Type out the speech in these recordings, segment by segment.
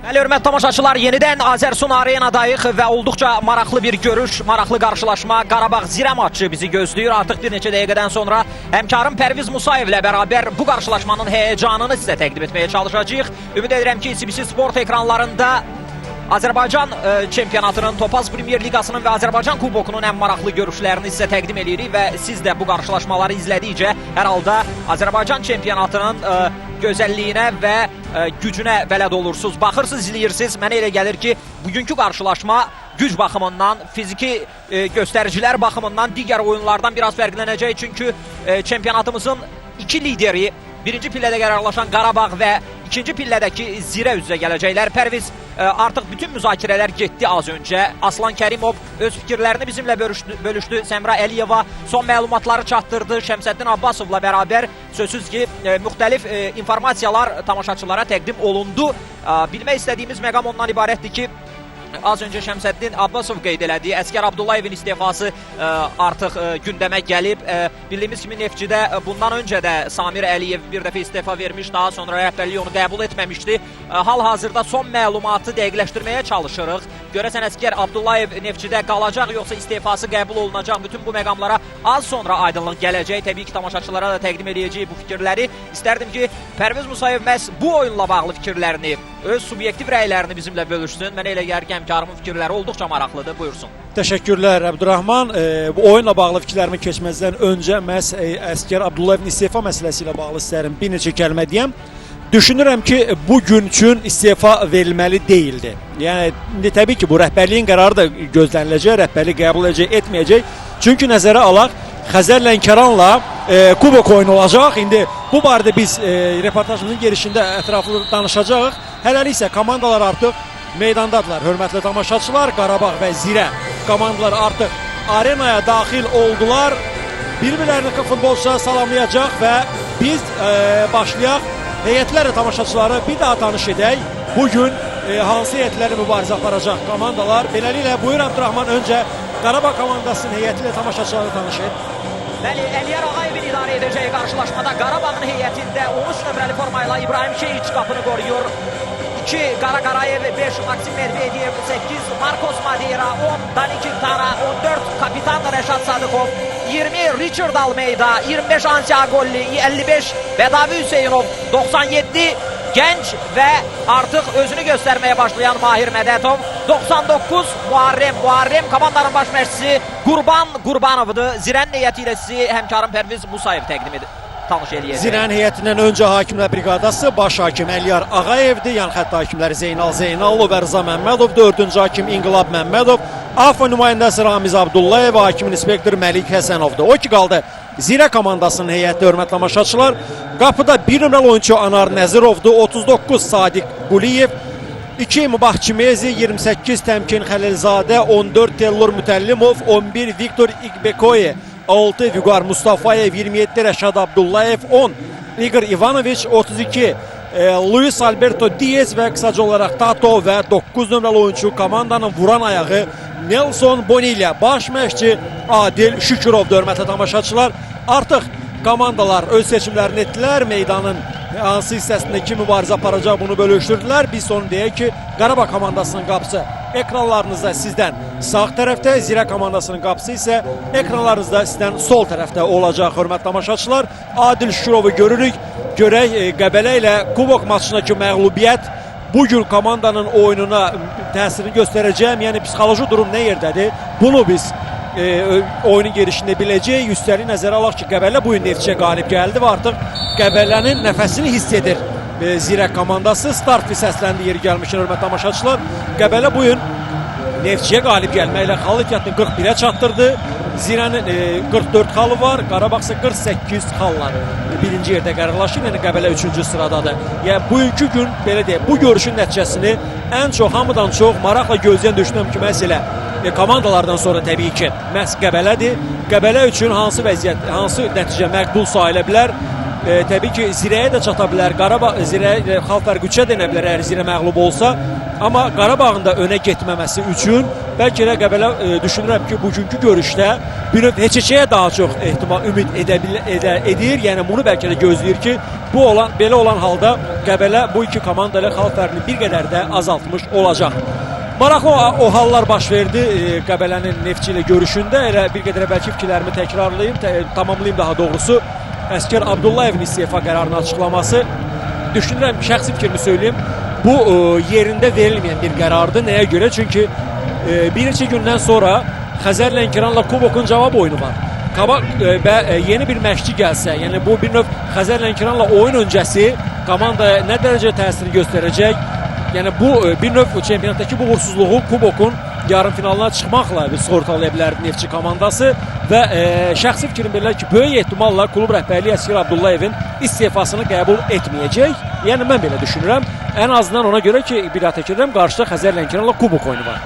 Bəli, hörmətli tamaşaçılar, yenidən Azərsun Arenadayıq və olduqca maraqlı bir görüş, maraqlı qarşılaşma, Qarabağ Zirə maçı bizi gözləyir. Artıq bir neçə dəqiqədən sonra həmkarım Pərviz Musayev ilə bərabər bu qarşılaşmanın həyəcanını sizə təqdim etməyə çalışacağıq. Ümid edirəm ki, CBC Sport ekranlarında Azərbaycan çempionatının, Topaz Premier Liqasının və Azərbaycan Kubokunun ən maraqlı görüşlərini sizə təqdim edirik və siz də bu qarşılaşmaları izlədikcə hər halda Azərbaycan çempionatının gözəlliyinə və gücünə bələd olursunuz. Baxırsınız, izləyirsiniz. Mənə elə gəlir ki, bugünkü qarşılaşma güc baxımından, fiziki göstəricilər baxımından digər oyunlardan biraz fərqlənəcək. Çünki çempionatımızın iki lideri, birinci pillədə qərarlaşan Qarabağ və ikinci pillədəki Zirə üzrə gələcəklər. Pərviz, artıq bütün müzakirələr getdi az öncə. Aslan Kərimov öz fikirlərini bizimlə bölüşdü. Səmra Əliyeva son məlumatları çatdırdı. Şəmsəddin Abbasovla bərabər sözsüz ki, müxtəlif informasiyalar tamaşaçılara təqdim olundu. Bilmək istədiyimiz məqam ondan ibarətdir ki, az öncə Şəmsəddin Abbasov qeyd elədiyi Əskər Abdullayevin istefası artıq gündəmə gəlib. Bildiyimiz kimi Neftçidə bundan öncə də Samir Əliyev bir dəfə istefa vermiş, daha sonra rəhbərliyi onu qəbul etməmişdi. Hal-hazırda son məlumatı dəqiqləşdirməyə çalışırıq. Görəsən Əskər Abdullayev Neftçidə qalacaq, yoxsa istefası qəbul olunacaq? Bütün bu məqamlara az sonra aydınlıq gələcək. Təbii ki, tamaşaçılara da təqdim edəcəyik bu fikirləri. İstərdim ki, Pərviz Musayev məhz bu oyunla bağlı fikirlərini, öz subyektiv rəylərini bizimlə bölüşsün. Mənə elə gəlir ki, həmkarımın fikirləri olduqca maraqlıdır. Buyursun. Təşəkkürlər Əbdurrahman. Bu oyunla bağlı fikirlərimi keçməzdən öncə məhz Əskər Abdullayevin istefa məsələsi ilə bağlı istəyirəm bir neçə kəlmə deyəm. Düşünürəm ki, bu gün üçün istefa verilməli deyildi. Yəni, indi təbii ki, bu rəhbərliyin qərarı da gözləniləcək, rəhbərlik qəbul edəcək, etməyəcək. Çünki nəzərə alaq, Xəzər Lənkəranla kubok oyunu olacaq. İndi bu barədə biz reportajımızın girişində ətraflı danışacağıq. Hələlik isə komandalar artıq meydandadılar. Hörmətli tamaşaçılar, Qarabağ və Zirə komandalar artıq arenaya daxil oldular. Bir-birlərini futbolçuları salamlayacaq və biz başlayaq. Heyətlərlə tamaşaçıları bir daha tanış edək. Bugün hansı heyətlərlə mübarizə aparacaq komandalar. Beləliklə, buyur Əbdurahman, öncə Qarabağ komandasının heyəti ilə tamaşaçıları tanış et. Bəli, Əliyar Ağayevin idarə edəcəyi qarşılaşmada Qarabağın heyətində 13 nömrəli formayla İbrahim Şeyiç qapını qoruyur. 2 Qara Qarayev, 5 Maksim Medvedev, 8 Marcos Madeira, 10 Dani Quintana, 14 kapitan Rəşad Sadıqov, 20 Richard Almeida, 25 Ansiagolli, 55 Bedavi Hüseynov, 97 gənc və artıq özünü göstərməyə başlayan Mahir Mədətov, 99 Muharrem komandanın baş məşqçisi Qurban Qurbanovdur. Zirənin heyəti ilə sizi həmkarım Pərviz Musayev təqdim edir. Zirənin heyətindən öncə hakimlər briqadası baş hakim Əliyar Ağayevdir. Yan xətt hakimləri Zeynal Zeynalov və Rıza Məmmədov, 4-cü hakim İnqilab Məmmədov, AFA nümayəndəsi Ramiz Abdullayev, hakim inspektor Məlik Həsənovdur. O ki qaldı Zirə komandasının heyəti, hörmətli tamaşaçılar. Qapıda 1 nömrəli oyunçu Anar Nəzirovdur, 39 Sadiq Quliyev, 2 Mübah Çimezi, 28 Təmkin Xəlilzadə, 14 Tellur Mütəllimov, 11 Viktor İqbekoye, 6 Vüqar Mustafayev, 27 Rəşad Abdullayev, 10 Igor Ivanoviç, 32 Luis Alberto Diaz və qısaca olaraq Tato və 9 nömrəli oyunçu komandanın vuran ayağı Nelson Bonilla, baş məşqçi Adil Şükürov. Hörmətli tamaşaçılar, artıq komandalar öz seçimlərini etdilər. Meydanın hansı hissəsində kim mübarizə aparacaq bunu bölüşdürdülər. Biz onu deyək ki, Qarabağ komandasının qapısı ekranlarınızda sizdən sağ tərəfdə, Zirə komandasının qapısı isə ekranlarınızda sizdən sol tərəfdə olacaq. Hörmətli tamaşaçılar, Adil Şükürovu görürük. Görək Qəbələ ilə kubok maçındakı məğlubiyyət bugün komandanın oyununa təsirini göstərəcəm. Yəni, psixoloji durum nə yerdədir? Bunu biz oyunun girişində biləcəyik. Üstəlik nəzərə alaq ki, Qəbələ bugün Neftçiyə qalib gəldi və artıq Qəbələnin nəfəsini hiss edir Zirə komandası. Start bir səsləndi yeri gəlmişdir, hörmətli tamaşaçılar. Qəbələ bugün Neftçiyə qalib gəlməklə xal ehtiyatını 41-ə çatdırdı. Zirənin 44 xalı var, Qarabağ isə 48 xallar. Birinci yerdə qərarlaşır, yəni Qəbələ 3-cü sıradadır. Yəni, bugünkü gün, belə deyək, bu görüşün nəticəsini ən çox, hamıdan çox maraqla gözləyən düşünürəm ki, məhz elə komandalardan sonra təbii ki, məhz Qəbələdir. Qəbələ üçün hansı vəziyyət, hansı nəticə məqbul sayıla bilər? təbii ki, Zirəyə də çata bilər. Qarabağ Zirəyə xal fərqi 3-ə denə bilər əgər Zirə məğlub olsa. Amma Qarabağın da önə getməməsi üçün bəlkə də Qəbələ düşünürəm ki, bugünkü görüşdə bir növ heç-heçəyə daha çox ehtimal ümid edir. Yəni bunu bəlkə də gözləyir ki, belə olan halda Qəbələ bu iki komanda ilə xal fərqini bir qədər də azaltmış olacaq. Maraqlı o hallar baş verdi Qəbələnin Neftçi ilə görüşündə. Elə bir qədər bəlkə fikirlərimi təkrarlayım, tamamlayım daha doğrusu. Əskər Abdullayevin istefa qərarını açıqlaması, düşünürəm, şəxsi fikrimi söyleyeyim, bu yerində verilməyən bir qərardır. Nəyə görə? Çünki bir neçə gündən sonra Xəzər Lənkəranla Kubokun cavab oyunu var. Və yeni bir məşqçi gəlsə, yəni bu bir növ Xəzər Lənkəranla oyun öncəsi komandaya nə dərəcə təsir göstərəcək? Yəni bu bir növ çempionatdakı bu uğursuzluğu Kubokun yarım finalına çıxmaqla bir sığortalaya bilər Neftçi komandası və şəxsi fikrim belə ki, böyük ehtimalla klub rəhbərliyi Əskər Abdullayevin istifasını qəbul etməyəcək. Yəni mən belə düşünürəm. Ən azından ona görə ki, bir daha təkrar edirəm, qarşıda Xəzər Lənkəranla Kubok oyunu var.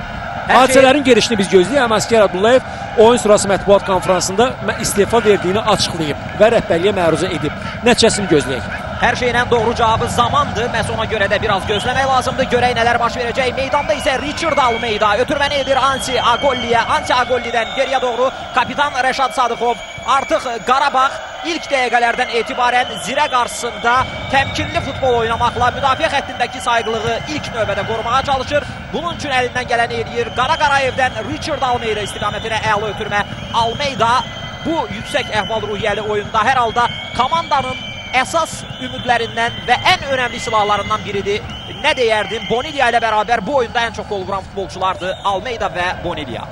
Hadisələrin gelişini biz gözləyək. Amma Əskər Abdullayev oyun sonrası mətbuat konferansında istefa verdiyini açıqlayıb və rəhbərliyə məruzə edib. Nəticəsini gözləyək. Hər şeylə doğru cavabı zamandır. Məhz ona görə də biraz gözləmək lazımdır. Görək nələr baş verəcək. Meydanda isə Richard Almeida ötürməni edir Ansi Agolliyə. Ansi Agollidən geriyə doğru kapitan Rəşad Sadıxov. Artıq Qarabağ ilk dəqiqələrdən etibarən Zirə qarşısında təmkinli futbol oynamaqla müdafiə xəttindəki sayğılığı ilk növbədə qorumağa çalışır. Bunun üçün əlindən gələni edir. Qara Qarayevdən Richard Almeida istiqamətinə əla ötürmə. Almeida bu yüksək əhval-ruhiyyəli oyunda hər halda komandanın əsas ümidlərindən və ən önəmli silahlarından biridir. Nə deyərdim? Bonilla ilə bərabər bu oyunda ən çox gol vuran futbolçulardır Almeida və Bonilla.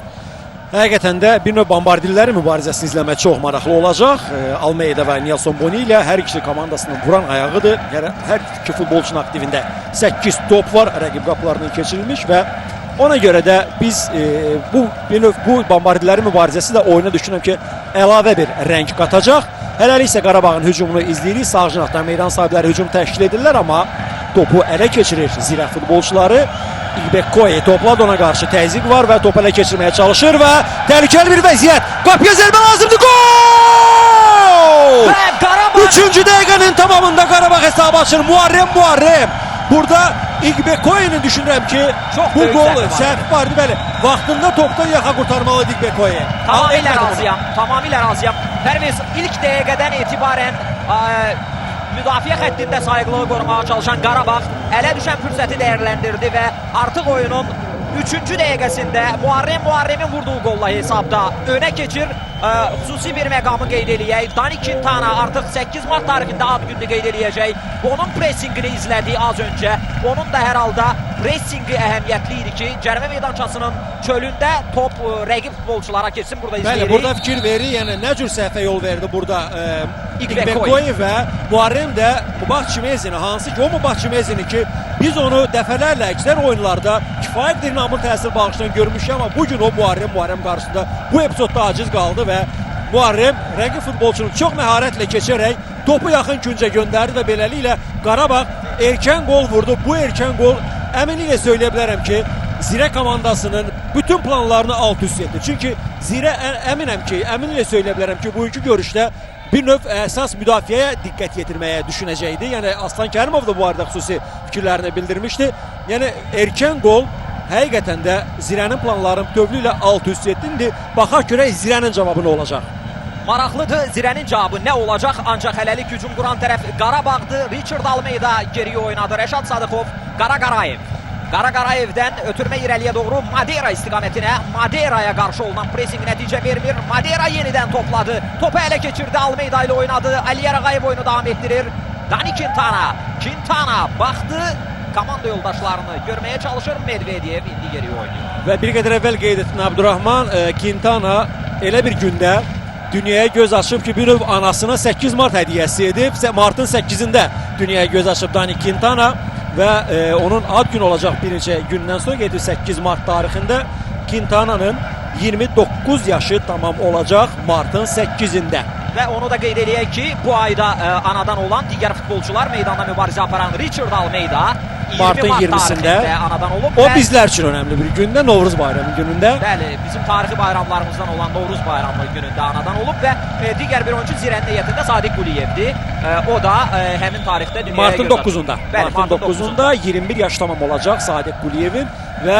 Həqiqətən də bir növ bombardirlərin mübarizəsini izləmək çox maraqlı olacaq. Almeida və Nelson Bonilla hər ikisi komandasının vuran ayağıdır. Hər iki futbolçunun aktivində 8 top var, rəqib qapılarından keçirilmiş və ona görə də biz bu bombardirlərin mübarizəsi də oyuna düşünürəm ki, əlavə bir rəng qatacaq. Hələlik isə Qarabağın hücumunu izləyirik. Sağ cinahdan meydan sahibləri hücum təşkil edirlər, amma topu ələ keçirir Zirə futbolçuları. İlbekoy topladı, ona qarşı təzyiq var və topu ələ keçirməyə çalışır və təhlükəli bir vəziyyət. Qapıya zərbə lazımdır. Gol! Və Qarabağ 3-cü dəqiqənin tamamında Qarabağ hesabı açır. Muharrem. Burada İlbekoy'un düşünürəm ki, bu gol səhv vardı, bəli. Vaxtında topdan yaxa qurtarmalı İlbekoy'e. Tamamilə razıyam. Pərviz ilk dəqiqədən etibarən müdafiə xəttində sayğılığı qorumağa çalışan Qarabağ ələ düşən fürsəti dəyərləndirdi və artıq oyunun 3-cü dəqiqəsində Muharremin vurduğu qolla hesabda önə keçir. Xüsusi bir məqamı qeyd eləyək. Dani Quintana artıq 8 mart tarixində ad gününü qeyd eləyəcək. Onun pressingini izlədik az öncə. Onun da hər halda pressingi əhəmiyyətli idi ki, cərimə meydançasının çölündə top rəqib futbolçulara keçsin. Burada izləyirik. Bəli, burada fikir verir. Yəni nə cür səhvə yol verdi burada İlbekoy və Muharrem də Mubaq Çimezini, hansı ki o Mubaq Çimezini ki biz onu dəfələrlə əksər oyunlarda kifayət dinamik təsir bağışlayan görmüşük, amma bugün o Muharrem qarşısında bu epizodda aciz qaldı və Muharrem rəqib futbolçunu çox məharətlə keçərək topu yaxın küncə göndərdi və beləliklə Qarabağ erkən gol vurdu. Bu erkən gol əminliklə söyləyə bilərəm ki, Zirə komandasının bütün planlarını alt-üst etdi. Çünki Zirə əminliklə söyləyə bilərəm ki, bugünkü görüşdə bir növ əsas müdafiəyə diqqət yetirməyə düşünəcəkdi. Yəni Aslan Kərimov da bu arada xüsusi fikirlərini bildirmişdi. Yəni erkən gol həqiqətən də Zirənin planlarını bütövlüklə alt-üst etdi. Baxaq görək Zirənin cavabı nə olacaq. Maraqlıdır, Zirənin cavabı nə olacaq? Ancaq hələlik hücum quran tərəf Qarabağdır. Richard Almeida geriyə oynadı. Rəşad Sadıxov, Qara Qarayev. Qara Qarayevdən ötürmə irəliyə doğru Madera istiqamətinə. Maderaya qarşı olunan pressing nəticə vermir. Madera yenidən topladı. Topu ələ keçirdi, Almeida ilə oynadı. Aliyar Ağayev oyunu davam etdirir. Dani Quintana baxdı. Komanda yoldaşlarını görməyə çalışır. Medvedev indi geriyə oynayır. Və bir qədər əvvəl qeyd etdin Abdurrahman, Quintana elə bir gündə dünyaya göz açıb ki, bir növ anasına 8 mart hədiyəsi edib. Martın 8-də dünyaya göz açıb Dani Quintana və onun ad günü olacaq bir neçə gündən sonra, 8 mart tarixində Quintana'nın 29 yaşı tamam olacaq martın 8-də. Və onu da qeyd edək ki, bu ayda anadan olan digər futbolçular meydanda mübarizə aparan Richard Almeida, Martın mart 20-sində. tarixində anadan olub. O bizlər üçün önəmli bir gündə, Novruz bayramı günündə. Bəli, bizim tarixi bayramlarımızdan olan Novruz bayramı günündə anadan olub və digər bir oyuncu Zirənin heyətində Sadiq Quliyevdir. O da həmin tarixdə dünyaya Martın 9-unda. Bəli, Martın 9-unda 21 yaş tamam olacaq Sadiq Quliyevin və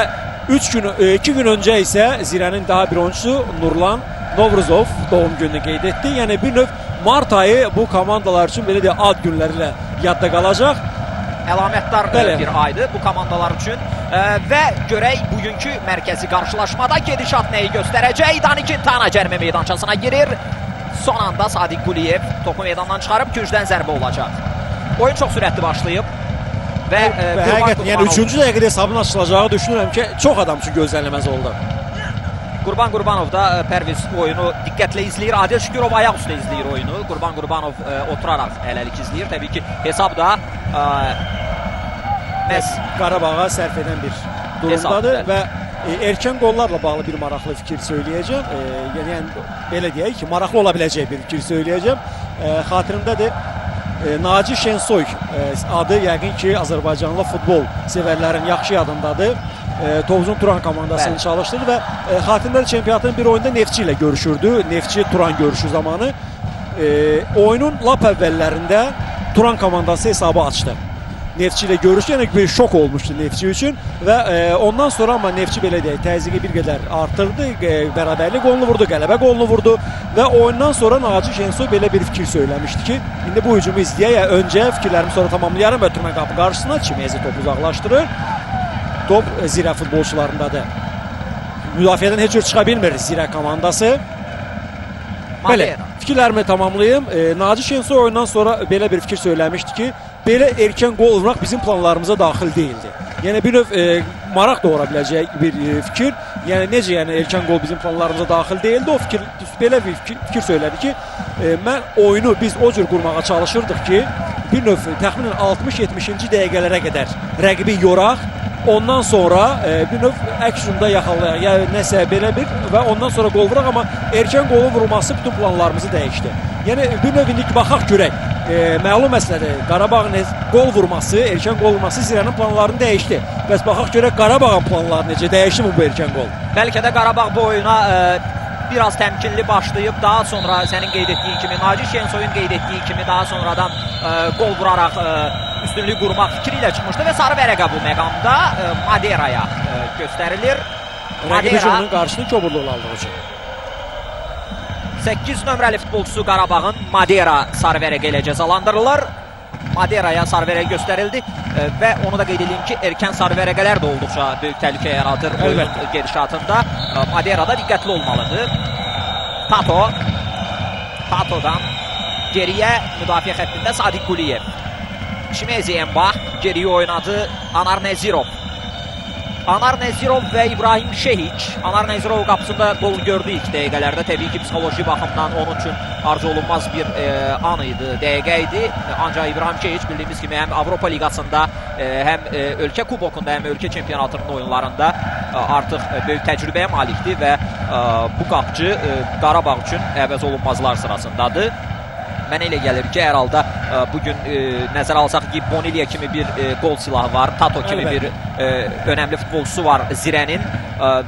2 gün öncə isə Zirənin daha bir oyuncusu Nurlan Novruzov doğum gününü qeyd etdi. Yəni bir növ mart ayı bu komandalar üçün belə deyək ad günləri ilə yadda qalacaq. Əlamətdar bir aydır bu komandalar üçün və görək bugünkü mərkəzi qarşılaşmada gedişat nəyi göstərəcək. Dani Quintana cərimə meydançasına girir. Son anda Sadiq Quliyev topu meydandan çıxarıb küncdən zərbə olacaq. Oyun çox sürətli başlayıb və həqiqətən yəni 3-cü dəqiqədə hesabın açılacağı düşünürəm ki, çox adam üçün gözlənilməz oldu. Qurban Qurbanov da Pərviz oyunu diqqətlə izləyir. Adil Şükürov ayaq üstə izləyir oyunu. Qurban Qurbanov oturaraq hələlik izləyir. Təbii ki, hesab da Qarabağa sərf edən bir durumdadır və erkən qollarla bağlı bir maraqlı fikir söyləyəcəm. Yəni belə deyək ki, maraqlı ola biləcək bir fikir söyləyəcəm. Xatirimdədir. Naci Şensoy adı yəqin ki, Azərbaycanlı futbol sevərlərin yaxşı yadındadır. Tovuzun Turan komandasını çalışdırdı və xatirimdə çempionatın bir oyunda Neftçi ilə görüşürdü. Neftçi Turan görüşü zamanı oyunun lap əvvəllərində Turan komandası hesabı açdı. Neftçi ilə görüşdü, yəni bir şok olmuşdu Neftçi üçün və ondan sonra amma Neftçi belə deyək, təzyiqi bir qədər artırdı, bərabərlik qolunu vurdu, qələbə qolunu vurdu və oyundan sonra Naci Şensoy belə bir fikir söyləmişdi ki, indi bu hücumu izləyək, öncə fikirlərimi sonra tamamlayarım və ötürmə qapı qarşısına Çimezi topu uzaqlaşdırır. Top Zirə futbolçularındadır. Müdafiədən heç cür çıxa bilmir Zirə komandası. Belə, fikirlərimi tamamlayayım. Naci Şensoy oyundan sonra belə bir fikir söyləmişdi ki, belə erkən qol vurmaq bizim planlarımıza daxil deyildi. Yəni bir növ maraq doğura biləcək bir fikir. Yəni necə yəni erkən qol bizim planlarımıza daxil deyildi. O fikir belə bir fikir söylədi ki, mən oyunu biz o cür qurmağa çalışırdıq ki, bir növ təxminən 60-70-ci dəqiqələrə qədər rəqibi yoraq. Ondan sonra bir növ əks-hücumda yaxalayaq, ya nəsə belə bir və ondan sonra qol vuraq, amma erkən qolun vurulması bütün planlarımızı dəyişdi. Yəni bir növ indi baxaq görək. Məlum məsələdir. Qarabağın qol vurması, erkən qol vurması Zirənin planlarını dəyişdi. Bəs baxaq görək Qarabağın planları necə dəyişdi bu erkən qol? Bəlkə də Qarabağ bu oyuna biraz təmkinli başlayıb, daha sonra sənin qeyd etdiyin kimi, Naci Şensoyun qeyd etdiyi kimi daha sonradan qol vuraraq üstünlük qurmaq fikri ilə çıxmışdı və sarı vərəqə bu məqamda Maderaya göstərilir. Rəqib hücumunun qarşısını koburluqla aldığı üçün. 8 nömrəli futbolçusu Qarabağın Madera sarı vərəqə ilə cəzalandırılır. Maderaya sarı vərəqə göstərildi və onu da qeyd edeyim ki, erkən sarı vərəqələr də olduqca böyük təhlükə yaradır oyun gedişatında. Madera da diqqətli olmalıdır. Tato'dan geriyə müdafiə xəttində Sadiq Quliyev. Çimezi Embah geriyə oynadı Anar Nəzirov. Anar Nəzirov və İbrahim Şehiç. Anar Nəzirov qapısında qol gördü ilk dəqiqələrdə. Təbii ki, psixoloji baxımdan onun üçün arzu olunmaz bir an idi, dəqiqə idi. Ancaq İbrahim Şehiç bildiyimiz kimi həm Avropa Liqasında, həm ölkə kubokunda, həm ölkə çempionatının oyunlarında artıq böyük təcrübəyə malikdir və bu qapıcı Qarabağ üçün əvəz olunmazlar sırasındadır. Mənə elə gəlir ki, hər halda bugün nəzərə alsaq ki, Bonilya kimi bir qol silahı var, Tato kimi bir önəmli futbolçusu var Zirənin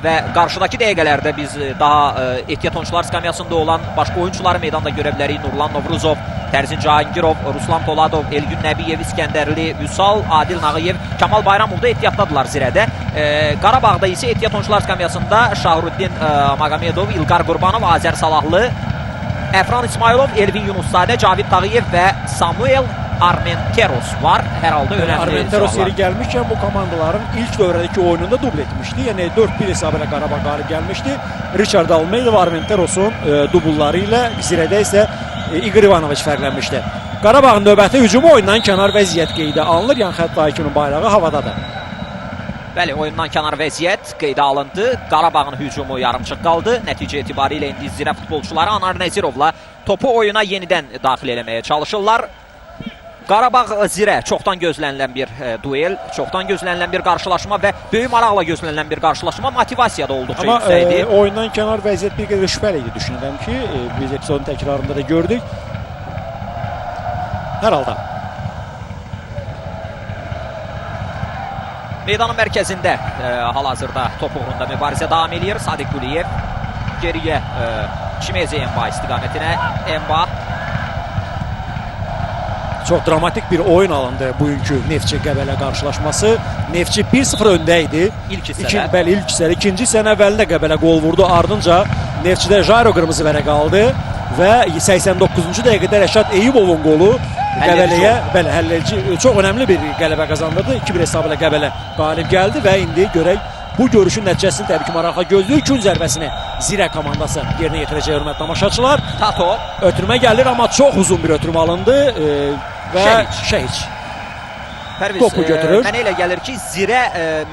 və qarşıdakı dəqiqələrdə biz daha ehtiyat oyuncular skamyasında olan başqa oyuncuları meydanda görə bilərik. Nurlan Novruzov, Tərzin Cahangirov, Ruslan Poladov, Elgün Nəbiyev, İskəndərli, Vüsal, Adil Nağıyev, Kamal Bayramov da ehtiyatdadılar Zirədə. Qarabağda isə ehtiyat oyuncular skamyasında Şahruddin Magomedov, İlqar Qurbanov, Azər Salahlı, Əfran İsmailov, Elvin Yunuszadə, Cavid Tağıyev və Samuel Armenteros var. Hər halda önəmli Armenteros yeri gəlmişkən bu komandaların ilk dövrədəki oyununda dubl etmişdi. Yəni 4-1 hesabı ilə Qarabağ qalib gəlmişdi. Richard Almeida və Armenterosun dubulları ilə Zirədə isə Igor Ivanoviç fərqlənmişdi. Qarabağın növbəti hücumu oyundan kənar vəziyyət qeydə alınır. Yəni xətt hakimin bayrağı havadadır. Bəli, oyundan kənar vəziyyət qeydə alındı. Qarabağın hücumu yarımçıq qaldı. Nəticə etibarilə indi Zirə futbolçuları Anar Nəzirovla topu oyuna yenidən daxil eləməyə çalışırlar. Qarabağ-Zirə çoxdan gözlənilən bir duel, çoxdan gözlənilən bir qarşılaşma və böyük maraqla gözlənilən bir qarşılaşma. Motivasiya da olduqca yüksəkdir. Amma oyundan kənar vəziyyət bir qədər şübhəli idi düşünürəm ki, biz epizodun təkrarında da gördük. Hər halda Meydanın mərkəzində hal-hazırda top uğrunda mübarizə davam edir. Sadiq Quliyev geriyə Çimezi Emba istiqamətinə. Emba Çox dramatik bir oyun alındı bugünkü Neftçi Qəbələ qarşılaşması. Neftçi 1-0 öndə idi. İlk hissədə. Bəli, ilk hissədə. İkinci hissənin əvvəlində Qəbələ qol vurdu. Ardınca Neftçidə Jaro qırmızı vərəq aldı və 89-cu dəqiqədə Rəşad Eyübovun qolu Qəbələyə bəli, həlledici çox önəmli bir qələbə qazandırdı. 2-1 hesabı ilə Qəbələ qalib gəldi və indi görək bu görüşün nəticəsini təbii ki maraqla gözləyir. Gün zərbəsini Zirə komandası yerinə yetirəcək hörmətli tamaşaçılar. Tato Ötürmə gəlir, amma çox uzun bir ötürmə alındı və Şehiç topu götürür. Mənə elə gəlir ki, Zirə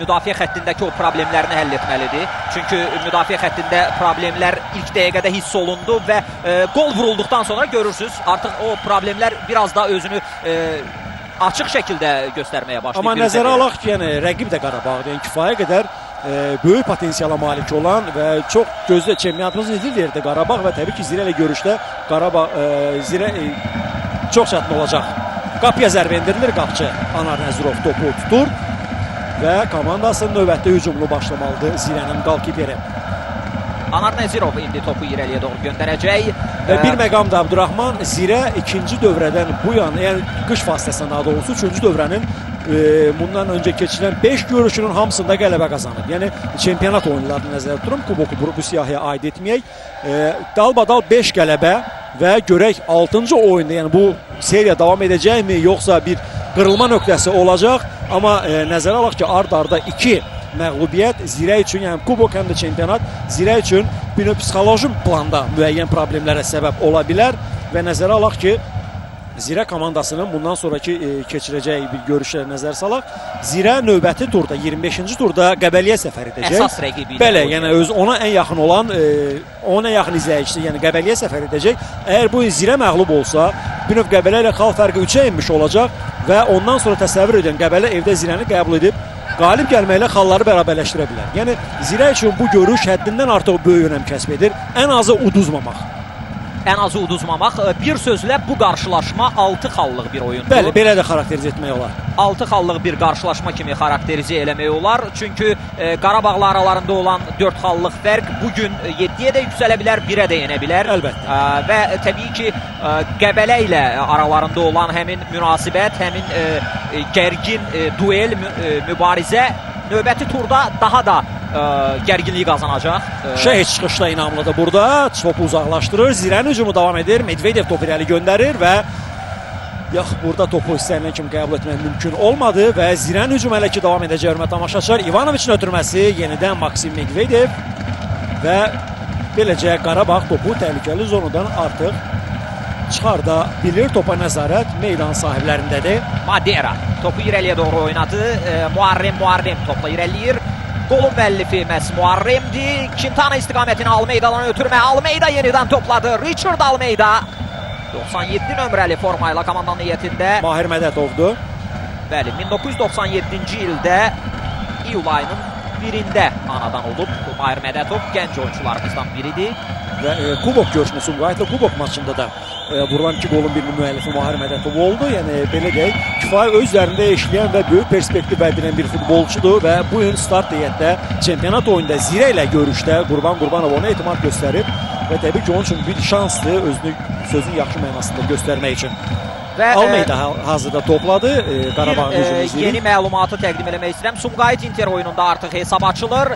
müdafiə xəttindəki o problemlərini həll etməlidir. Çünki müdafiə xəttində problemlər ilk dəqiqədə hiss olundu və qol vurulduqdan sonra görürsünüz, artıq o problemlər biraz da özünü açıq şəkildə göstərməyə başlayır. Amma nəzərə alaq ki, yəni rəqib də Qarabağdır. Yəni kifayət qədər böyük potensiala malik olan və çox gözdə çempionatımızın lideridir Qarabağ və təbii ki Zirə ilə görüşdə Qarabağ Zirə çox çətin olacaq. Qapıya zərbə endirilir, qapıcı Anar Nəzirov topu tutur və komandasının növbətdə hücumlu başlamalıdır Zirənin qalkiperi. Anar Nəzirov indi topu irəliyə doğru göndərəcək. Bir məqam da Abdurrahman, Zirə ikinci dövrədən bu yana, yəni qış vasitəsindən daha doğrusu üçüncü dövrənin bundan öncə keçirilən 5 görüşünün hamısında qələbə qazanıb. Yəni çempionat oyunlarını nəzərdə tuturum, kuboku bu siyahıya aid etməyək. Dalbadal 5 qələbə və görək 6-cı oyunda, yəni bu seriya davam edəcəkmi, yoxsa bir qırılma nöqtəsi olacaq. Amma nəzərə alaq ki, ard-arda 2 məğlubiyyət Zirə üçün, yəni kubok həm də çempionat Zirə üçün bir psixoloji planda müəyyən problemlərə səbəb ola bilər və nəzərə alaq ki, Zirə komandasının bundan sonraki keçirəcəyi bir görüşlərə nəzər salaq. Zirə növbəti turda, 25-ci turda Qəbəliyə səfər edəcək. Əsas rəqibi. Bəli, yəni ona ən yaxın olan, ona yaxın izləyicisi, yəni Qəbəliyə səfər edəcək. Əgər bu Zirə məğlub olsa, bir növ Qəbələ ilə xal fərqi 3-ə enmiş olacaq və ondan sonra təsəvvür edən Qəbələ evdə Zirəni qəbul edib qalib gəlməklə xalları bərabərləşdirə bilər. Yəni Zirə üçün bu görüş həddindən artıq böyük önəm kəsb edir. Ən azı uduzmamaq. Ən azı uduzmamaq. Bir sözlə bu qarşılaşma 6 xallıq bir oyundur. Bəli, belə də xarakterizə etmək olar. 6 xallıq bir qarşılaşma kimi xarakterizə eləmək olar. Çünki Qarabağla aralarında olan 4 xallıq fərq bugün 7-yə də yüksələ bilər, 1-ə də yenə bilər. Əlbəttə. Və təbii ki, Qəbələ ilə aralarında olan həmin münasibət, həmin gərgin duel, mübarizə növbəti turda daha da gərginliyi qazanacaq. Şəhid çıxışda inamlıdır burada. Topu uzaqlaşdırır. Zirənin hücumu davam edir. Medvedev topu irəli göndərir və burada topu istənilən kimi qəbul etmək mümkün olmadı və Zirənin hücumu hələ ki davam edəcək hörmətli tamaşaçılar. İvanoviçin ötürməsi yenidən Maksim Medvedev və beləcə Qarabağ topu təhlükəli zonadan artıq çıxarda bilir. Topa nəzarət meydan sahiblərindədir. Madera topu irəliyə doğru oynadı. Muharrem topla irəliyir. Qolun müəllifi məhz Muharremdir. Quintana istiqamətini Almeida'dan ötürmə. Almeida yenidən topladı. Richard Almeida 97 nömrəli formayla komandanın niyyətində. Mahir Mədətovdur. Bəli, 1997-ci ildə iyul ayının 1-də anadan olub. Mahir Mədətov gənc oyuncularımızdan biridir. Və kubok görüşünü Sumqayıtlı kubok maçında da vurulan 2 qolun birinin müəllifi Mahir Mədətov oldu. Yəni belə deyək, kifayət öz üzərində işləyən və böyük perspektiv vəd edən bir futbolçudur və bu gün start heyətdə çempionat oyununda Zirə ilə görüşdə Qurban Qurbanov ona etimad göstərib və təbii ki onun üçün bir şansdır özünü sözün yaxşı mənasında göstərmək üçün. Və Almeida hazırda topladı Qarabağ hücumu. Yeni məlumatı təqdim eləmək istəyirəm. Sumqayıt Inter oyununda artıq hesab açılır.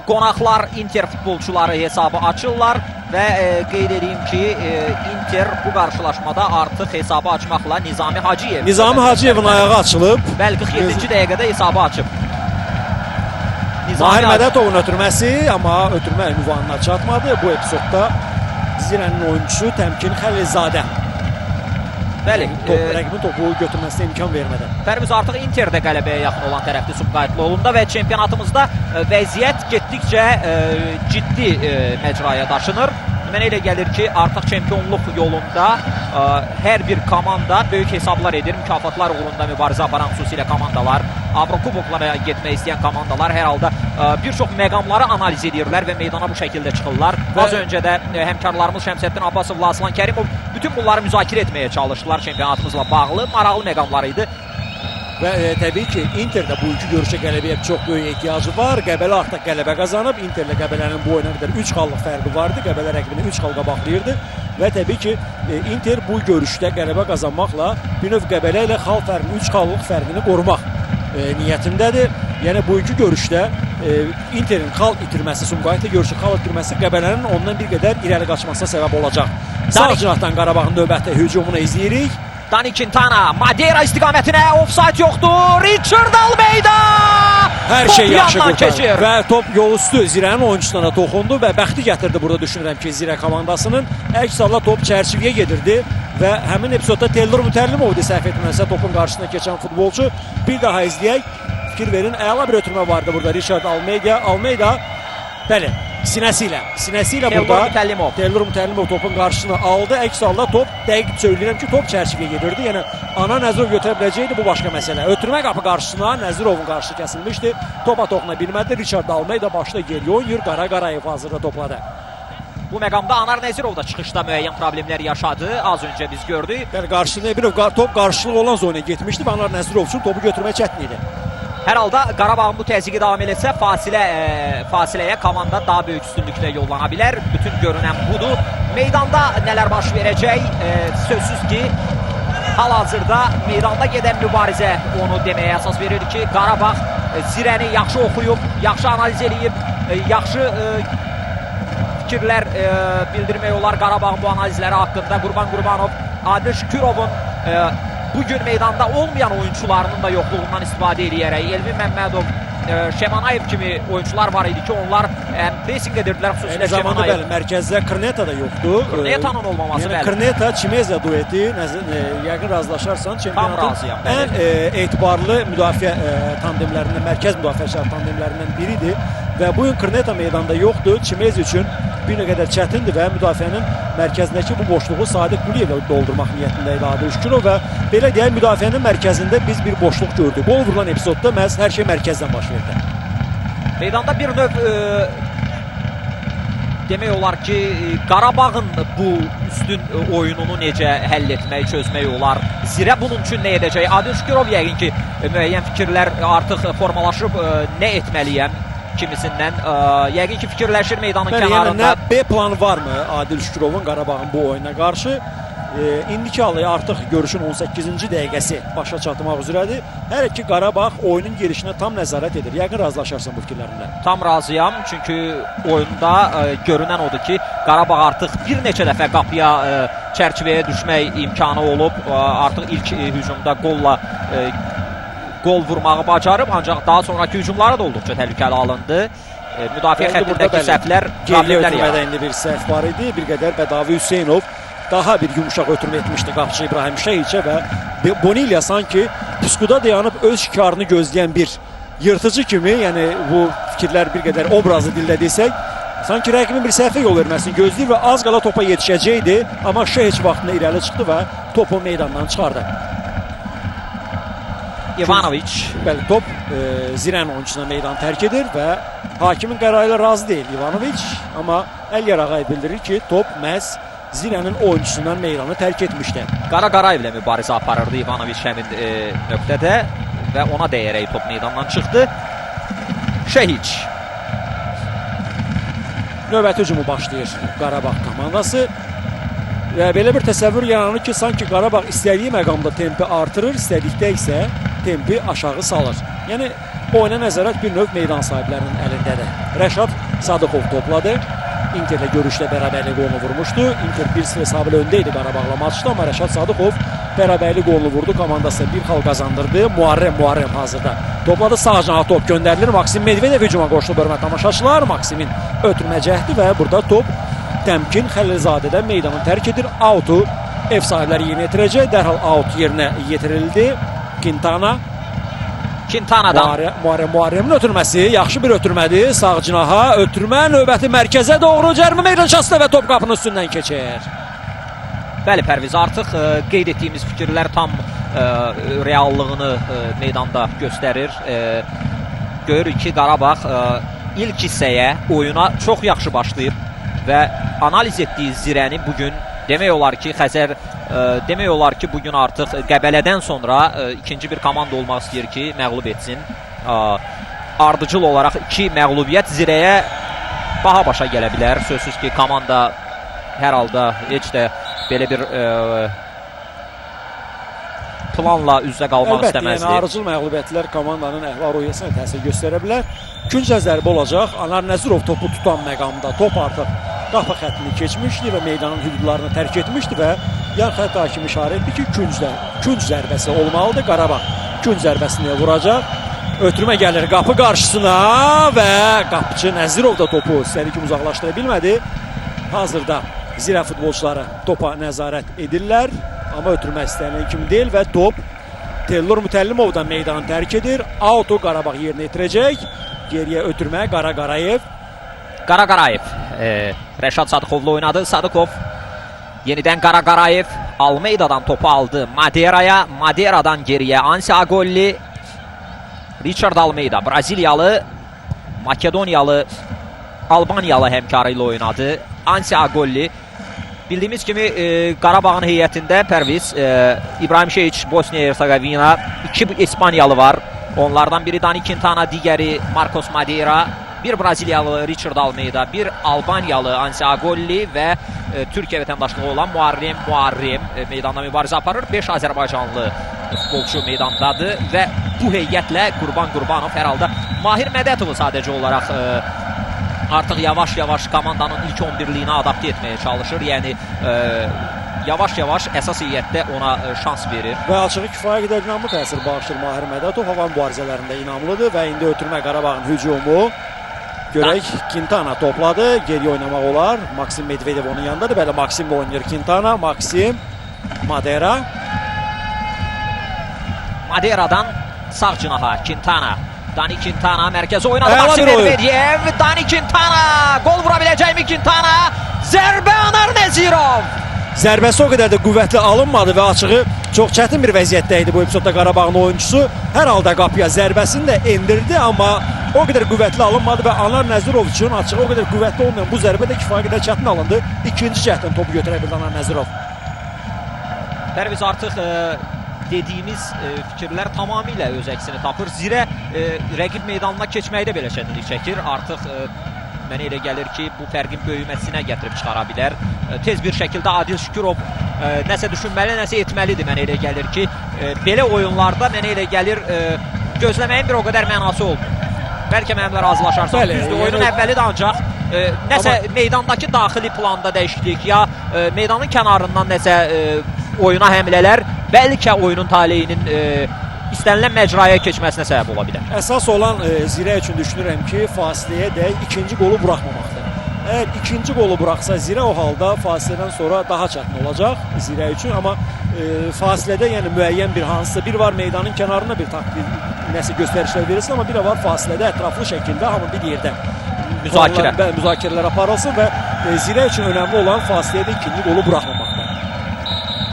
Qonaqlar Inter futbolçuları hesabı açırlar və qeyd edeyim ki, Inter bu qarşılaşmada artıq hesabı açmaqla Nizami Hacıyev. Nizami Hacıyevin ayağı açılıb. Bəli, 47-ci dəqiqədə hesabı açıb. Mahir Mədətovun ötürməsi, amma ötürmə ünvanına çatmadı. Bu epizodda Zirənin oyuncusu Təmkin Xəlilzadə. Bəli, rəqibin topu götürməsinə imkan vermədən. Pərviz artıq Interdə qələbəyə yaxın olan tərəfdir Sumqayıtlıoğlunda və çempionatımızda vəziyyət getdikcə ciddi məcraya daşınır. Mənə elə gəlir ki, artıq çempionluq yolunda hər bir komanda böyük hesablar edir. Mükafatlar uğrunda mübarizə aparan xüsusilə komandalar, Avrokuboklara getmək istəyən komandalar hər halda bir çox məqamları analiz edirlər və meydana bu şəkildə çıxırlar. Az öncə də həmkarlarımız Şəmsəddin Abbasovla Aslan Kərimov bütün bunları müzakirə etməyə çalışdılar çempionatımızla bağlı. Maraqlı məqamlar idi. Və təbii ki, Inter də bugünkü görüşə qələbəyə çox böyük ehtiyacı var. Qəbələ artıq qələbə qazanıb. Interlə Qəbələnin bu oyuna qədər 3 xallıq fərqi vardı. Qəbələ rəqibini 3 xal qabaqlayırdı. Və təbii ki, Inter bu görüşdə qələbə qazanmaqla bir növ Qəbələ ilə xal fərqini, 3 xallıq fərqini qorumaq niyyətindədir. Yəni bugünkü görüşdə Interin xal itirməsi, Sumqayıtla görüşü xal itirməsi Qəbələnin ondan bir qədər irəli qaçmasına səbəb olacaq. Sağ cinahdan Qarabağın növbəti hücumunu izləyirik. Dani Quintana, Madeira istiqamətinə ofsayt yoxdur. Richard Almeida! Hər şey yaxşı qurtarır. Və top yol üstü Zirənin oyunçusuna toxundu və bəxti gətirdi burada düşünürəm ki, Zirə komandasının. Əks halda top çərçivəyə gedirdi və həmin epizodda Teylor Mütəllimov idi səhv etmirəmsə topun qarşısına keçən futbolçu. Bir daha izləyək. Fikir verin, əla bir ötürmə vardı burada Richard Almeida, bəli, sinəsi ilə burada Teylor Mütəllimov topun qarşısına aldı. Əks halda top, dəqiq söyləyirəm ki, top çərçivəyə gedirdi. Yəni Ana Nəzirov götürə biləcəkdi, bu başqa məsələ. Ötürmə qapı qarşısına Nəzirovun qarşısı kəsilmişdi. Topa toxuna bilmədi. Richard Almeida başda geriyə oynayır. Qarayev hazırda topladı. Bu məqamda Anar Nəzirov da çıxışda müəyyən problemlər yaşadı. Az öncə biz gördük. Yəni qarşısında bir top qarşılığı olan zonaya getmişdi və Anar Nəzirov üçün topu götürmək çətin idi. Hər halda Qarabağın bu təzyiqi davam etsə fasiləyə komanda daha böyük üstünlüklə yollana bilər. Bütün görünən budur. Meydanda nələr baş verəcək? Sözsüz ki, hal-hazırda meydanda gedən mübarizə onu deməyə əsas verir ki, Qarabağ Zirəni yaxşı oxuyub, yaxşı analiz edib, yaxşı fikirlər bildirmək olar Qarabağın bu analizləri haqqında. Qurban Qurbanov, Adil Şükürovun bugün meydanda olmayan oyuncularının da yoxluğundan istifadə edərək Elvin Məmmədov, Şemanayev kimi oyuncular var idi ki, onlar pressing edirdilər, xüsusilə Şemanayev. Bəli, mərkəzdə Krneta da yoxdur. Krnetanın olmaması bəli. Krneta, Çimeza dueti, yəqin razılaşarsan, çempionatın ən etibarlı müdafiə tandemlərindən, mərkəz müdafiəçilər tandemlərindən biridir. Və bugün Krneta meydanda yoxdur. Çimeza üçün bir nə qədər çətindir və müdafiənin mərkəzindəki bu boşluğu Sadiq Quliyevlə doldurmaq niyyətində idi Adil Şükürov və belə deyək, müdafiənin mərkəzində biz bir boşluq gördük. Qol vurulan epizodda məhz hər şey mərkəzdən baş verdi. Meydanda bir növ demək olar ki, Qarabağın bu üstün oyununu necə həll etmək, çözmək olar? Zirə bunun üçün nə edəcək? Adil Şükürov yəqin ki, müəyyən fikirlər artıq formalaşıb, nə etməliyəm kimisindən. Yəqin ki, fikirləşir meydanın kənarında. B planı varmı Adil Şükürovun Qarabağın bu oyuna qarşı? İndiki halı artıq görüşün 18-ci dəqiqəsi başa çatmaq üzrədir. Hər iki Qarabağ oyunun gelişinə tam nəzarət edir. Yəqin razılaşarsan bu fikirlərimlə. Tam razıyam. Çünki oyunda görünən odur ki, Qarabağ artıq bir neçə dəfə qapıya, çərçivəyə düşmək imkanı olub. Artıq ilk hücumda gol vurmağı bacarıb, ancaq daha sonraki hücumları da olduqca təhlükəli alındı. Müdafiə xəttindəki səhvlər, problemlər yaratdı. İndi bir səhv var idi. Bir qədər Bədavi Hüseynov daha bir yumuşaq ötürmə etmişdi qapıcı İbrahim Şehiçə və Bonilla sanki puskuda dayanıb öz şikarını gözləyən bir yırtıcı kimi, yəni bu fikirlər bir qədər obrazlı dildə desək, sanki rəqibin bir səhvə yol verməsini gözləyir və az qala topa yetişəcəkdi, amma Şehiç vaxtında irəli çıxdı və topu meydandan çıxardı. Ivanoviç. Bəli, top Zirənin oyunçusuna meydan tərk edir və hakimin qərarı ilə razı deyil Ivanoviç, amma Əliyar Ağayev bildirir ki, top məhz Zirənin oyuncusundan meydanı tərk etmişdi. Qarayevlə mübarizə aparırdı Ivanoviç həmin nöqtədə və ona dəyərək top meydandan çıxdı. Şehiç. Növbəti hücumu başlayır Qarabağ komandası. Və belə bir təsəvvür yaranır ki, sanki Qarabağ istədiyi məqamda tempi artırır, istədikdə isə tempi aşağı salır. Yəni, oyuna nəzarət bir növ meydan sahiblərinin əlindədir. Rəşad Sadıqov topladı. Interlə görüşdə bərabərlik qolunu vurmuşdu. Inter 1-0 hesabı ilə öndə idi Qarabağla maçda, amma Rəşad Sadıqov bərabərlik qolunu vurdu. Komandası bir xal qazandırdı. Muharrem hazırda topladı. Sağ canaha top göndərilir. Maksim Medvedev hücuma qoşdu, hörmətli tamaşaçılar. Maksimin ötürmə cəhdi və burada top Təmkin Xəlilzadədən meydanı tərk edir. Autu ev sahibləri yerinə yetirəcək. Dərhal out yerinə yetirildi. Quintana'dan. Muharremin ötürməsi. Yaxşı bir ötürmədir. Sağ cinaha ötürmə növbəti mərkəzə doğru cərmə meydançasında və top qapının üstündən keçir. Bəli, Pərviz, artıq qeyd etdiyimiz fikirlər tam reallığını meydanda göstərir. Görürük ki, Qarabağ ilk hissəyə oyuna çox yaxşı başlayıb və analiz etdiyi Zirəni bugün demək olar ki, Xəzər demək olar ki, bugün artıq Qəbələdən sonra ikinci bir komanda olmaq istəyir ki, məğlub etsin. Ardıcıl olaraq 2 məğlubiyyət Zirəyə baha başa gələ bilər. Sözsüz ki, komanda hər halda heç də belə bir planla üzrə qalmaq istəməzdir. Yəni arıcıl məğlubiyyətlər komandanın əhval-ruhiyyəsinə təsir göstərə bilər. Küncə zərbə olacaq. Anar Nəzirov topu tutan məqamda top artıq qapı xəttini keçmişdi və meydanın hüdudlarını tərk etmişdi və yan xətt hakimi işarə etdi ki, künc zərbəsi olmalıdır. Qarabağ künc zərbəsini vuracaq. Ötürmə gəlir qapı qarşısına və qapıcı Nəzirov da topu istədiyi kimi uzaqlaşdıra bilmədi. Hazırda Zirə futbolçuları topa nəzarət edirlər. Amma ötürmək istənilən kimi deyil və top Teylor Mütəllimovdan meydanı tərk edir. Auto Qarabağ yerinə yetirəcək. Geriyə ötürmə Qara Qarayev. Qara Qarayev Rəşad Sadıqovla oynadı. Sadıqov yenidən Qara Qarayev Almeydadan topu aldı Maderaya. Maderadan geriyə Ansi Agolli. Richard Almeida Braziliyalı, Makedoniyalı, Albaniyalı həmkarı ilə oynadı. Ansi Agolli. Bildiyimiz kimi Qarabağın heyətində Pərviz, İbrahim Şeyiç, Bosniya-Hersegovina, 2 İspaniyalı var. Onlardan biri Dani Quintana, digəri Marcos Madeira, bir Braziliyalı Richard Almeida, bir Albaniyalı Ansi Agolli və Türkiyə vətəndaşlığı olan Muharrem meydanda mübarizə aparır. 5 Azərbaycanlı futbolçu meydandadır və bu heyətlə Qurban Qurbanov hər halda Mahir Mədətovu sadəcə olaraq artıq yavaş-yavaş komandanın ilk 11-liyini adapte etməyə çalışır. Yəni yavaş-yavaş əsas heyətdə ona şans verir. Və açığı kifayət qədər inamlı təsir bağışlayır Mahir Mədətov. Hava mübarizələrində inamlıdır və indi ötürmə Qarabağın hücumu. Görək, Quintana topladı. Geri oynamaq olar. Maksim Medvedev onun yanındadır. Bəli, Maksimlə oynayır Quintana. Maksim, Madera. Maderadan sağ cinaha Quintana. Dani Quintana mərkəzi oynadı. Maksim Medvedev. Dani Quintana. Gol vura biləcəkmi Quintana? Zərbə Anar Nəzirov. Zərbəsi o qədər də qüvvətli alınmadı və açığı çox çətin bir vəziyyətdə idi bu epizodda Qarabağın oyuncusu. Hər halda qapıya zərbəsini də endirdi, amma o qədər qüvvətli alınmadı və Anar Nəzirov üçün açığı o qədər qüvvətli olmayan bu zərbə də kifayət qədər çətin alındı. İkinci cəhddən topu götürə bildi Anar Nəzirov. Pərviz, artıq dediyimiz fikirlər tamamilə öz əksini tapır. Zirə rəqib meydanına keçməkdə belə çətinlik çəkir. Artıq mənə elə gəlir ki, bu fərqin böyüməsinə gətirib çıxara bilər. Tez bir şəkildə Adil Şükürov nəsə düşünməli, nəsə etməlidir. Mənə elə gəlir ki, belə oyunlarda mənə elə gəlir gözləməyin bir o qədər mənası olmur. Bəlkə mənimlə razılaşarsan. Düzdür, oyunun əvvəli də ancaq nəsə meydandakı daxili planda dəyişiklik ya meydanın kənarından nəsə oyuna həmlələr bəlkə oyunun taleyinin istənilən məcraya keçməsinə səbəb ola bilər. Əsas olan Zirə üçün düşünürəm ki, fasiləyə dək ikinci qolu buraxmamaqdır. Əgər ikinci qolu buraxsa Zirə, o halda fasilədən sonra daha çətin olacaq Zirə üçün. Amma fasilədə yəni müəyyən bir hansısa bir var meydanın kənarında bir taktik nəsə göstərişlər verirsin, amma bir də var fasilədə ətraflı şəkildə hamı bir yerdə müzakirələr aparılsın və Zirə üçün önəmli olan fasilədə ikinci qolu buraxmamaqdır.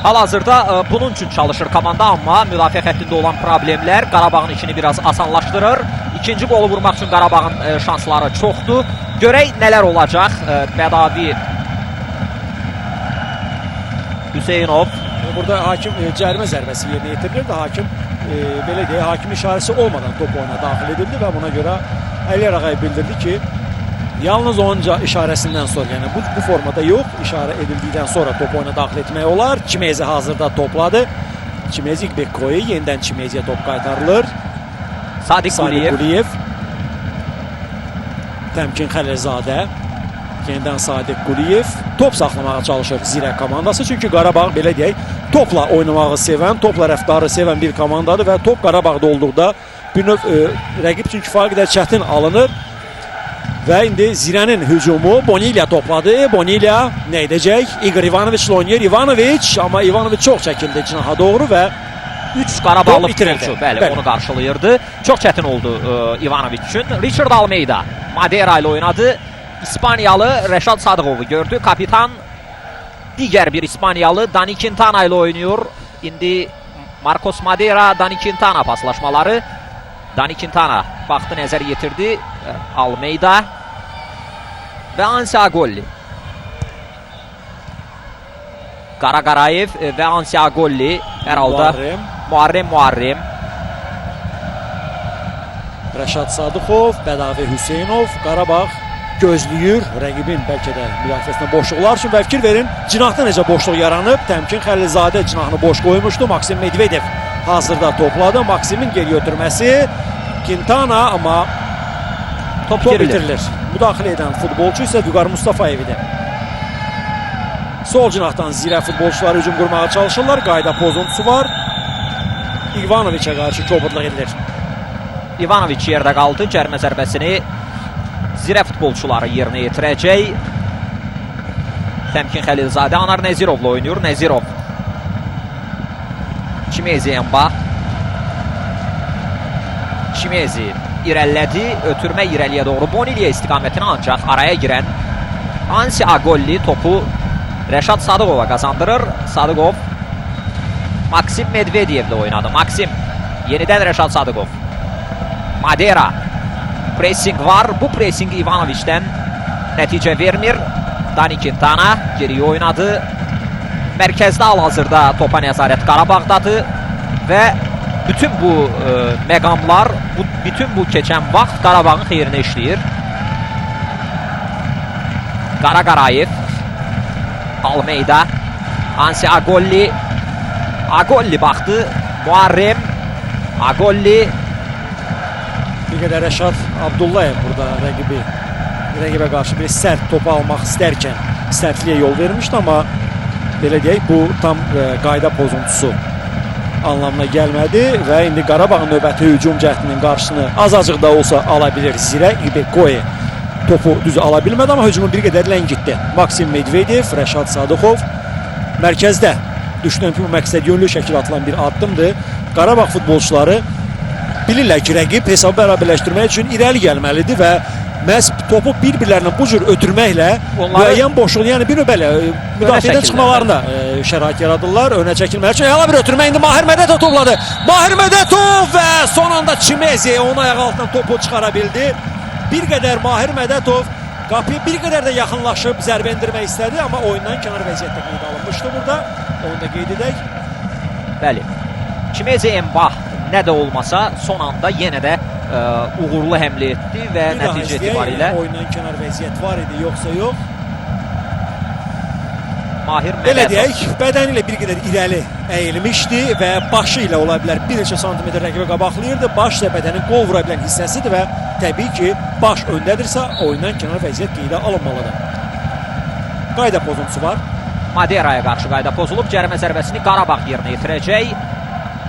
Hal-hazırda bunun üçün çalışır komanda, amma müdafiə xəttində olan problemlər Qarabağın işini biraz asanlaşdırır. İkinci qolu vurmaq üçün Qarabağın şansları çoxdur. Görək nələr olacaq. Bədavi Hüseynov. Burada hakim cərimə zərbəsi yerinə yetirilir. Hakim belə deyək, hakim işarəsi olmadan top oyuna daxil edildi və buna görə Əliyar Ağayev bildirdi ki, yalnız onun işarəsindən sonra, yəni bu formada yox, işarə edildikdən sonra top oyuna daxil etmək olar. Çimezi hazırda topladı. Çimezi Bekkoy, yenidən Çimeziyə top qaytarılır. Sadiq Quliyev. Təmkin Xəlilzadə. Yenidən Sadiq Quliyev. Top saxlamağa çalışır Zirə komandası. Çünki Qarabağ, belə deyək, topla oynamağı sevən, topla rəftarı sevən bir komandadır və top Qarabağda olduqda bir növ rəqib üçün kifayət qədər çətin alınır. Və indi Zirənin hücumu Bonilla topladı. Bonilla nə edəcək? Igor Ivanoviç oynayır. Ivanoviç, amma Ivanoviç çox çəkildi cinaha doğru və 3 Qarabağlı futbolçu onu qarşılayırdı. Çox çətin oldu Ivanoviç üçün. Richard Almeida Madera ilə oynadı. İspaniyalı Rəşad Sadıqovu gördü. Kapitan digər bir İspaniyalı Dani Quintana ilə oynayır. İndi Marcos Madera, Dani Quintana paslaşmaları. Dani Quintana vaxtı nəzər yetirdi. Almeida və Ansi Agolli. Qara Qarayev və Ansiagolli hər halda Muharrem. Rəşad Sadıqov, Bədavi Hüseynov, Qarabağ gözləyir rəqibin bəlkə də müdafiəsində boşluqlar üçün və fikir verin, cinahda necə boşluq yaranıb. Təmkin Xəlilzadə cinahını boş qoymuşdu. Maksim Medvedev hazırda topladı. Maksimin geri götürməsi Quintana, amma top bitirilir. Müdaxilə edən futbolçu isə Vüqar Mustafayev idi. Sol cinahdan zirə futbolçular hücum qurmağa çalışırlar. Qayda pozuntusu var. İvanoviçə qarşı kobudluq edilir. İvanoviç yerdə qaldı. Cərimə zərbəsini zirə futbolçuları yerinə yetirəcək. Təmkin Xəlilzadə Anar Nəzirovla oynayır. Nəzirov. Çimezi Emba. Çimezi irəlilədi. Ötürmə irəliyə doğru Bonilya istiqamətinə, ancaq araya girən Ansiagolli topu Rəşad Sadıqova qazandırır. Sadıqov Maksim Medvedevlə oynadı. Maksim yenidən Rəşad Sadıqov. Madera. Pressing var. Bu pressing İvanoviçdən nəticə vermir. Dani Quintana geriyə oynadı. Mərkəzdə hal-hazırda topa nəzarət Qarabağdadır və bütün bu məqamlar, bütün bu keçən vaxt Qarabağın xeyrinə işləyir. Qara Qarayev, Almeyda, Ansiagolli, Agolli baxdı, Muharrem, Agolli. Bir qədər Rəşad Abdullayev burada rəqibə qarşı bir sərt topu almaq istərkən sərtliyə yol vermişdi, amma belə deyək, bu tam qayda pozuntusu anlamına gəlmədi və indi Qarabağın növbəti hücum cəhdinin qarşısını azacıq da olsa ala bilir. Zirə İbekoye topu düz ala bilmədi, amma hücumu bir qədər ləngitdi. Maksim Medvedev, Rəşad Sadıqov mərkəzdə. Düşünürəm ki, bu məqsədyönlü şəkil atılan bir addımdır. Qarabağ futbolçuları bilirlər ki, rəqib hesabı bərabərləşdirmək üçün irəli gəlməlidir və məhz topu bir-birlərinə bu cür ötürməklə müəyyən boşluq, yəni bir belə müdafiədən çıxmalarında şərait yaradırlar. Önə çəkilmək üçün əla bir ötürmə indi Mahir Mədətov topladı. Mahir Mədətov və son anda Çimezi onun ayaq altından topu çıxara bildi. Bir qədər Mahir Mədətov qapıya bir qədər də yaxınlaşıb zərbə endirmək istədi, amma oyundan kənar vəziyyətdə qeyd alınmışdı burada. Onu da qeyd edək. Bəli. Çimezi Embah nə də olmasa son anda yenə də uğurlu həmlə etdi və nəticə etibarilə oyundan kənar vəziyyət var idi, yoxsa yox. Mahir Mədətov. Belə deyək, bədəni ilə bir qədər irəli əyilmişdi və başı ilə ola bilər bir neçə santimetr rəqibə qabaqlayırdı. Baş isə bədənin qol vura bilən hissəsidir və təbii ki, baş öndədirsə oyundan kənar vəziyyət qeydə alınmalıdır. Qayda pozuntusu var. Maderaya qarşı qayda pozulub. Cərimə zərbəsini Qarabağ yerinə yetirəcək.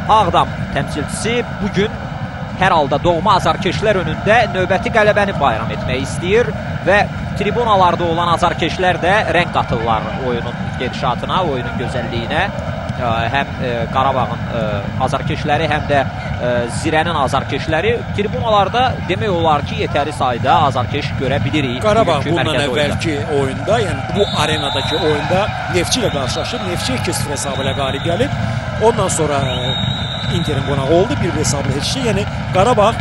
Ağdam təmsilçisi bugün hər halda doğma azarkeşlər önündə növbəti qələbəni bayram etmək istəyir və tribunalarda olan azarkeşlər də rəng qatırlar oyunun gedişatına, oyunun gözəlliyinə. Həm Qarabağın azarkeşləri, həm də Zirənin azarkeşləri tribunalarda demək olar ki, yetəri sayda azarkeş görə bilirik. Qarabağ bundan əvvəlki oyunda, yəni bu arenadakı oyunda Neftçi ilə qarşılaşıb, Neftçi 2-0 hesabı ilə qalib gəlib. Ondan sonra Interin qonağı oldu, bir hesablı heç şey. Yəni Qarabağ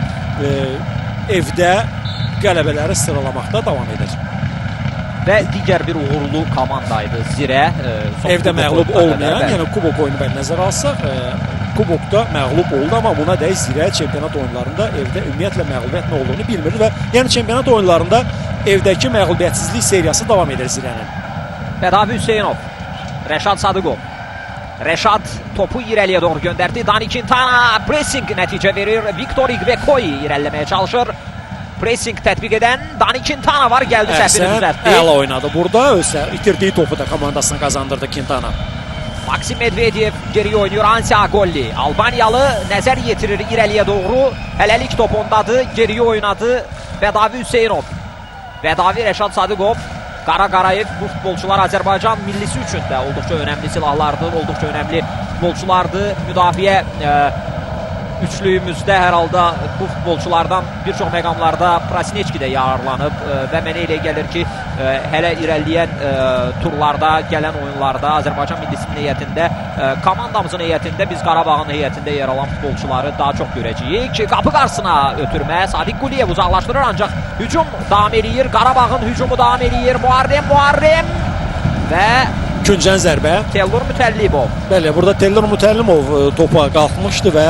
evdə qələbələri sıralamaqda davam edir. Və digər bir uğurlu komandaydı Zirə. Evdə məğlub olmayan, yəni kubok oyunu bəli nəzərə alsaq, kubokda məğlub oldu, amma buna dəy Zirə çempionat oyunlarında evdə ümumiyyətlə məğlubiyyət nə olduğunu bilmir və yəni çempionat oyunlarında evdəki məğlubiyyətsizlik seriyası davam edir Zirənin. Bədavi Hüseynov, Rəşad Sadıqov. Rəşad topu irəliyə doğru göndərdi. Dani Quintana pressing nəticə verir. Viktor İqbekoyi irəliləməyə çalışır. Pressing tətbiq edən Dani Quintana var. Gəldi, səhvini düzəltdi. Əla oynadı burada. Özsə itirdiyi topu da komandasına qazandırdı Quintana. Maksim Medvedev geriyə oynayır. Ansiagolli Albaniyalı nəzər yetirir irəliyə doğru. Hələlik top ondadır. Geriyə oynadı Bədavi Hüseynov. Bədavi Rəşad Sadıqov. Qara Qarayev, bu futbolçular Azərbaycan millisi üçün də olduqca önəmli silahlardır, olduqca önəmli futbolçulardır. Müdafiə üçlüyümüzdə hər halda bu futbolçulardan bir çox məqamlarda Prasneçki də yararlanıb və mənə elə gəlir ki, hələ irəliləyən turlarda, gələn oyunlarda Azərbaycan millisinin heyətində, komandamızın heyətində, biz Qarabağın heyətində yer alan futbolçuları daha çox görəcəyik. Qapı qarşısına ötürmə, Sadiq Quliyev uzaqlaşdırır, ancaq hücum davam eləyir. Qarabağın hücumu davam eləyir. Muharrem və Küncən zərbə. Teylor Mütəllibov. Bəli, burada Teylor Mütəllimov topa qalxmışdı və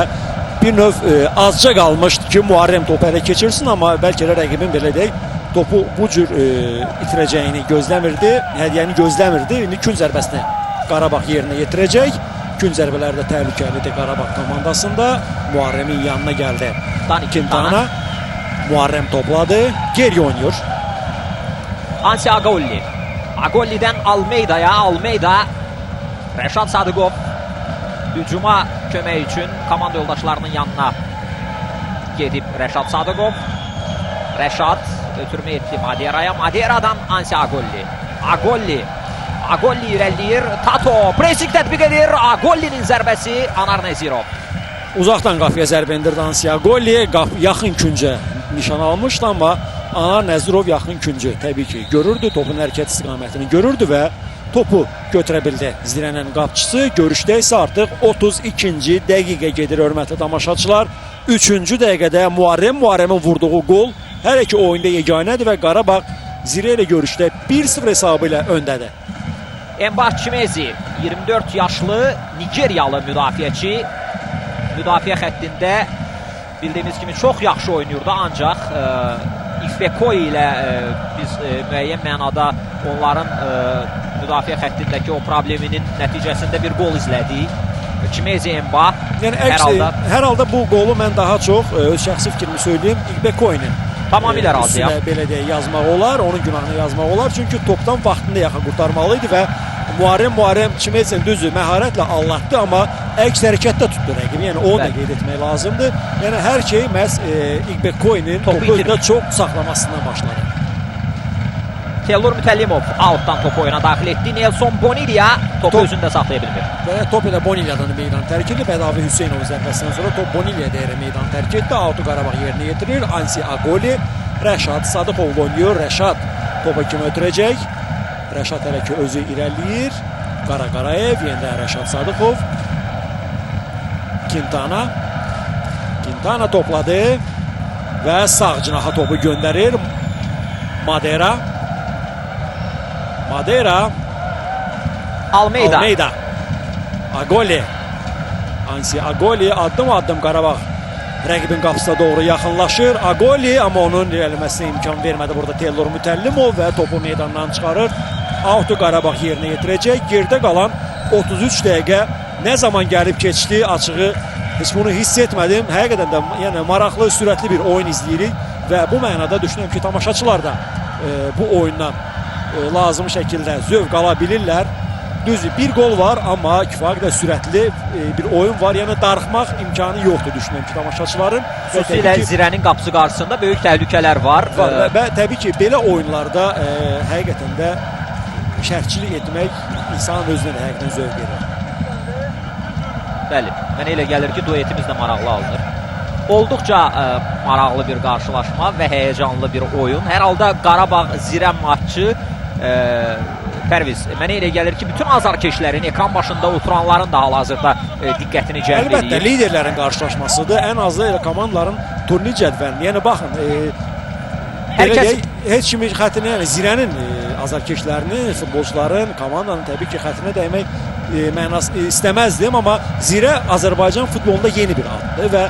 bir növ azca qalmışdı ki, Muharrem topu ələ keçirsin, amma bəlkə də rəqibin belə deyək, topu bu cür itirəcəyini gözləmirdi, hədiyyəni gözləmirdi. İndi gün zərbəsini Qarabağ yerinə yetirəcək. Gün zərbələri də təhlükəlidir Qarabağ komandasında. Muharremin yanına gəldi. Quintana. Muharrem topladı. Geri oynuyor. Ansi Agolli. Agolli'dən Almeida'ya. Almeida. Rəşad Sadıqov. Hücuma kömək üçün komanda yoldaşlarının yanına gedib Rəşad Sadıqov. Rəşad ötürmə etdi Madera'ya. Madera'dan Ansi Agolli. Agolli irəliyir. Tato pressing tətbiq edir. Agolli'nin zərbəsi Anar Nəzirov. Uzaqdan qapıya zərbə endirdi Ansi Agolli. Yaxın küncə nişan almışdı, amma Anar Nəzirov yaxın küncü təbii ki görürdü. Topun hərəkət istiqamətini görürdü və topu götürə bildi. Zirənin qapçısı. Görüşdə isə artıq 32-ci dəqiqə gedir hörmətli tamaşaçılar. 3-cü dəqiqədə Muharremin vurduğu qol hər iki oyunda yeganədir və Qarabağ Zirə ilə görüşdə 1-0 hesabı ilə öndədir. Embah Chimezi 24 yaşlı Nigeriyalı müdafiəçi. Müdafiə xəttində bildiyimiz kimi çox yaxşı oynayırdı, ancaq İfekoy ilə biz müəyyən mənada onların müdafiə xəttindəki o probleminin nəticəsində bir qol izlədik. Chimezi Embah. Yəni hər halda bu qolu mən daha çox öz şəxsi fikrimi söyləyim, İfekoy'un tamamilə razıyam. Belə deyə yazmaq olar, onun günahını yazmaq olar. Çünki topdan vaxtında yaxın qurtarmalıydı və Muharrem Chimezin düzü məharətlə allatdı, amma əks hərəkətdə tutdu rəqibi. Yəni onu da qeyd etmək lazımdır. Yəni hər şey məhz İfekoy'un topu özündə çox saxlamasından başladı. Teylor Mütəllimov altdan topu oyuna daxil etdi. Nelson Bonilla topu özündə saxlaya bilmir. Və top elə Bonilla'dan meydan tərk etdi. Bədavi Hüseynov zərbəsindən sonra top Bonilla deyərək meydan tərk etdi. Autu Qarabağ yerinə yetirir. Ansi Agolli. Rəşad Sadıqov oynuyor. Rəşad topa kimi ötürəcək. Rəşad hələ ki özü irəliyir. Qarayev, yenə Rəşad Sadıqov. Quintana topladı və sağ cinaha topu göndərir. Madera. Almeida. Agolli. Ansi Agolli addım-addım Qarabağ rəqibin qapısına doğru yaxınlaşır. Agolli, amma onun irəliməsinə imkan vermədi burada Teylor Mütəllimov və topu meydandan çıxarır. Autu Qarabağ yerinə yetirəcək. Gerdə qalan 33 dəqiqə nə zaman gəlib keçdi, açığı heç bunu hiss etmədim. Həqiqətən də yəni maraqlı, sürətli bir oyun izləyirik və bu mənada düşünürəm ki, tamaşaçılar da bu oyundan lazım şəkildə zövq ala bilirlər. Düzdür, bir qol var, amma kifayət sürətli bir oyun var. Yəni darıxmaq imkanı yoxdur düşünürəm ki, tamaşaçıların. Xüsusilə Zirənin qapısı qarşısında böyük təhlükələr var. Və təbii ki, belə oyunlarda həqiqətən də şərhçilik etmək insanın özünə də həqiqətən zövq verir. Bəli, mənə elə gəlir ki, duetimiz də maraqlı alınır. Olduqca maraqlı bir qarşılaşma və həyəcanlı bir oyun. Hər halda Qarabağ-Zirə matçı Pərviz, mənə elə gəlir ki, bütün azarkeşlərin, ekran başında oturanların da hal-hazırda diqqətini cəlb edir. Əlbəttə, liderlərin qarşılaşmasıdır. Ən azı elə komandaların turnir cədvəlini. Yəni, baxın, heç kimi xətrinə, yəni Zirənin azarkeşlərinin, futbolçuların, komandanın təbii ki, xətrinə dəymək mənası istəməzdim, amma Zirə Azərbaycan futbolunda yeni bir addır və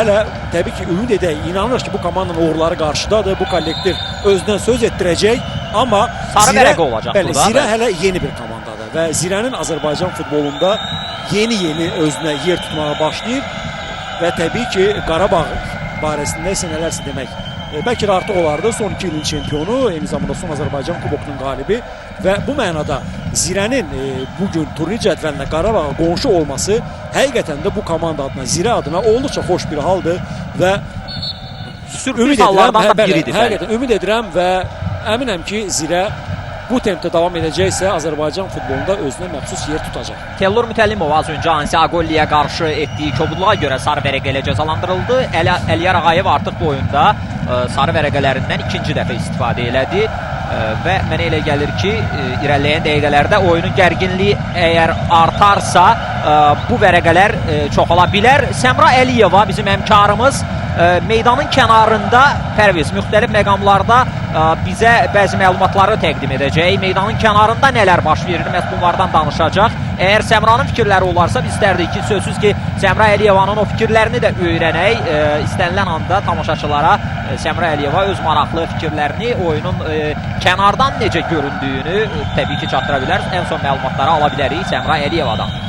hələ təbii ki, ümid edək, inanır ki, bu komandanın uğurları qarşıdadır, bu kollektiv özündən söz etdirəcək, amma sarı vərəqə olacaq burada. Zirə hələ yeni bir komandadır və Zirənin Azərbaycan futbolunda yeni özünə yer tutmağa başlayır və təbii ki, Qarabağ barəsində isə nələrsə demək. Bəlkə də artıq olardı, son 2 ilin çempionu, eyni zamanda son Azərbaycan kubokunun qalibi və bu mənada Zirənin bugün turnir cədvəlinə Qarabağa qonşu olması həqiqətən də bu komanda adına, Zirə adına olduqca xoş bir haldır və sürpriz hallardan da biridir. Həqiqətən ümid edirəm və əminəm ki, Zirə bu tempdə davam edəcəksə Azərbaycan futbolunda özünə məxsus yer tutacaq. Teylor Mütəllimov az öncə Ansi Agolliyə qarşı etdiyi kobudluğa görə sarı vərəqə ilə cəzalandırıldı. Əliyar Ağayev artıq bu oyunda sarı vərəqələrindən ikinci dəfə istifadə elədi və mənə elə gəlir ki, irəliləyən dəqiqələrdə oyunun gərginliyi əgər artarsa bu vərəqələr çoxala bilər. Səmra Əliyeva bizim həmkarımız meydanın kənarında Pərviz müxtəlif məqamlarda bizə bəzi məlumatları təqdim edəcək. Meydanın kənarında nələr baş verir, məhz bunlardan danışacaq. Əgər Səmranın fikirləri olarsa, biz istərdik ki, sözsüz ki, Səmra Əliyevanın o fikirlərini də öyrənək. İstənilən anda tamaşaçılara Səmra Əliyeva öz maraqlı fikirlərini, oyunun kənardan necə göründüyünü təbii ki, çatdıra bilər. Ən son məlumatları ala bilərik Səmra Əliyevadan.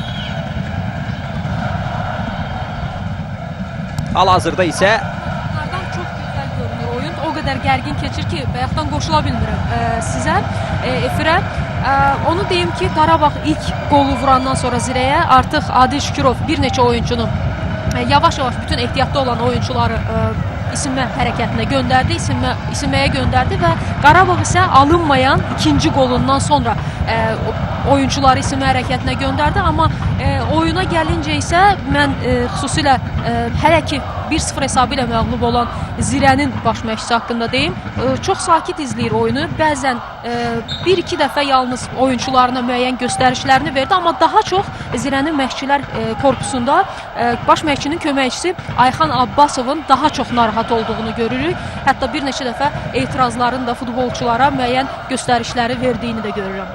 Hal-hazırda isə Çox gözəl görünür oyun. O qədər gərgin keçir ki, bayaqdan qoşula bilmirəm sizə, efirə. Onu deyim ki, Qarabağ ilk qolu vurandan sonra Zirəyə artıq Adil Şükürov bir neçə oyunçunu yavaş-yavaş bütün ehtiyatda olan oyunçuları isinmə hərəkətinə göndərdi, isinməyə göndərdi və Qarabağ isə alınmayan ikinci qolundan sonra oyunçuları isinmə hərəkətinə göndərdi. Amma oyuna gəlincə isə mən xüsusilə hələ ki 1-0 hesabı ilə məğlub olan Zirənin baş məşqçisi haqqında deyim. Çox sakit izləyir oyunu. Bəzən 1-2 dəfə yalnız oyunçularına müəyyən göstərişlərini verdi, amma daha çox Zirənin məşqçilər korpusunda baş məşqçinin köməkçisi Ayxan Abbasovun daha çox narahat olduğunu görürük. Hətta bir neçə dəfə etirazların da futbolçulara müəyyən göstərişləri verdiyini də görürəm.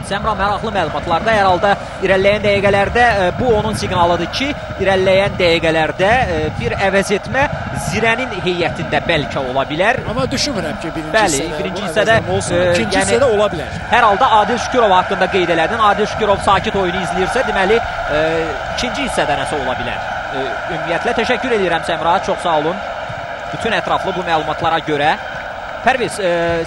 Səmra, maraqlı məlumatlarda hər halda irəliləyən dəqiqələrdə bu onun siqnalıdır ki, irəliləyən dəqiqələrdə bir əvəz etmə Zirənin heyətində bəlkə ola bilər. Amma düşünmürəm ki, birinci hissədə ikinci hissədə ola bilər. Hər halda Adil Şükürov haqqında qeyd elədin. Adil Şükürov sakit oyunu izləyirsə, deməli ikinci hissədə nəsə ola bilər. Ümumiyyətlə təşəkkür edirəm Səmra, çox sağ olun. Bütün ətraflı bu məlumatlara görə. Pərviz,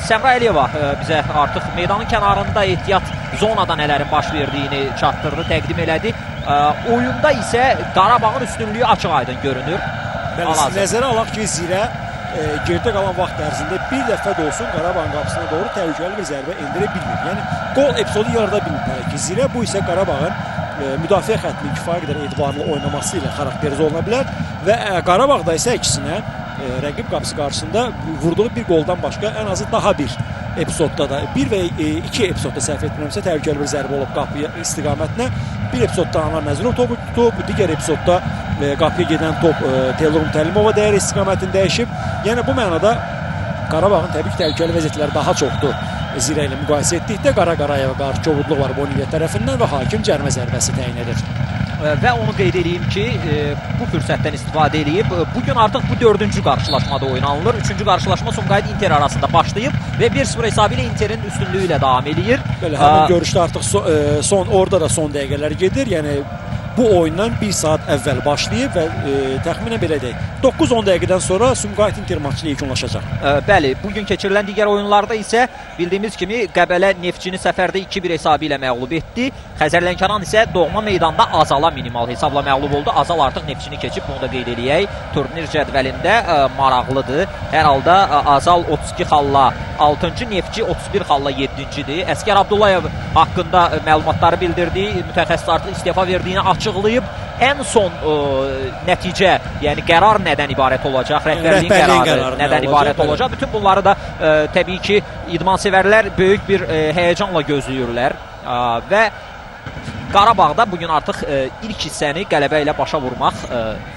Səmra Əliyeva bizə artıq meydanın kənarında ehtiyat zonada nələrin baş verdiyini çatdırdı, təqdim elədi. Oyunda isə Qarabağın üstünlüyü açıq-aydın görünür. Nəzərə alaq ki, Zirə gerdə qalan vaxt ərzində bir dəfə də olsun Qarabağın qapısına doğru təhlükəli bir zərbə endirə bilmir. Yəni, qol epizodu yarada bilmir ki, Zirə. Bu isə Qarabağın müdafiə xəttinin kifayət qədər etibarlı oynaması ilə xarakterize oluna bilər və Qarabağda isə əksinə rəqib qapısı qarşısında vurduğu bir qoldan başqa ən azı daha bir epizodda da, bir və iki epizodda səhv etmirəmsə təhlükəli bir zərbə olub qapıya istiqamətinə. Bir epizodda Anar Nəzirov topu tutub, digər epizodda qapıya gedən top Teylor Mütəllimova dəyər istiqamətini dəyişib. Yəni bu mənada Qarabağın təbii ki, təhlükəli vəziyyətləri daha çoxdur. Zirə ilə müqayisə etdikdə Qara Qarayeva qarşı kobudluq var Bonilya tərəfindən və hakim cərimə zərbəsi təyin edir. Və onu qeyd edeyim ki, bu fürsətdən istifadə edib, bugün artıq bu 4-cü qarşılaşmada oynanılır. 3-cü qarşılaşma Sumqayıt Inter arasında başlayıb və 1-0 hesabı ilə Interin üstünlüyü ilə davam edir. Belə, həmin görüşdə artıq orada da son dəqiqələr gedir. Yəni bu oyundan 1 saat əvvəl başlayıb və təxminən belə deyək, 9-10 dəqiqədən sonra Sumqayıt Inter maçı yekunlaşacaq. Bəli, bugün keçirilən digər oyunlarda isə bildiyimiz kimi Qəbələ Neftçini səfərdə 2-1 hesabı ilə məğlub etdi. Xəzərlənkəran isə doğma meydanda Azala minimal hesabla məğlub oldu. Azal artıq Neftçini keçib, bunu da qeyd eləyək. Turnir cədvəlində maraqlıdır. Hər halda Azal 32 xalla 6-cı, Neftçi 31 xalla 7-cidir. Əskər Abdullayev haqqında məlumatları bildirdi. Mütəxəssis artıq istefa verdiyini açıqlayıb. Ən son nəticə, yəni qərar nədən ibarət olacaq, rəhbərliyin qərarı nədən ibarət olacaq. Bütün bunları da təbii ki, idmansevərlər böyük bir həyəcanla gözləyirlər və Qarabağda bugün artıq ilk hissəni qələbə ilə başa vurmaq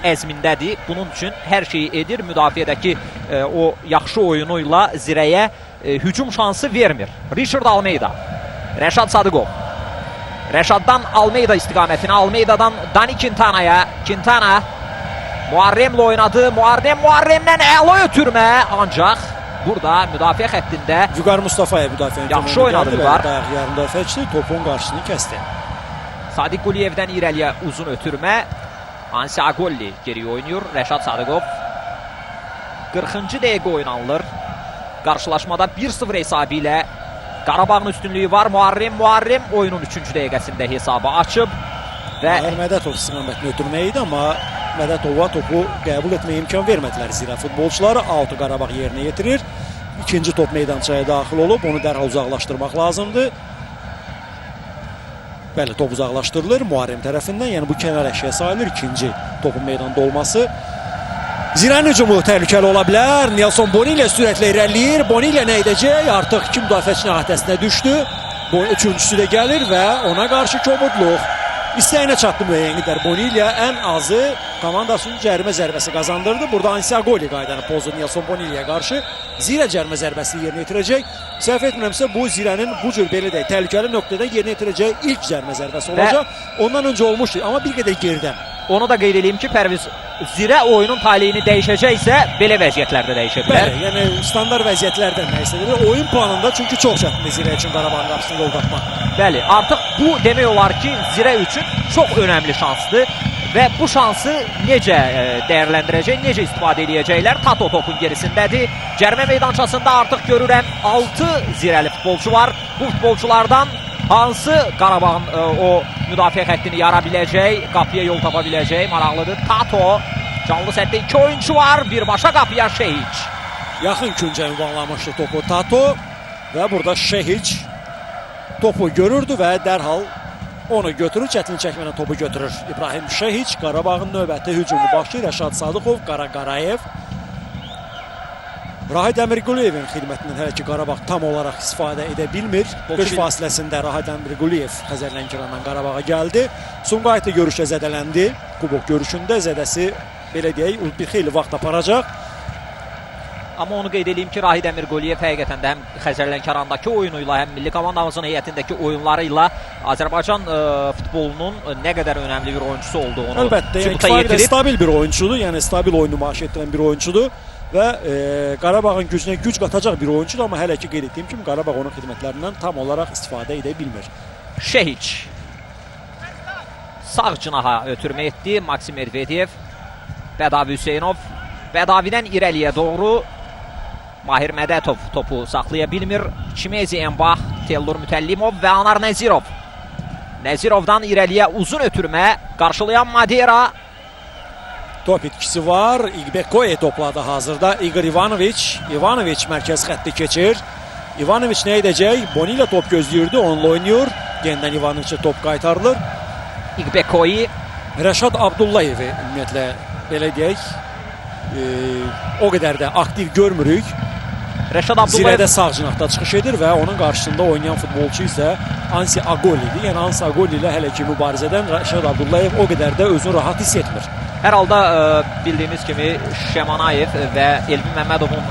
əzmindədir. Bunun üçün hər şeyi edir. Müdafiədəki o yaxşı oyunu ilə Zirəyə hücum şansı vermir. Richard Almeida, Rəşad Sadıqov. Rəşaddan Almeida istiqamətinə, Almeidadan Dani Quintana'ya. Quintana Muharremlə oynadı. Muharremdən əla ötürmə, ancaq burada müdafiə xəttində Vüqar Mustafayev müdafiənin yaxşı oynadı Vüqar. Yarım müdafiəçisi topun qarşısını kəsdi. Sadiq Quliyevdən irəliyə uzun ötürmə. Ansi Agolli geriyə oynayır. Rəşad Sadıqov 40-cı dəqiqə oynanılır. Qarşılaşmada 1-0 hesabı ilə Qarabağın üstünlüyü var. Muharrem oyunun 3-cü dəqiqəsində hesabı açıb və Mədətov istiqamətini ötürmək idi, amma Mədətova topu qəbul etməyə imkan vermədilər. Zirə futbolçuları 6 Qarabağ yerinə yetirir. İkinci top meydançaya daxil olub, onu dərhal uzaqlaşdırmaq lazımdır. Bəli, top uzaqlaşdırılır Muharrem tərəfindən. Yəni bu kənar əşya sayılır ikinci topun meydanda olması. Zirənin hücumu təhlükəli ola bilər. Nelson Bonilya sürətlə irəliləyir. Bonilya nə edəcək? Artıq 2 müdafiəçinin əhatəsinə düşdü. Üçüncüsü də gəlir və ona qarşı kobudluq. İstəyinə çatdı müəyyən qədər Bonilla. Ən azı komandasının cərimə zərbəsi qazandırdı. Burada Ansiagoli qaydanı pozdu Nelson Bonilla'ya qarşı. Zirə cərimə zərbəsini yerinə yetirəcək. Səhv etmirəmsə bu Zirənin bu cür belə deyək təhlükəli nöqtədə yerinə yetirəcək ilk cərimə zərbəsi olacaq. Ondan öncə olmuşdu, amma bir qədər geridən. Onu da qeyd edeyim ki, Pərviz, Zirə oyunun taleyini dəyişəcəksə belə vəziyyətlərdə dəyişə bilər. Bəli, yəni standart vəziyyətlərdən nə istədir? Oyun planında çünki çox çətindir Zirə üçün Qarabağın qapısına yol tapmaq. Bəli, artıq bu demək olar ki, Zirə üçün çox önəmli şansdır və bu şansı necə dəyərləndirəcək, necə istifadə edəcəklər? Tato topun gerisindədir. Cərimə meydançasında artıq görürəm 6 Zirəli futbolçu var. Bu futbolçulardan hansı Qarabağın o müdafiə xəttini yara biləcək, qapıya yol tapa biləcək, maraqlıdır. Tato, canlı sətdə 2 oyuncu var, birbaşa qapıya Şehiç. Yaxın küncə ünvanlamışdı topu Tato və burada Şehiç topu görürdü və dərhal onu götürür, çətinlik çəkməklə topu götürür. İbrahim Şehiç, Qarabağın növbəti hücumu başlayır. Rəşad Sadıqov, Qarayev. Rahid Əmirquliyevin xidmətindən hələ ki Qarabağ tam olaraq istifadə edə bilmir. Qış fasiləsində Rahid Əmirquliyev Xəzər Lənkərandan Qarabağa gəldi. Sumqayıt da görüşdə zədələndi. Kubok görüşündə zədəsi belə deyək bir xeyli vaxt aparacaq. Amma onu qeyd edeyim ki, Rahid Əmirquliyev həqiqətən də həm Xəzər Lənkərandakı oyunuyla, həm milli komandamızın heyətindəki oyunları ilə Azərbaycan futbolunun nə qədər önəmli bir oyuncusu olduğunu əlbəttə, yəni kifayət stabil bir oyuncudur. Yəni stabil oyun nümayiş etdirən bir oyuncudur. Və Qarabağın gücünə güc qatacaq bir oyuncudur, amma hələ ki qeyd etdiyim kimi Qarabağ onun xidmətlərindən tam olaraq istifadə edə bilmir. Şehiç sağ cinaha ötürmə etdi. Maksim Medvedev, Bədavi Hüseynov, Bədavidən irəliyə doğru Mahir Mədətov topu saxlaya bilmir. Çimezi Embah, Tellur Mütəllimov və Anar Nəzirov. Nəzirovdan irəliyə uzun ötürmə, qarşılayan Madera. Top itkisi var. İgbekoye topladı hazırda. Igor Ivanoviç. Ivanoviç mərkəz xətti keçir. Ivanoviç nə edəcək? Bonilla top gözləyirdi. Onunla oynayır. Yenidən Ivanoviçə top qaytarılır. İgbekoye. Rəşad Abdullayevi ümumiyyətlə belə deyək o qədər də aktiv görmürük. Rəşad Abdullayev Zirədə sağ cinahda çıxış edir və onun qarşısında oynayan futbolçu isə Ansiagoli'dir. Yəni Ansiagoli ilə hələ ki mübarizədən Rəşad Abdullayev o qədər də özünü rahat hiss etmir. Hər halda bildiyimiz kimi Şəmanayev və Elvin Məmmədovun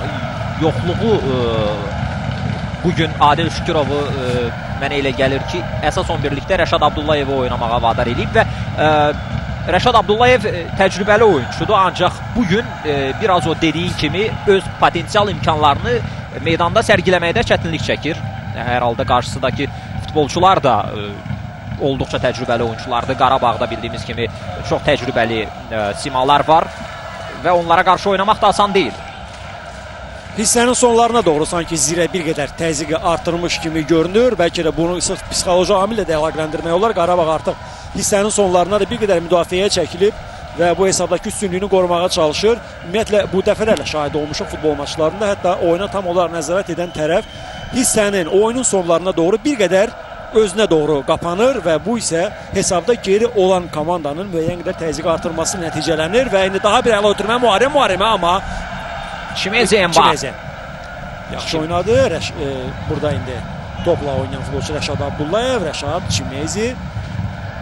yoxluğu bugün Adil Şükurovu mənə elə gəlir ki, əsas 11-likdə Rəşad Abdullayevi oynamağa vadar edib və Rəşad Abdullayev təcrübəli oyuncudur, ancaq bugün biraz o dediyi kimi öz potensial imkanlarını meydanda sərgiləməkdə çətinlik çəkir. Hər halda qarşısındakı futbolçular da olduqca təcrübəli oyunculardır. Qarabağda bildiyimiz kimi çox təcrübəli simalar var və onlara qarşı oynamaq da asan deyil. Hissənin sonlarına doğru sanki Zirə bir qədər təzyiqi artırmış kimi görünür. Bəlkə də bunu sırf psixoloji amillə də əlaqələndirmək olar. Qarabağ artıq hissənin sonlarına da bir qədər müdafiəyə çəkilib və bu hesabdakı üstünlüyünü qorumağa çalışır. Ümumiyyətlə bu dəfələrlə şahid olmuşuq futbol maçlarında. Hətta oyuna tam olaraq nəzarət edən tərəf hissənin oyunun sonlarına doğru bir qədər özünə doğru qapanır və bu isə hesabda geri olan komandanın müəyyən qədər təzyiqi artırması nəticələnir və indi daha bir əla ötürmə müharibə amma Çimezi Embah yaxşı oynadı. Burada indi topla oynayan futbolçu Rəşad Abdullayev, Rəşad, Çimezi,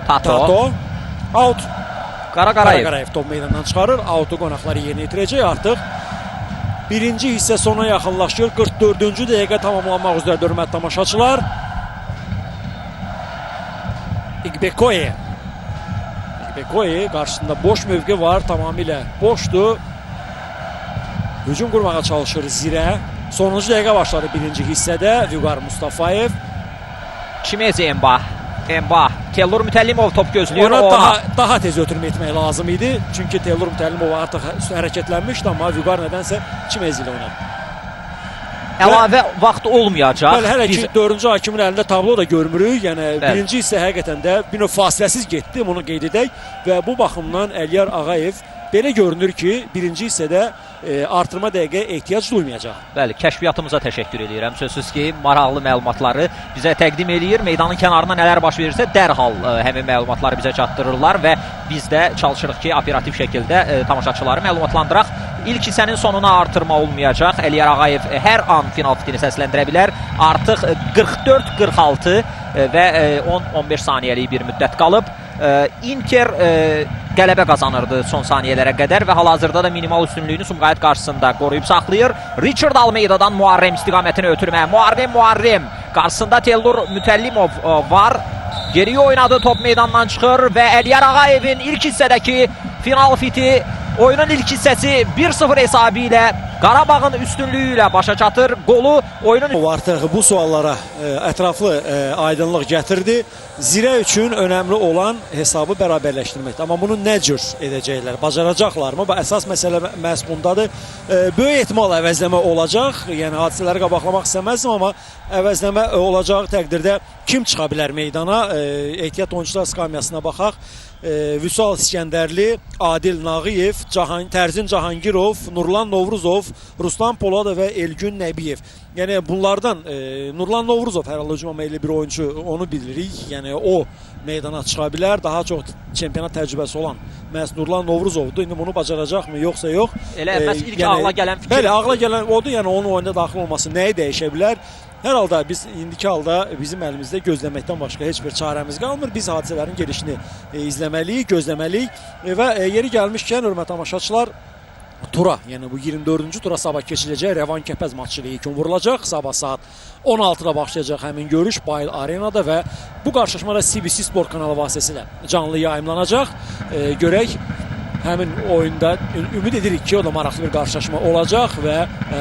Tato, out. Qarayev top meydandan çıxarır. Out'u qonaqları yerinə yetirəcək artıq. Birinci hissə sona yaxınlaşır. 44-cü dəqiqə tamamlanmaq üzrə hörmətli tamaşaçılar. İgbekoye qarşısında boş mövqe var. Tamamilə boşdur. Hücum qurmağa çalışır Zirə. Sonuncu dəqiqə başladı birinci hissədə. Vüqar Mustafayev. Çimezi Embah, Tellur Mütəllimov top gözləyir. Ona daha tez ötürmə etmək lazım idi. Çünki Tellur Mütəllimov artıq hərəkətlənmişdi, amma Vüqar nədənsə Çimezi ilə oynadı. Əlavə vaxt olmayacaq. Bəli, hələ ki 4-cü hakimin əlində tablo da görmürük. Yəni birinci hissə həqiqətən də bir növ fasiləsiz getdi, bunu qeyd edək və bu baxımdan Əliyar Ağayev belə görünür ki, birinci hissədə artırma dəqiqəyə ehtiyac duymayacaq. Bəli, kəşfiyyatımıza təşəkkür edirəm. Sözsüz ki, maraqlı məlumatları bizə təqdim eləyir. Meydanın kənarında nələr baş verirsə dərhal həmin məlumatları bizə çatdırırlar və biz də çalışırıq ki, operativ şəkildə tamaşaçıları məlumatlandıraq. İlk hissənin sonuna artırma olmayacaq. Əliyar Ağayev hər an final fitini səsləndirə bilər. Artıq 44-46 və 10-15 saniyəlik bir müddət qalıb. Inter qələbə qazanırdı son saniyələrə qədər və hal-hazırda da minimal üstünlüyünü Sumqayıt qarşısında qoruyub saxlayır. Richard Almeydadan Muharrem istiqamətini ötürməyə. Muharrem qarşısında Teldor Mütəllimov var. Geriyə oynadı, top meydandan çıxır və Əliyar Ağayevin ilk hissədəki final fiti, oyunun ilk hissəsi 1-0 hesabı ilə Qarabağın üstünlüyü ilə başa çatır. Qolu oyunun... O artıq bu suallara ətraflı aydınlıq gətirdi. Zirə üçün önəmli olan hesabı bərabərləşdirməkdir. Amma bunu nə cür edəcəklər? Bacaracaqlarmı? Əsas məsələ məhz bundadır. Böyük ehtimal əvəzləmə olacaq. Yəni hadisələri qabaqlamaq istəməzdim, amma əvəzləmə olacağı təqdirdə kim çıxa bilər meydana? Ehtiyat oyuncular skamyasına baxaq. Vüsal İskəndərli, Adil Nağıyev, Tərzin Cahangirov, Nurlan Novruzov, Ruslan Poladov və Elgün Nəbiyev. Yəni bunlardan Nurlan Novruzov hər halda hücum əməkli bir oyuncu, onu bilirik. Yəni o meydana çıxa bilər. Daha çox çempionat təcrübəsi olan məhz Nurlan Novruzovdur. İndi bunu bacaracaqmı, yoxsa yox? Elə məhz ilk ağla gələn fikir. Bəli, ağla gələn odur. Yəni onun oyunda daxil olması nəyi dəyişə bilər? Hər halda biz indiki halda bizim əlimizdə gözləməkdən başqa heç bir çarəmiz qalmır. Biz hadisələrin gelişini izləməliyik, gözləməliyik və yeri gəlmişkən hörmətli tamaşaçılar, tura, yəni bu 24-cü tura sabah keçiləcək Rəvan Kəpəz matçı ilə ilkin vurulacaq. Sabah saat 16-da başlayacaq həmin görüş Bayıl Arenada və bu qarşılaşmada CBC Sport kanalı vasitəsilə canlı yayımlanacaq. Görək, həmin oyunda ümid edirik ki, o da maraqlı bir qarşılaşma olacaq və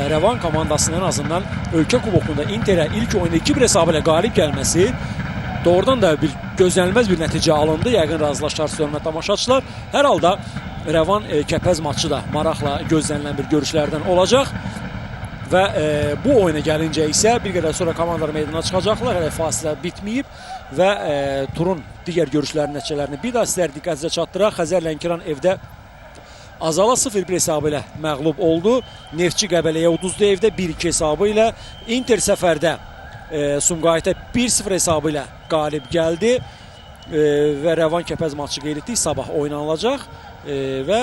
Rəvan komandasının en azından ölkə kubokunda Interə ilk oyunda 2-1 hesabı ilə qalib gəlməsi doğrudan da bir gözlənilməz bir nəticə alındı. Yəqin razılaşarsınız hörmətli tamaşaçılar. Hər halda Rəvan Kəpəz matçı da maraqla gözlənilən bir görüşlərdən olacaq. Və bu oyuna gəlincə isə bir qədər sonra komandalar meydana çıxacaqlar. Hələ fasilə bitməyib və turun digər görüşlərinin nəticələrini bir daha sizlər diqqətinizə çatdıraq. Xəzər Lənkəran evdə Azala 0-1 hesabı ilə məğlub oldu. Neftçi Qəbələyə Uduzlu evdə 1-2 hesabı ilə. Inter səfərdə Sumqayıta 1-0 hesabı ilə qalib gəldi. Və Rəvan Kəpəz matçı qeyd etdik, sabah oynanılacaq və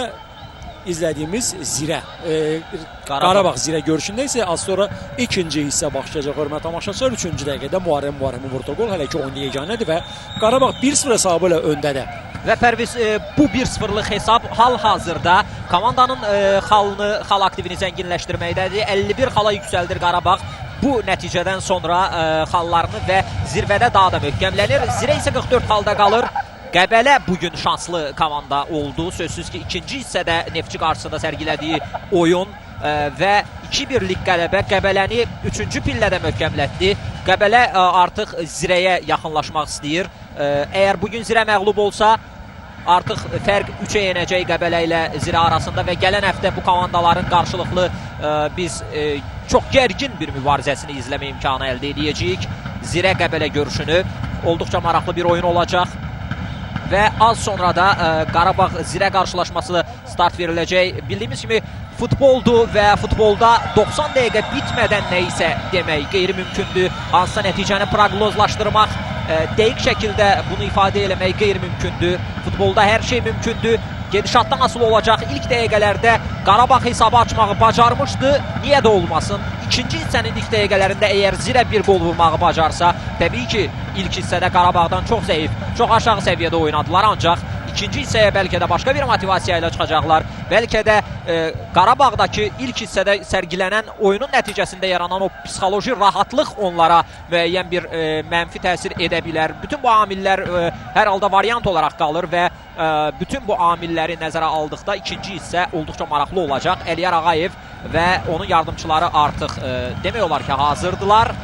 izlədiyimiz Zirə, Qarabağ Zirə görüşündə isə az sonra ikinci hissə başlayacaq hörmətli tamaşaçılar. 3-cü dəqiqədə Muharremin vurduğu gol hələ ki oyunda yeganədir və Qarabağ 1-0 hesabı ilə öndədir. Və Pərviz, bu 1-0'lıq hesab hal-hazırda komandanın xal aktivini zənginləşdirməkdədir. 51 xala yüksəldir Qarabağ. Bu nəticədən sonra xallarını və zirvədə daha da möhkəmlənir. Zirə isə 44 xalda qalır. Qəbələ bugün şanslı komanda oldu. Sözsüz ki, ikinci hissədə Neftçi qarşısında sərgilədiyi oyun və 2-1'lik qələbə Qəbələni 3-cü pillədə möhkəmlətdi. Qəbələ artıq Zirəyə yaxınlaşmaq istəyir. Əgər bugün Zirə məğlub olsa, artıq fərq 3-ə yenəcək Qəbələ ilə Zirə arasında və gələn həftə bu komandaların qarşılıqlı biz çox gərgin bir mübarizəsini izləmə imkanı əldə edəcəyik. Zirə Qəbələ görüşünü olduqca maraqlı bir oyun olacaq. Və az sonra da Qarabağ Zirə qarşılaşması start veriləcək. Bildiyimiz kimi futboldur və futbolda 90 dəqiqə bitmədən nə isə demək qeyri-mümkündür. Hansısa nəticəni proqnozlaşdırmaq, dəqiq şəkildə bunu ifadə eləmək qeyri-mümkündür. Futbolda hər şey mümkündür. Gedişatda nasıl olacaq? İlk dəqiqələrdə Qarabağ hesabı açmağı bacarmışdı. Niyə də olmasın? İkinci hissənin ilk dəqiqələrində əgər Zirə bir gol vurmağı bacarsa, təbii ki, ilk hissədə Qarabağdan çox zəif, çox aşağı səviyyədə oynadılar. Ancaq ikinci hissəyə bəlkə də başqa bir motivasiya ilə çıxacaqlar. Bəlkə də Qarabağdakı ilk hissədə sərgilənən oyunun nəticəsində yaranan o psixoloji rahatlıq onlara müəyyən bir mənfi təsir edə bilər. Bütün bu amillər hər halda variant olaraq qalır və bütün bu amilləri nəzərə aldıqda ikinci hissə olduqca maraqlı olacaq. Əliyar Ağayev və onun yardımçıları artıq demək olar ki, hazırdılar.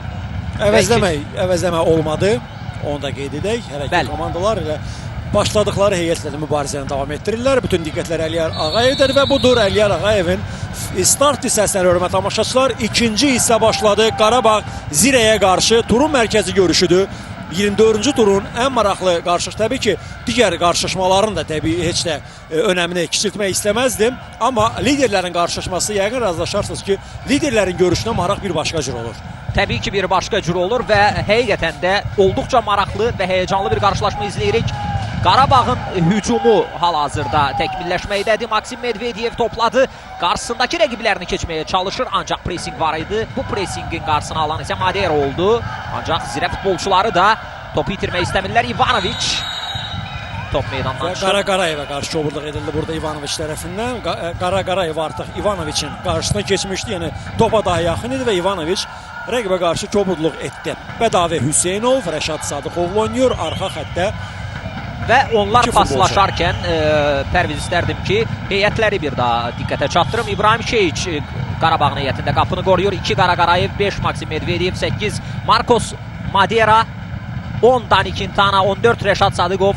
Əvəzləmə olmadı. Onu da qeyd edək. Hər iki komandalar ilə başladıkları heyətlə mübarizəni davam etdirirlər. Bütün diqqətlər Əliyar Ağayevdədir və budur Əliyar Ağayevin start hissəsindən hörmətli tamaşaçılar. İkinci hissə başladı. Qarabağ Zirəyə qarşı turun mərkəzi görüşüdür. 24-cü turun ən maraqlı qarşılıq, təbii ki, digər qarşılaşmaların da təbii heç də önəmini kiçiltmək istəməzdim. Amma liderlərin qarşılaşması, yəqin razılaşarsınız ki, liderlərin görüşünə maraq bir başqa cür olur. Təbii ki, bir başqa cür olur və həqiqətən də olduqca maraqlı və həyəcanlı bir qarşılaşma izləyirik. Qarabağın hücumu hal-hazırda təkmilləşməkdədir. Maksim Medvedev topladı. Qarşısındakı rəqiblərini keçməyə çalışır. Ancaq pressing var idi. Bu pressingin qarşısını alan isə Madera oldu. Ancaq Zirə futbolçuları da topu itirmək istəmirlər. Ivanoviç top meydandan çıxır. Qara Qarayevə qarşı kobudluq edildi burada Ivanoviç tərəfindən. Qara Qarayev artıq Ivanoviçin qarşısına keçmişdi. Yəni topa daha yaxın idi və Ivanoviç rəqibə qarşı kobudluq etdi. Bədavi Hüseynov, Rəşad Sadıqoğlu oynayır arxa xəttə. Və onlar İki futbolçu. paslaşarkən Pərviz istərdim ki, heyətləri bir daha diqqətə çatdırım. İbrahim Şeyiç Qarabağın heyətində qapını qoruyur. 2 Qara Qarayev, 5 Maksim Medvedev, 8 Marcos Madera, 10 Dani Quintana, 14 Rəşad Sadıqov,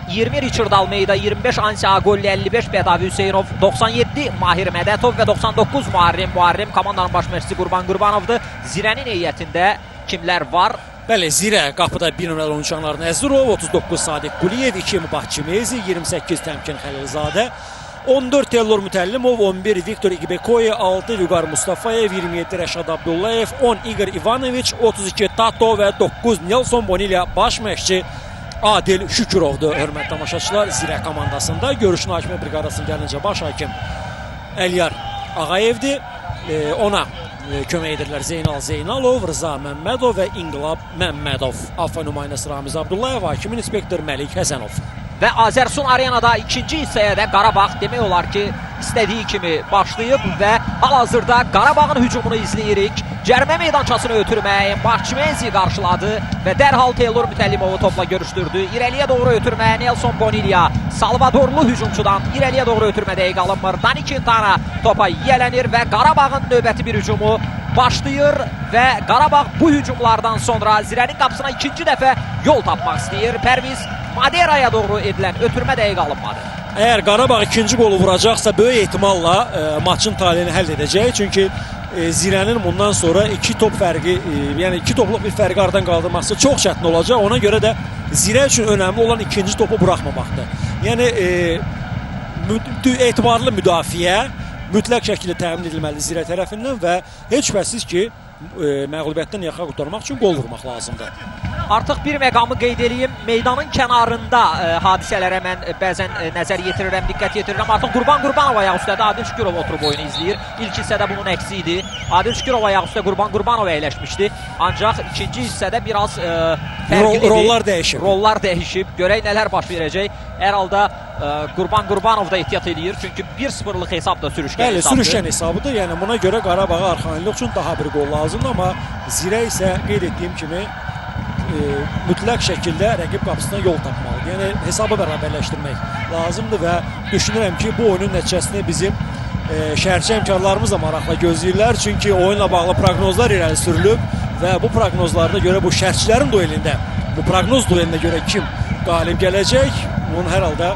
20 Richard Almeida, 25 Ansi Agolli, 55 Bədavi Hüseynov, 97 Mahir Mədətov və 99 Muharrem komandanın baş məşqçisi Qurban Qurbanovdur. Zirənin heyətində kimlər var? Bəli, Zirə qapıda 1 nömrəli oyunçu Anar Nəzirov, 39 Sadiq Quliyev, 2 Mubah Çimezi, 28 Təmkin Xəlilzadə, 14 Teylor Mütəllimov, 11 Viktor İqbekoye, 6 Vüqar Mustafayev, 27 Rəşad Abdullayev, 10 Igor Ivanoviç, 32 Tato və 9 Nelson Bonilya baş məşqçi Adil Şükürovdur. Hörmətli tamaşaçılar, Zirə komandasında görüşün hakimə briqadasının gəlincə baş hakim Əliyar Ağayevdir. Ona kömək edirlər Zeynal Zeynalov, Rıza Məmmədov və İnqilab Məmmədov. Alfa nümayəndəsi Ramiz Abdullayev, hakimin inspektor Məlik Həsənov. Və Azərsun Arenada ikinci hissəyə də Qarabağ demək olar ki, istədiyi kimi başlayıb və hal-hazırda Qarabağın hücumunu izləyirik. Cərimə meydançasını ötürməyə Bahçımenzi qarşıladı və dərhal Teylor Mütəllimovu topla görüşdürdü. İrəliyə doğru ötürməyə Nelson Bonilya, Salvadorlu hücumçudan irəliyə doğru ötürmə dəqiq alınmır. Dani Quintana topa yiyələnir və Qarabağın növbəti bir hücumu başlayır və Qarabağ bu hücumlardan sonra Zirənin qapısına ikinci dəfə yol tapmaq istəyir. Pərviz Maderaya doğru edilən ötürmə dəqiq alınmadı. Əgər Qarabağ ikinci qolu vuracaqsa böyük ehtimalla maçın taleyini həll edəcək. Çünki Zirənin bundan sonra 2 top fərqi, yəni 2 topluq bir fərqi aradan qaldırması çox çətin olacaq. Ona görə də Zirə üçün önəmli olan ikinci topu buraxmamaqdır. Yəni etibarlı müdafiə mütləq şəkildə təmin edilməli Zirə tərəfindən və heç şübhəsiz ki, məğlubiyyətdən yaxa qurtarmaq üçün qol vurmaq lazımdır. Artıq bir məqamı qeyd edeyim. Meydanın kənarında hadisələrə mən bəzən nəzər yetirirəm, diqqət yetirirəm. Artıq Qurban Qurbanov ayaq üstədə, Adil Şükürov oturub oyunu izləyir. İlk hissədə bunun əksi idi. Adil Şükürov ayaq üstə Qurban Qurbanov əyləşmişdi. Ancaq ikinci hissədə biraz fərqlidir. Rollar dəyişib. Rollar dəyişib. Görək nələr baş verəcək. Hər halda Qurban Qurbanov da ehtiyat edir. Çünki 1-0'lıq hesab da sürüşkən hesabdır. hesabdır. Sürüşkən hesabıdır. Yəni buna görə Qarabağa arxayınlıq üçün daha bir qol lazımdır. Amma Zirə isə qeyd etdiyim kimi mütləq şəkildə rəqib qapısına yol tapmalıdır. Yəni hesabı bərabərləşdirmək lazımdır və düşünürəm ki, bu oyunun nəticəsini bizim şərhçi həmkarlarımız da maraqla gözləyirlər. Çünki oyunla bağlı proqnozlar irəli sürülüb və bu proqnozlarda görə bu şərhçilərin duelində, bu proqnoz duelində görə kim qalib gələcək, bunun hər halda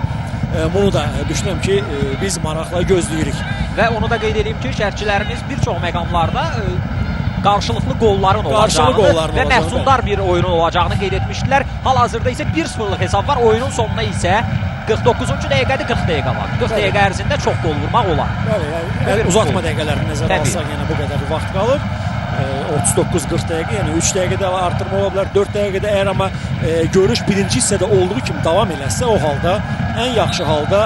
bunu da düşünürəm ki, biz maraqla gözləyirik. Və onu da qeyd edeyim ki, şərhçilərimiz bir çox məqamlarda qarşılıqlı qolların olacağını və məhsuldar bir oyunun olacağını qeyd etmişdilər. Hal-hazırda isə 1-0'lıq hesab var. Oyunun sonuna isə 49-cu dəqiqədə 40 dəqiqə var. 40 dəqiqə ərzində çox gol vurmaq olar. Bəli, uzatma dəqiqələrini nəzərə alsaq yenə bu qədər vaxt qalır. 39-40 dəqiqə, yəni 3 dəqiqədə artırma ola bilər, 4 dəqiqədə əgər amma görüş birinci hissədə olduğu kimi davam eləsə, o halda ən yaxşı halda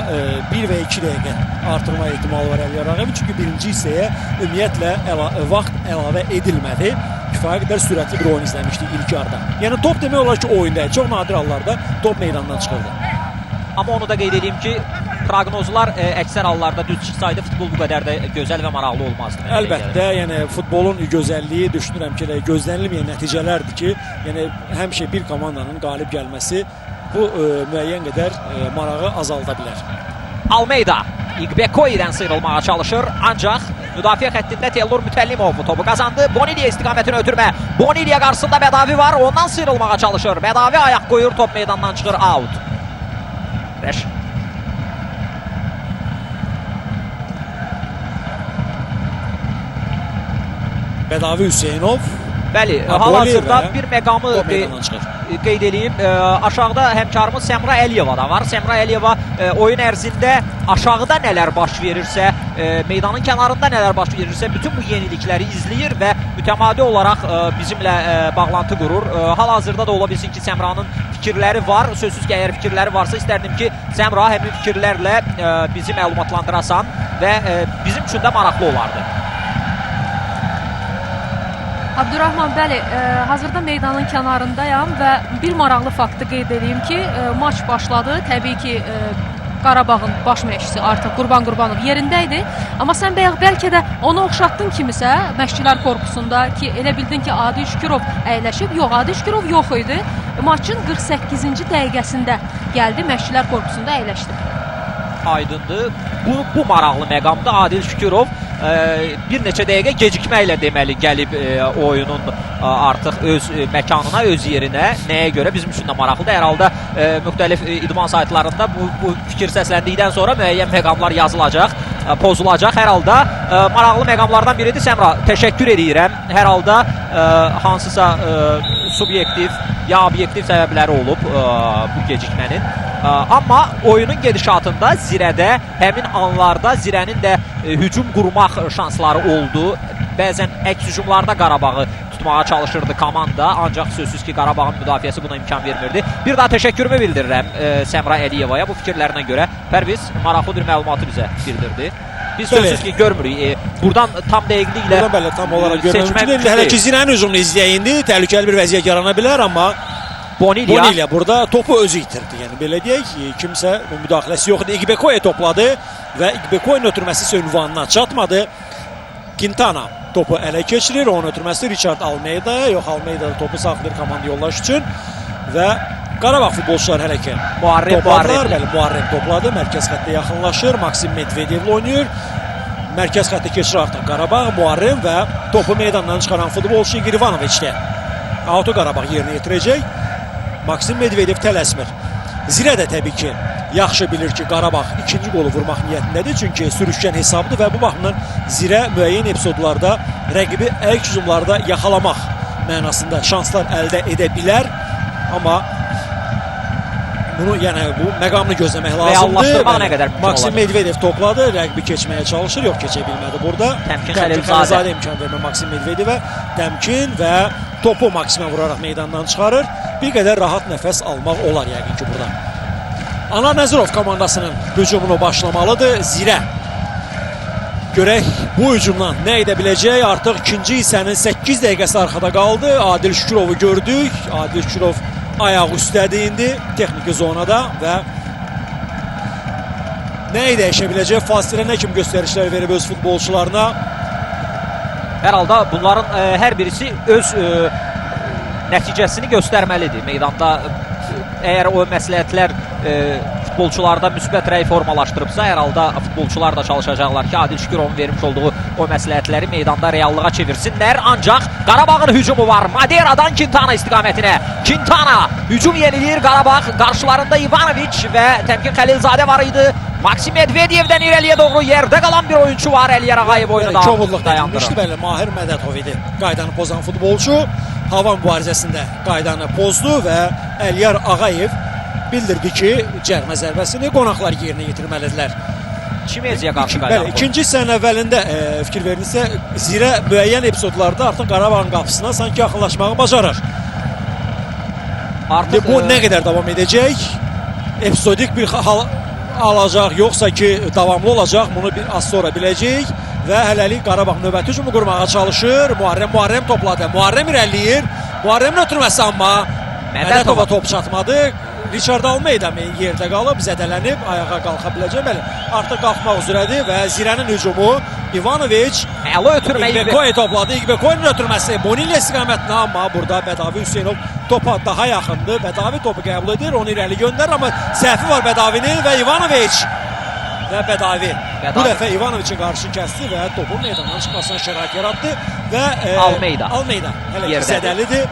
1 və 2 dəqiqə artırma ehtimalı var Əliyar Ağayev. Çünki birinci hissəyə ümumiyyətlə vaxt əlavə edilmədi. Kifayət qədər sürətli bir oyun izləmişdik ilk yarıda. Yəni top demək olar ki, oyunda çox nadir hallarda top meydandan çıxırdı. Amma onu da qeyd edeyim ki, proqnozlar əksər hallarda düz çıxsaydı futbol bu qədər də gözəl və maraqlı olmazdı. Əlbəttə, yəni futbolun gözəlliyi düşünürəm ki, gözlənilməyən nəticələrdir ki, yəni həmişə bir komandanın qalib gəlməsi bu müəyyən qədər marağı azalda bilər. Almeida İqbekoye'dən sıyrılmağa çalışır, ancaq müdafiə xəttində Teylor Mütəllimov bu topu qazandı. Bonilya istiqamətini ötürmə. Bonilya qarşısında Bədavi var, ondan sıyrılmağa çalışır. Bədavi ayaq qoyur, top meydandan çıxır, out. Bədavi Hüseynov. Bəli, hal-hazırda bir məqamı qeyd edeyim. Aşağıda həmkarımız Səmra Əliyeva da var. Səmra Əliyeva oyun ərzində aşağıda nələr baş verirsə, meydanın kənarında nələr baş verirsə, bütün bu yenilikləri izləyir və mütəmadi olaraq bizimlə bağlantı qurur. Hal-hazırda da ola bilsin ki, Səmranın fikirləri var. Sözsüz ki, əgər fikirləri varsa, istərdim ki, Səmra həmin fikirlərlə bizi məlumatlandırasan və bizim üçün də maraqlı olardı. Abdurrahman, bəli, hazırda meydanın kənarındayam və bir maraqlı faktı qeyd edeyim ki, maç başladı. Təbii ki, Qarabağın baş məşqçisi artıq Qurban Qurbanov yerində idi. Amma sən bəlkə də ona oxşatdın kimisə məşqçilər korpusunda ki, elə bildin ki, Adil Şükürov əyləşib. Yox, Adil Şükürov yox idi. Maçın 48-ci dəqiqəsində gəldi, məşqçilər korpusunda əyləşdi. Aydındır. Bu maraqlı məqamda Adil Şükürov bir neçə dəqiqə gecikməklə deməli gəlib oyunun artıq öz məkanına, öz yerinə. Nəyə görə? Bizim üçün də maraqlıdır. Hər halda müxtəlif idman saytlarında bu fikir səsləndikdən sonra müəyyən məqamlar yazılacaq, pozulacaq. Hər halda maraqlı məqamlardan biridir. Səmra, təşəkkür edirəm. Hər halda hansısa subyektiv ya obyektiv səbəbləri olub bu gecikmənin. Amma oyunun gedişatında Zirədə həmin anlarda Zirənin də hücum qurmaq şansları oldu. Bəzən əks hücumlarda Qarabağı tutmağa çalışırdı komanda. Ancaq sözsüz ki, Qarabağın müdafiəsi buna imkan vermirdi. Bir daha təşəkkürümü bildirirəm Səmra Əliyevaya bu fikirlərinə görə. Pərviz maraqlı bir məlumatı bizə bildirdi. Biz sözsüz ki, görmürük. Buradan tam dəqiqliklə Buradan tam olaraq görmək mümkün. Hələ ki, Zirənin hücumunu izləyindi. Təhlükəli bir vəziyyət yarana bilər, amma Bonilla burada topu özü itirdi. Yəni belə deyək, kimsə müdaxiləsi yox idi. İqbekoya topladı və İqbekoyun ötürməsi ünvanına çatmadı. Quintana topu ələ keçirir. Onun ötürməsi Richard Almeida'ya. Yox, Almeida topu saxlayır komanda yoldaş üçün. Və Qarabağ futbolçular hələ ki topladılar. Bəli, Muharrem topladı. Mərkəz xəttə yaxınlaşır. Maksim Medvedevlə oynayır. Mərkəz xəttə keçir artıq Qarabağ. Muharrem və topu meydandan çıxaran futbolçu İgor Ivanoviçdə. Auto Qarabağ yerinə yetirəcək. Maksim Medvedev tələsmir. Zirə də təbii ki, yaxşı bilir ki, Qarabağ ikinci qolu vurmaq niyyətindədir. Çünki sürüşkən hesabdır və bu baxımdan Zirə müəyyən epizodlarda rəqibi əks hücumlarda yaxalamaq mənasında şanslar əldə edə bilər. Amma bunu, yəni bu məqamını gözləmək lazımdır. Nə qədər Maksim Medvedev topladı, rəqibi keçməyə çalışır. Yox, keçə bilmədi burada. Təmkin Xəlilzadə imkan vermir Maksim Medvedevə. Təmkin və topu Maksimə vuraraq meydandan çıxarır. Bir qədər rahat nəfəs almaq olar yəqin ki burada. Anar Nəzirov komandasının hücumunu başlamalıdır. Zirə görək bu hücumdan nə edə biləcək. Artıq ikinci hissənin 8 dəqiqəsi arxada qaldı. Adil Şükürovu gördük. Adil Şükürov ayaq üstədir indi texniki zonada və nəyi dəyişə biləcək? Fasilə nə kimi göstərişlər verib öz futbolçularına? Hər halda bunların hər birisi öz nəticəsini göstərməlidir. Meydanda əgər o məsləhətlər futbolçularda müsbət rəy formalaşdırıbsa, hər halda futbolçular da çalışacaqlar ki, Adil Şükürovun vermiş olduğu o məsləhətləri meydanda reallığa çevirsinlər. Ancaq Qarabağın hücumu var. Madeiradan Quintana istiqamətinə. Quintana hücum yenilir. Qarabağ qarşılarında Ivanoviç və Təmkin Xəlilzadə var idi. Maksim Medvedevdən irəliyə doğru yerdə qalan bir oyuncu var. Əliyar Ağayev oyunu dayandırır. Bəli, Mahir Mədətov idi qaydanı pozan futbolçu. Hava mübarizəsində qaydanı pozdu və Əliyar Ağayev bildirdi ki, cərmə zərbəsini qonaqlar yerinə yetirməlidirlər. Çimeziyə qarşı qaydanı pozdu. İkinci hissənin əvvəlində fikir verilirsə, Zirə müəyyən epizodlarda artıq Qarabağın qapısına sanki yaxınlaşmağı bacarır. Artıq bu nə qədər davam edəcək? Epizodik bir hal alacaq, yoxsa ki davamlı olacaq, bunu bir az sonra biləcəyik. Və hələlik Qarabağ növbəti hücumu qurmağa çalışır. Muharrem topladı. Muharrem irəliyir. Muharremin ötürməsi amma Mədətova top çatmadı. Richard Almeida yerdə qalıb, zədələnib, ayağa qalxa biləcək. Bəli, artıq qalxmaq üzrədir və Zirənin hücumu Ivanoviç İqbekoya topladı. İqbekoyun ötürməsi Bonilla istiqamətinə, amma burada Bədavi Hüseynov topa daha yaxındır. Bədavi topu qəbul edir, onu irəli göndərir, amma səhvi var Bədavinin və Ivanoviç və Bədavi. Bu dəfə Ivanoviçə qarşı kəsdi və topun meydandan çıxmasına şərait yaratdı və Almeida hələ ki zədəlidir.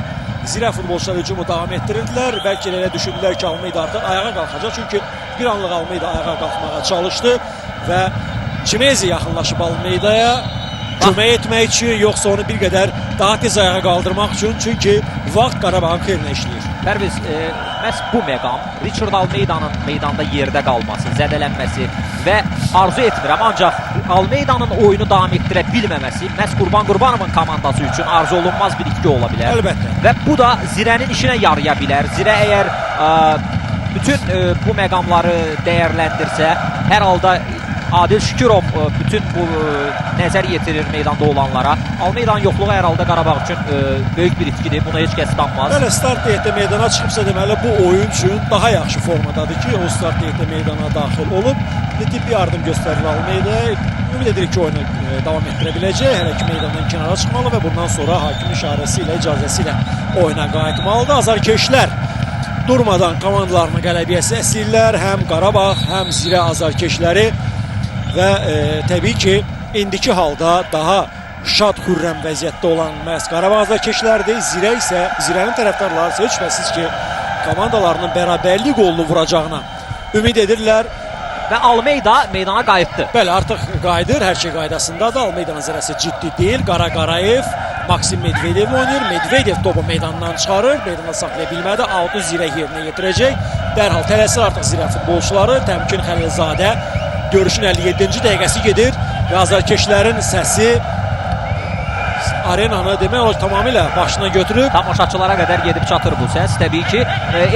Zirə futbolçular hücumu davam etdirirdilər. Bəlkə elə düşündülər ki, Almeida artıq ayağa qalxacaq. Çünki bir anlıq Almeida ayağa qalxmağa çalışdı və Çimezi yaxınlaşıb Almeida'ya kömək etmək üçün, yoxsa onu bir qədər daha tez ayağa qaldırmaq üçün. Çünki vaxt Qarabağın xeyrinə işləyir. Pərviz, məhz bu məqam Richard Almeida'nın meydanda yerdə qalması, zədələnməsi və arzu etmirəm, ancaq Almeida'nın oyunu davam etdirə bilməməsi məhz Qurban Qurbanovun komandası üçün arzu olunmaz bir itki ola bilər. Əlbəttə. Və bu da Zirənin işinə yaraya bilər. Zirə əgər bütün bu məqamları dəyərləndirsə, hər halda Adil Şükürov bütün bu nəzər yetirir meydanda olanlara. Almeydanın yoxluğu hər halda Qarabağ üçün böyük bir itkidir. Buna heç kəs danmaz. Bəli, start heyəti meydana çıxıbsa deməli bu oyun üçün daha yaxşı formadadır ki, o start heyəti meydana daxil olub. Tibbi yardım göstərir Almeydaya. Ümid edirik ki, oyunu davam etdirə biləcək. Hələ ki meydandan kənara çıxmalı və bundan sonra hakim işarəsi ilə, icazəsi ilə oyuna qayıtmalıdır. Azarkeşlər durmadan komandalarını qələbiyə səsləyirlər. Həm Qarabağ, həm Zirə azarkeşləri və təbii ki, indiki halda daha şad xürrəm vəziyyətdə olan məhz Qarabağ azarkeşlərdir. Zirə isə, Zirənin tərəfdarları isə heç şübhəsiz ki, komandalarının bərabərlik qolunu vuracağına ümid edirlər. Və Almeyda meydana qayıtdı. Bəli, artıq qayıdır, hər şey qaydasındadır. Almeydanın zərəsi ciddi deyil. Qara Qarayev, Maksim Medvedev oynayır. Medvedev topu meydandan çıxarır. Meydanda saxlaya bilmədi. Autu Zirə yerinə yetirəcək. Dərhal tələsir artıq Zirə futbolçuları. Təmkin Xəlilzadə görüşün 57-ci dəqiqəsi gedir. Və azarkeşlərin səsi arenanı demək olar tamamilə başına götürüb. Tamaşaçılara qədər gedib çatır bu səs. Təbii ki,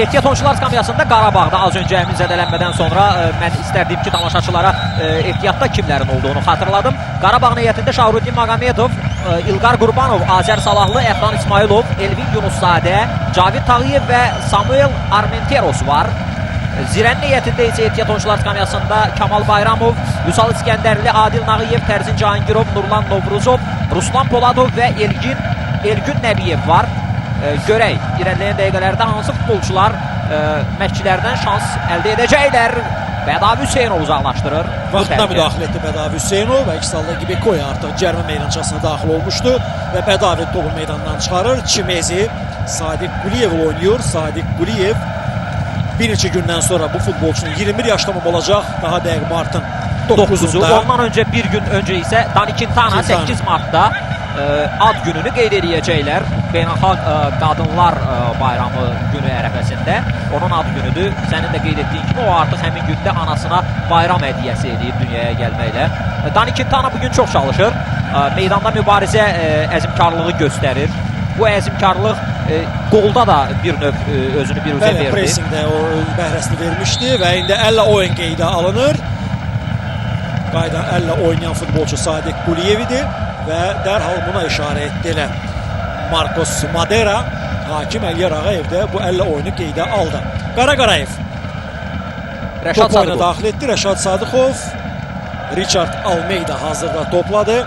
ehtiyat oyunçular skamyasında Qarabağda az öncə həmin zədələnmədən sonra mən istərdim ki, tamaşaçılara ehtiyatda kimlərin olduğunu xatırladım. Qarabağ heyətində Şahruddin Maqamedov, İlqar Qurbanov, Azər Salahlı, Əfran İsmailov, Elvin Yunuszadə, Cavid Tağıyev və Samuel Armenteros var. Zirənin heyətində isə ehtiyat oyunçular skamyasında Kamal Bayramov, Vüsal İskəndərli, Adil Nağıyev, Tərzin Cahangirov, Nurlan Novruzov, Ruslan Poladov və Elgün Nəbiyev var. Görək, irəliləyən dəqiqələrdə hansı futbolçular məşqçilərdən şans əldə edəcəklər. Bədavi Hüseynov uzaqlaşdırır. Vaxtında müdaxilə etdi Bədavi Hüseynov və əks halda Gibikoya artıq cərmə meydançasına daxil olmuşdu və Bədavi topu meydandan çıxarır. Çimezi Sadiq Quliyev oynayır. Sadiq Quliyev bir neçə gündən sonra bu futbolçunun 21 yaş tamam olacaq. Daha dəqiq martın 9-unda. Ondan öncə bir gün öncə isə Dani Quintana 8 martda ad gününü qeyd edəcəklər. Beynəlxalq Qadınlar Bayramı günü ərəfəsində. Onun ad günüdür. Sənin də qeyd etdiyin kimi o artıq həmin gündə anasına bayram hədiyyəsi edib dünyaya gəlməklə. Dani Quintana bugün çox çalışır. Meydanda mübarizə əzmkarlığı göstərir. Bu əzmkarlıq qolda da bir növ özünü bir üzə verdi. Pressingdə o bəhrəsini vermişdi və indi əllə oyun qeydə alınır. Qayda əllə oynayan futbolçu Sadiq Quliyev idi və dərhal buna işarə etdilər. Marcos Madera, hakim Əliyar Ağayev də bu əllə oyunu qeydə aldı. Qara Qarayev top oyuna daxil etdi. Rəşad Sadıxov, Richard Almeyda hazırda topladı.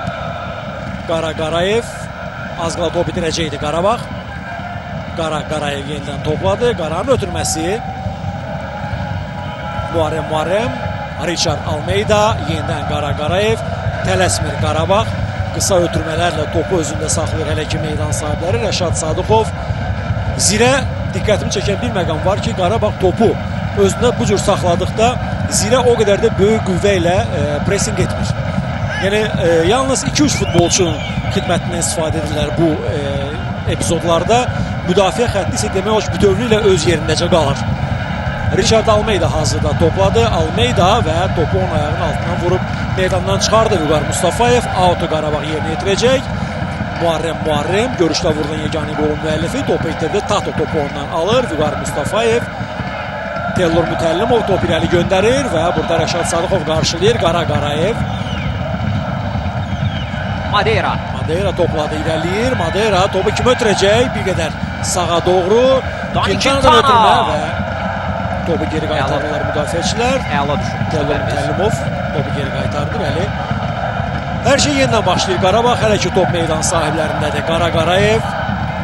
Qara Qarayev az qala top bitirəcəkdi Qarabağ. Qara Qarayev yenidən topladı. Qaranın ötürməsi Muharrem, Richard Almeyda, yenidən Qara Qarayev, tələsmir Qarabağ. Qısa ötürmələrlə topu özündə saxlayır hələ ki meydan sahibləri Rəşad Sadıxov. Zirə diqqətimi çəkən bir məqam var ki, Qarabağ topu özündə bu cür saxladıqda Zirə o qədər də böyük qüvvə ilə pressing etmir. Yəni yalnız 2-3 futbolçunun xidmətindən istifadə edirlər bu epizodlarda. Müdafiə xətti isə demək olar bütövlüklə öz yerindəcə qalır. Richard Almeyda hazırda topladı. Almeyda və topu onun ayağının altından vurub meydandan çıxardı Vüqar Mustafayev. Auto Qarabağ yerinə yetirəcək. Muharrem görüşdə vurulan yeganə qolun müəllifi topu itirdi. Tato topu ondan alır. Vüqar Mustafayev, Tellur Mütəllimov topu irəli göndərir və burada Rəşad Sadıxov qarşılayır. Qara Qarayev. Madera topladı, irəliyir. Madera topu kim ötürəcək? Bir qədər sağa doğru. Quintanadan ötürmə və topu geri qaytardılar müdafiəçilər. Əla düşün. Tellur Mütəllimov topu geri qaytardı, bəli. Hər şey yenidən başlayır. Qarabağ hələ ki top meydan sahiblərindədir. Qara Qarayev,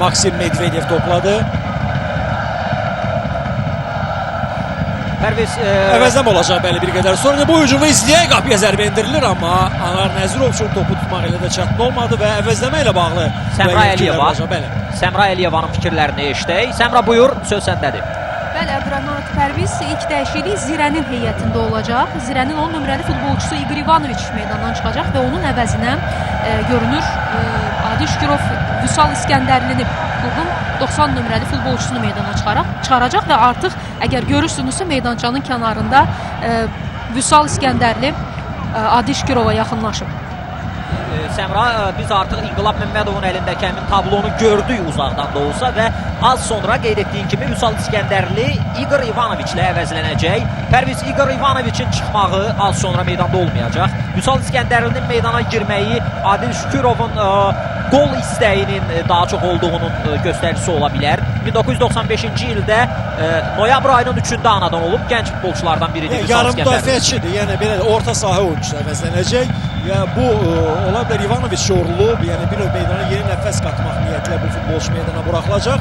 Maksim Medvedev topladı. Pərviz əvəzləm olacaq bəli bir qədər. Sonra bu hücumu izləyək, qapıya zərbə endirilir, amma Anar Nəzirov üçün topu tutmaq elə də çətin olmadı və əvəzləmə ilə bağlı Səmra Əliyevanın fikirlərini eşidək. Səmra buyur, söz səndədir. Bəli, Əbdurrahman Pərviz ilk dəyişiklik Zirənin heyətində olacaq. Zirənin 10 nömrəli futbolçusu Igor Ivanoviç meydandan çıxacaq və onun əvəzinə görünür Adil Şükürov Vüsal İskəndərlini klubun 90 nömrəli futbolçusunu meydana çıxaracaq və artıq əgər görürsünüzsə meydançanın kənarında Vüsal İskəndərli Adil Şükürova yaxınlaşıb. Səmra, biz artıq İnqilab Məmmədovun əlindəki həmin tablonu gördük uzaqdan da olsa və az sonra qeyd etdiyim kimi Vüsal İskəndərli İqor İvanoviçlə əvəzlənəcək. Pərviz Igor İvanoviçin çıxmağı az sonra meydanda olmayacaq. Vüsal İskəndərlinin meydana girməyi Adil Şükürovun gol istəyinin daha çox olduğunun göstəricisi ola bilər. 1995-ci ildə noyabr ayının 3-də anadan olub, gənc futbolçulardan biridir Vüsal Yarım İskəndərli. müdafiəçidir, yəni belə orta sahə oyuncusu əvəzlənəcək və bu ola bilər İvanoviç yorulub, yəni bir növ meydana yeni nəfəs qatmaq niyyətlə bu futbolçu meydana buraxılacaq.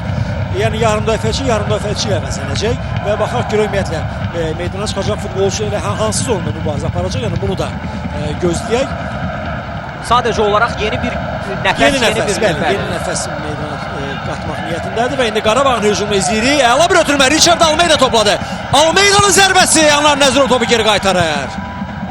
Yəni yarım müdafiəçi ilə əvəzlənəcək və baxaq görək ümumiyyətlə meydana çıxacaq futbolçu ilə hansı zonda mübarizə aparacaq, yəni bunu da gözləyək. Sadəcə olaraq yeni bir nəfəs, Yeni nəfəs meydana qatmaq niyyətindədir və indi Qarabağın hücumunu izləyirik. Əla bir ötürmə, Richard Almeida topladı. Almeidanın zərbəsi, Anar Nəzirov topu geri qaytarır.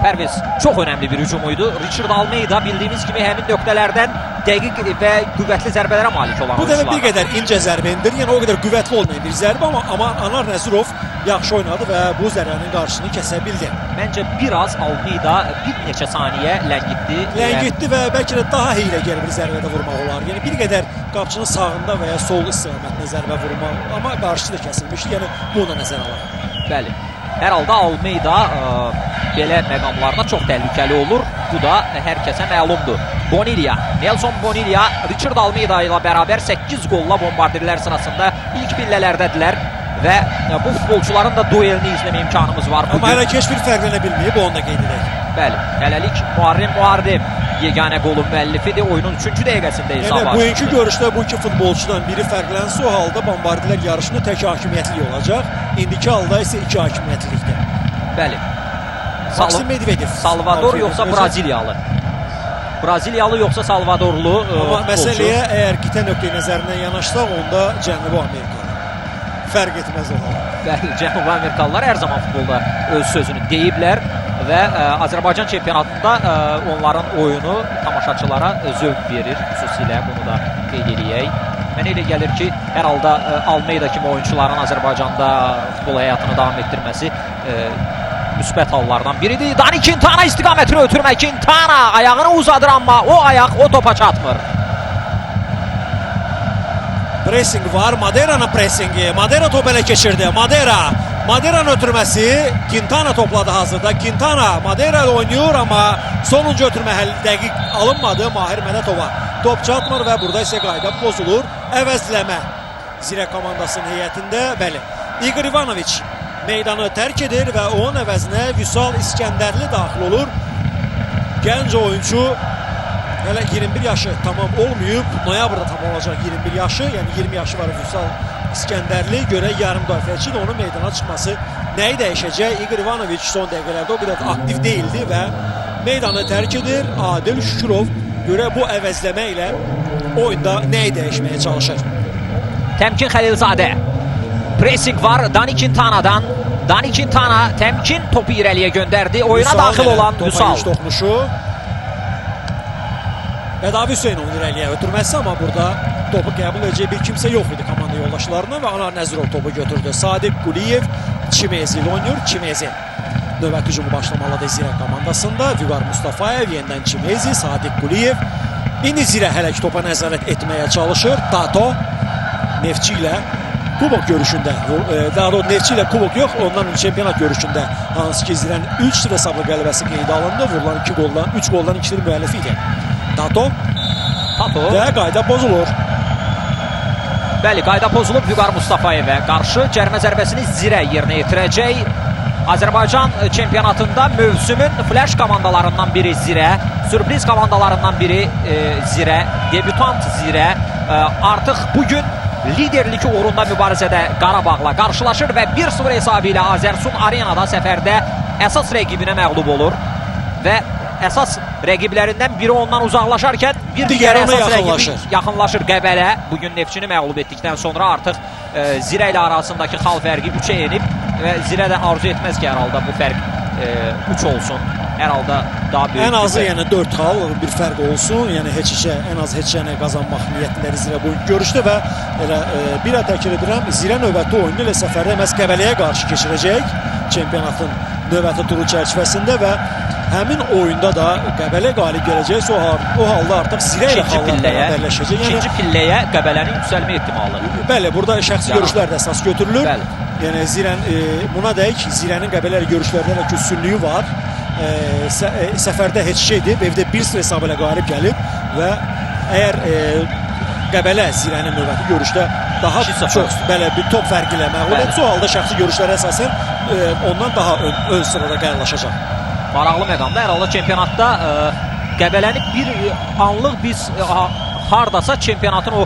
Pərviz, çox önəmli bir hücumuydu. Richard Almeida bildiyimiz kimi həmin nöqtələrdən dəqiq və qüvvətli zərbələrə malik olan Bu dəfə bir oyuncular. qədər incə zərbə endir, yəni o qədər qüvvətli olmayan bir zərbə, amma Anar Nəzirov yaxşı oynadı və bu zərbənin qarşısını kəsə bildi. Məncə biraz Almeida bir neçə saniyə Ləngitdi və bəlkə də daha hiyləgər bir zərbədə vurmaq olar. Yəni bir qədər qapçının sağında və ya sol istiqamətində zərbə vurmaq, amma qarşısı da kəsilmişdi. Yəni bunu da nəzərə alaq. Bəli. Hər halda Almeida belə məqamlarda çox təhlükəli olur. Bu da hər kəsə məlumdur. Bonilla, Nelson Bonilla Richard Almeida ilə bərabər 8 qolla bombardirlər sırasında ilk pillələrdədirlər və bu futbolçuların da duelini izləmə imkanımız var bugün. Amma hələ heç bir fərqlənə bilməyib, onu da qeyd edək. Bəli, hələlik Muharrem yeganə qolun müəllifidir. Oyunun 3-cü dəqiqəsində hesab var. Bugünkü görüşdə bu iki futbolçudan biri fərqlənsə o halda bombardilər yarışında tək hakimiyyətli olacaq. İndiki halda isə iki hakimiyyətlilikdir. Bəli. Maksim Medvedev. Salvador yoxsa Braziliyalı? Braziliyalı yoxsa Salvadorlu Amma futbolçu? məsələyə əgər qitə nöqteyi nəzərindən yanaşsaq, onda Cənubi Amerika. Fərq etməz olar. Bəli, Cənubi Amerikalılar hər zaman futbolda öz sözünü deyiblər və Azərbaycan çempionatında onların oyunu tamaşaçılara zövq verir. Xüsusilə bunu da qeyd edək. Mənə elə gəlir ki, hər halda Almeida kimi oyunçuların Azərbaycanda futbol həyatını davam etdirməsi müsbət hallardan biridir. Dani Quintana istiqamətini ötürmək. Quintana ayağını uzadır, amma o ayaq o topa çatmır. Pressing var, Madeira'nın pressingi. Madeira topu elə keçirdi. Madeira'nın ötürməsi. Quintana topladı hazırda. Quintana Madeira ilə oynayır, amma sonuncu ötürmə dəqiq alınmadı Mahir Mədətova. Top çatmır və burada isə qayda pozulur. Əvəzləmə Zirə komandasının heyətində. Bəli, Igor İvanoviç meydanı tərk edir və onun əvəzinə Vüsal İskəndərli daxil olur. Gənc oyuncu, hələ 21 yaşı tamam olmayıb, noyabrda tam olacaq 21 yaşı, yəni 20 yaşı var Vüsal İskəndərli. Görək yarım müdafiəçi də onun meydana çıxması nəyi dəyişəcək? Igor İvanoviç son dəqiqələrdə o qədər aktiv deyildi və meydanı tərk edir. Adil Şükürov görə bu əvəzləmə ilə oyunda nəyi dəyişməyə çalışır? Təmkin Xəlilzadə. Pressing var Dani Quintana'dan. Dani Quintana təmkin topu irəliyə göndərdi. Oyuna daxil olan Vüsal. Topa toxunuşu. Və Davi Hüseynovun irəliyə ötürməsi, amma burada topu qəbul edəcək bir kimsə yox idi komanda yoldaşlarına və Anar Nəzirov topu götürdü. Sadiq Quliyev Çimezi ilə oynayır. Çimezi növbət hücumu başlamalıdır Zirə komandasında. Vüqar Mustafayev, yeniden Çimezi, Sadiq Quliyev. İndi Zirə hələ ki topa nəzarət etməyə çalışır. Tato Neftçi ilə kubok görüşündə, daha doğrusu Neftçi ilə kubok yox, ondan çempionat görüşündə hansı ki Zirənin 3-0 hesablı qələbəsi qeydə alındı. Vurulan 3 qoldan 2-nin müəllifi idi. Tato və qayda pozulur. Bəli, qayda pozulub Vüqar Mustafayevə qarşı cərimə zərbəsini Zirə yerinə yetirəcək. Azərbaycan çempionatında mövsümün flash komandalarından biri Zirə, sürpriz komandalarından biri Zirə, debütant Zirə artıq bugün liderlik uğrunda mübarizədə Qarabağla qarşılaşır və 1-0 hesabı ilə Azərsun Arenada səfərdə əsas rəqibinə məğlub olur və əsas rəqiblərindən biri ondan uzaqlaşarkən bir digər əsas rəqibi yaxınlaşır Qəbələ. Bugün Neftçini məğlub etdikdən sonra artıq Zirə ilə arasındakı xal fərqi 3-ə enib və Zirə də arzu etməz ki, hər halda bu fərq 3 olsun. Hər halda daha böyük. Ən azı yəni 4 xal bir fərq olsun. Yəni ən az heç yəni qazanmaq niyyətindədir Zirə bu görüşdə və elə bir təkrar edirəm, Zirə növbəti oyunu ilə səfərdə məhz Qəbələyə qarşı keçirəcək çempionatın növbəti turu çərçivəsində və həmin oyunda da Qəbələ qalib gələcək. O halda artıq Zirə ilə xallar bərabərləşəcək. İkinci pilləyə Qəbələnin yüksəlmə ehtimalı. Bəli, burada şəxsi görüşlər də əsas götürülür. Bəli. Yəni buna deyək ki, Zirənin Qəbələ ilə görüşlərdə də üstünlüyü var. Səfərdə heç şeydir, evdə 1-0 hesabı ilə qalib gəlib və əgər Qəbələ Zirənin növbəti görüşdə daha çox bir top fərqi ilə məğlub etsə, o halda şəxsi görüşlərə əsasən ondan daha ön sırada qərarlaşacaq. Maraqlı məqamda hər halda çempionatda Qəbələni bir anlıq biz hardasa çempionatın o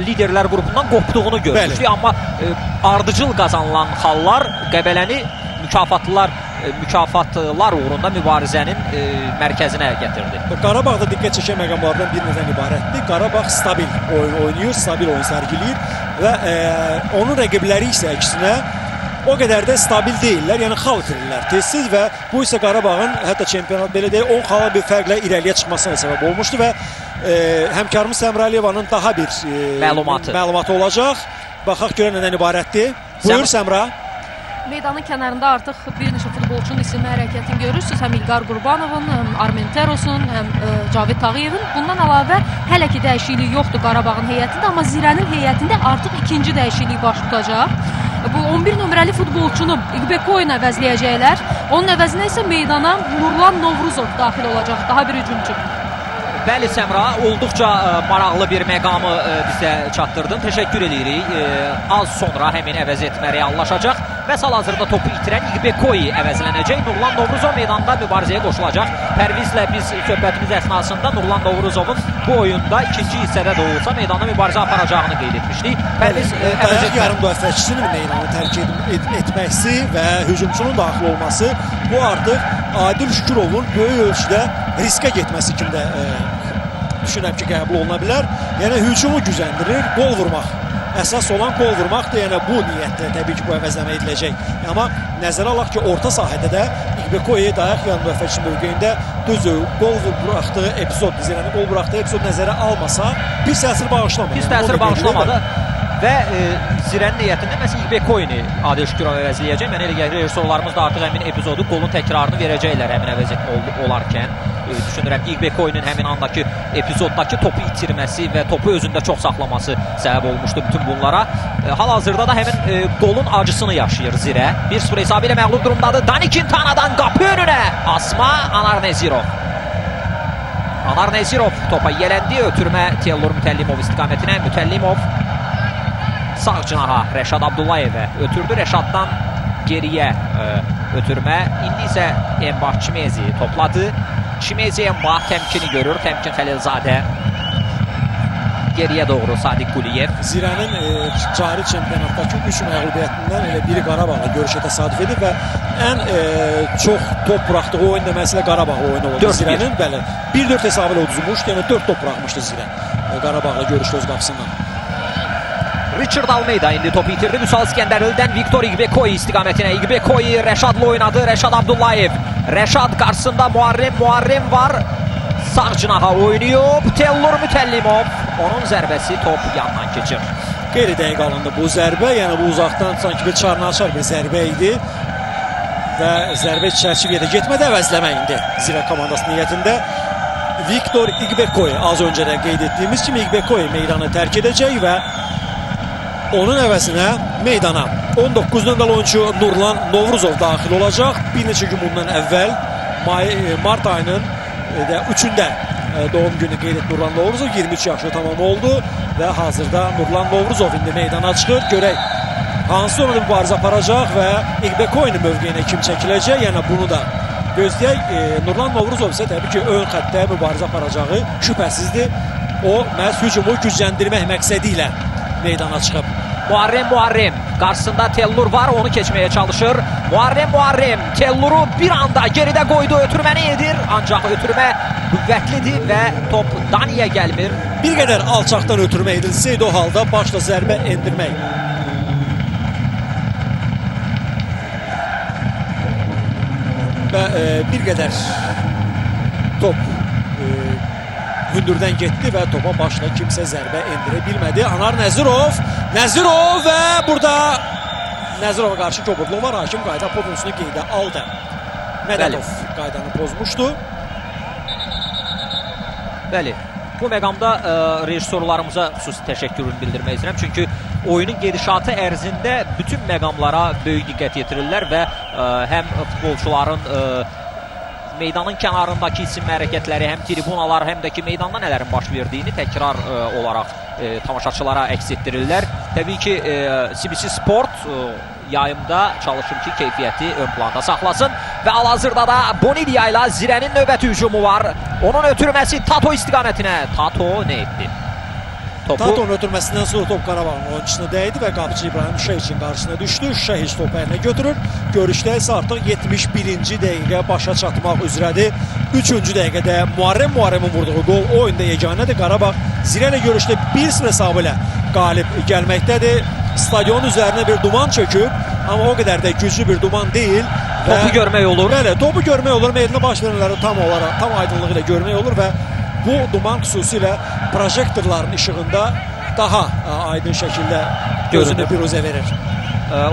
liderlər qrupundan qopduğunu görmüşdük. Amma ardıcıl qazanılan xallar Qəbələni mükafatlar uğrunda mübarizənin mərkəzinə gətirdi. Qarabağda diqqət çəkən məqamlardan bir nədən ibarətdir. Qarabağ stabil oyun oynayır, stabil oyun sərgiləyir və onun rəqibləri isə əksinə o qədər də stabil deyirlər, yəni xal itirirlər tez-tez və bu isə Qarabağın hətta çempionat belə deyil, 10 xala bir fərqlə irəliyə çıxmasına səbəb olmuşdu və həmkarımız Səmra Əliyevanın daha bir məlumatı olacaq. Baxaq görən nədən ibarətdir. Buyur Səmra. Meydanın kənarında artıq bir neçə futbolçunun isimli hərəkətini görürsünüz. Həm İlqar Qurbanovun, həm Armen Terosun, həm Cavid Tağıyevin. Bundan əlavə hələ ki dəyişiklik yoxdur Qarabağın heyətində, amma Zirənin heyətində artıq ikinci dəyişiklik baş tutacaq. Bu 11 nömrəli futbolçunu İqbekoyun əvəzləyəcəklər. Onun əvəzinə isə meydana Nurlan Novruzov daxil olacaq, daha bir hücumçu. Bəli Səmra, olduqca maraqlı bir məqamı bizə çatdırdın. Təşəkkür edirik. Az sonra həmin əvəz etmə reallaşacaq və hal-hazırda topu itirən İqbekoy əvəzlənəcək. Nurlan Novruzov meydanda mübarizəyə qoşulacaq. Pərvizlə biz söhbətimiz əsnasında Nurlan Novruzovun bu oyunda ikinci hissədə də olsa meydanda mübarizə aparacağını qeyd etmişdik. Pərviz yarım müdafiəçisinin meydanı tərk etməsi və hücumçunun daxil olması bu artıq Adil Şükürovun böyük ölçüdə riskə getməsi kimi də düşünürəm ki, qəbul oluna bilər. Yəni hücumu gücləndirir, gol vurmaq. Əsas olan gol vurmaqdır. Yəni bu niyyətlə təbii ki, bu əvəzləmə ediləcək. Amma nəzərə alaq ki, orta sahədə də İqbekoy dayaq yan müdafiəçi mövqeyində düzdür, gol buraxdığı epizod, Zirənin gol buraxdığı epizod nəzərə almasa, pis təsir bağışlamadı. Pis təsir bağışlamadı. Və Zirənin heyətində məsələn İqbekoyni Adil Şükürov əvəzləyəcək. Mən elə gəlir, rejissorlarımız da artıq həmin epizodu, golun təkrarını verəcəklər həmin əvəz olarkən. Düşünürəm ki, İqbekoynin həmin andakı epizoddakı topu itirməsi və topu özündə çox saxlaması səbəb olmuşdu bütün bunlara. Hal-hazırda da həmin golun acısını yaşayır Zirə. 1-0 hesabı ilə məğlub durumdadır. Dani Quintanadan qapı önünə Asma Anar Nezirov. Anar Nezirov topa yələndi, ötürmə Teylor Mütəllimov istiqamətinə. Mütəllimov sağ cinaha Rəşad Abdullayevə ötürdü. Rəşaddan geriyə ötürmə. İndi isə Emrah Çimezi topladı. Çimezi Emrah təmkini görür. Təmkin Xəlilzadə. Geriyə doğru Sadiq Quliyev. Zirənin cari çempionatdakı 3 məğlubiyyətindən elə biri Qarabağla görüşə təsadüf edib və ən çox top buraxdığı oyun deməsi ilə Qarabağ oyunu oldu Zirənin. Bəli, 1-4 hesabı ilə uduzmuş, yəni 4 top buraxmışdı Zirə Qarabağla görüşdə öz qapısından. Richard Almeida indi topu itirdi. Vüsal İskəndərildən Viktor İqbekoy istiqamətinə. İqbekoy Rəşadla oynadı. Rəşad Abdullayev. Rəşad qarşısında Muharrem var. Sağ cinaha oynayıb. Teylor Mütəllimov. Onun zərbəsi top yandan keçir. Qeyri-dəqiq alındı bu zərbə. Yəni bu uzaqdan sanki bir çarnaçar bir zərbə idi. Və zərbə çərçivədə getmədi, əvəzləmə indi Zirə komandasının niyyətində. Viktor İqbekoy, az öncə də qeyd etdiyimiz kimi İqbekoy meydanı tərk edəcək və onun əvəzinə meydana 19 nömrəli oyuncu Nurlan Novruzov daxil olacaq. Bir neçə gün bundan əvvəl mart ayının 3-də doğum günü qeyd etdi Nurlan Novruzov. 23 yaşlı tamam oldu və hazırda Nurlan Novruzov indi meydana çıxır. Görək hansı oyunda mübarizə aparacaq və İqbekoyun mövqeyinə kim çəkiləcək. Yəni bunu da gözləyək. Nurlan Novruzov isə təbii ki, ön xəttə mübarizə aparacağı şübhəsizdir. O məhz hücumu gücləndirmək məqsədi ilə meydana çıxıb. Muharrem qarşısında Teylor var, onu keçməyə çalışır. Muharrem Teylor'u bir anda geridə qoydu, ötürməni edir. Ancaq ötürmə qüvvətlidir və top Daniyə gəlmir. Bir qədər alçaqdan ötürmə edilsəydi o halda başla zərbə endirmək. Və bir qədər top hündürdən getdi və topa başla kimsə zərbə endirə bilmədi. Anar Nəzirov və burada Nəzirova qarşı kobudluq var. Hakim qayda pozuntusunu qeydə aldı. Mədədov qaydanı pozmuşdu. Bəli. Bu məqamda rejissorlarımıza xüsusi təşəkkürümü bildirmək istəyirəm. Çünki oyunun gedişatı ərzində bütün məqamlara böyük diqqət yetirirlər və həm futbolçuların meydanın kənarındakı isim hərəkətləri, həm tribunalar, həm də ki meydanda nələrin baş verdiyini təkrar olaraq tamaşaçılara əks etdirirlər. Təbii ki, CBC Sport yayımda çalışır ki, keyfiyyəti ön planda saxlasın və hal-hazırda da Bonilla ilə Zirənin növbəti hücumu var. Onun ötürməsi Tato istiqamətinə. Tato nə etdi? Tatonun ötürməsindən sonra top Qarabağın oyunçusuna dəydi və qapıcı İbrahim Şehiçin qarşısına düşdü. Şehiç topu əlinə götürür. Görüşdə isə artıq 71-ci dəqiqə başa çatmaq üzrədir. 3-cü dəqiqədə Muharrem vurduğu gol oyunda yeganədir. Qarabağ Zirə ilə görüşdə 1-0 hesabı ilə qalib gəlməkdədir. Stadionun üzərinə bir duman çöküb, amma o qədər də güclü bir duman deyil. Topu görmək olur. Bəli, topu görmək olur. Meydana baş verənləri tam aydınlığı ilə görmək olur və bu duman xüsusilə projektorların işığında daha aydın şəkildə gözünü biruzə verir.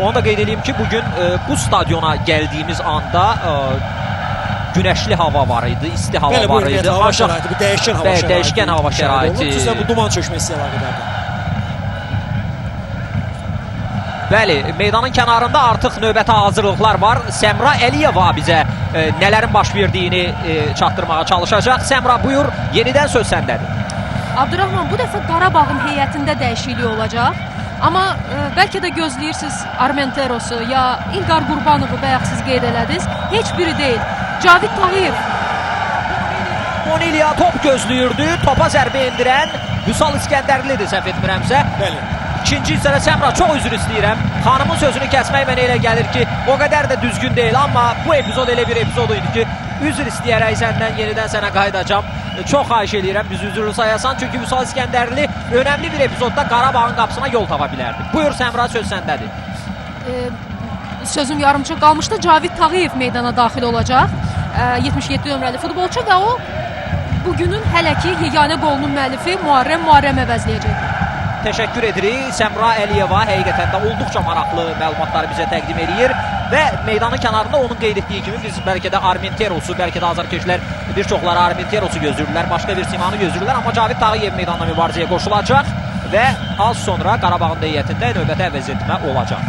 Onu da qeyd edeyim ki, bugün bu stadiona gəldiyimiz anda günəşli hava var idi, isti hava var idi. Hava şəraiti, bu dəyişkən hava şəraiti. Xüsusən bu duman çökməsi ilə əlaqədardır. Bəli, meydanın kənarında artıq növbəti hazırlıqlar var. Səmra Əliyeva bizə nələrin baş verdiyini çatdırmağa çalışacaq. Səmra, buyur, yenidən söz səndədir. Abdurrahman, bu dəfə Qarabağın heyətində dəyişiklik olacaq. Amma bəlkə də gözləyirsiniz Armenterosu ya İlqar Qurbanovu bayaq siz qeyd elədiniz. Heç biri deyil. Cavid Tağıyev. Bonilla top gözləyirdi. Topa zərbə endirən Vüsal İskəndərlidir, səhv etmirəmsə. Bəli. İkinci hissədə Səmra, çox üzr istəyirəm. Xanımın sözünü kəsmək mənə elə gəlir ki, o qədər də düzgün deyil, amma bu epizod elə bir epizod idi ki, üzr istəyərək səndən yenidən sənə qayıdacam. Çox xahiş edirəm, biz üzrlü sayasan, çünki Vüsal İskəndərli önəmli bir epizodda Qarabağın qapısına yol tapa bilərdi. Buyur Səmra, söz səndədir. Sözüm yarımçıq qalmışdı. Cavid Tağıyev meydana daxil olacaq. 77 nömrəli futbolçu və o bugünün hələ ki yeganə qolunun müəllifi Muharrem əvəzləyəcək. Təşəkkür edirik. Səmra Əliyeva həqiqətən də olduqca maraqlı məlumatları bizə təqdim edir və meydanın kənarında onun qeyd etdiyi kimi biz bəlkə də Armenterosu, bəlkə də azarkeşlər bir çoxları Armenterosu gözləyirlər, başqa bir simanı gözləyirlər, amma Cavid Tağıyev meydanda mübarizəyə qoşulacaq və az sonra Qarabağın heyətində növbəti əvəzetmə olacaq.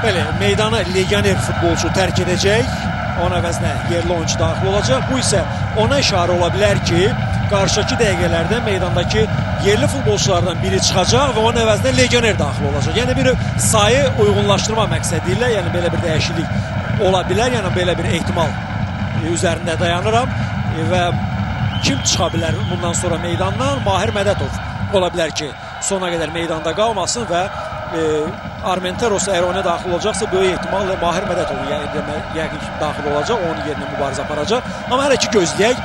Bəli, meydanı legioner futbolçu tərk edəcək. Onun əvəzinə yerli oyuncu daxil olacaq. Bu isə ona işarə ola bilər ki, qarşıdakı dəqiqələrdə meydandakı yerli futbolçulardan biri çıxacaq və onun əvəzinə legioner daxil olacaq. Yəni bir sayı uyğunlaşdırma məqsədi ilə, yəni belə bir dəyişiklik ola bilər, yəni belə bir ehtimal üzərində dayanıram və kim çıxa bilər bundan sonra meydandan? Mahir Mədədov ola bilər ki, sona qədər meydanda qalmasın və Armenteros əgər ona daxil olacaqsa, böyük ehtimalla Mahir Mədədov yəqin daxil olacaq, onun yerinə mübarizə aparacaq. Amma hələ ki gözləyək,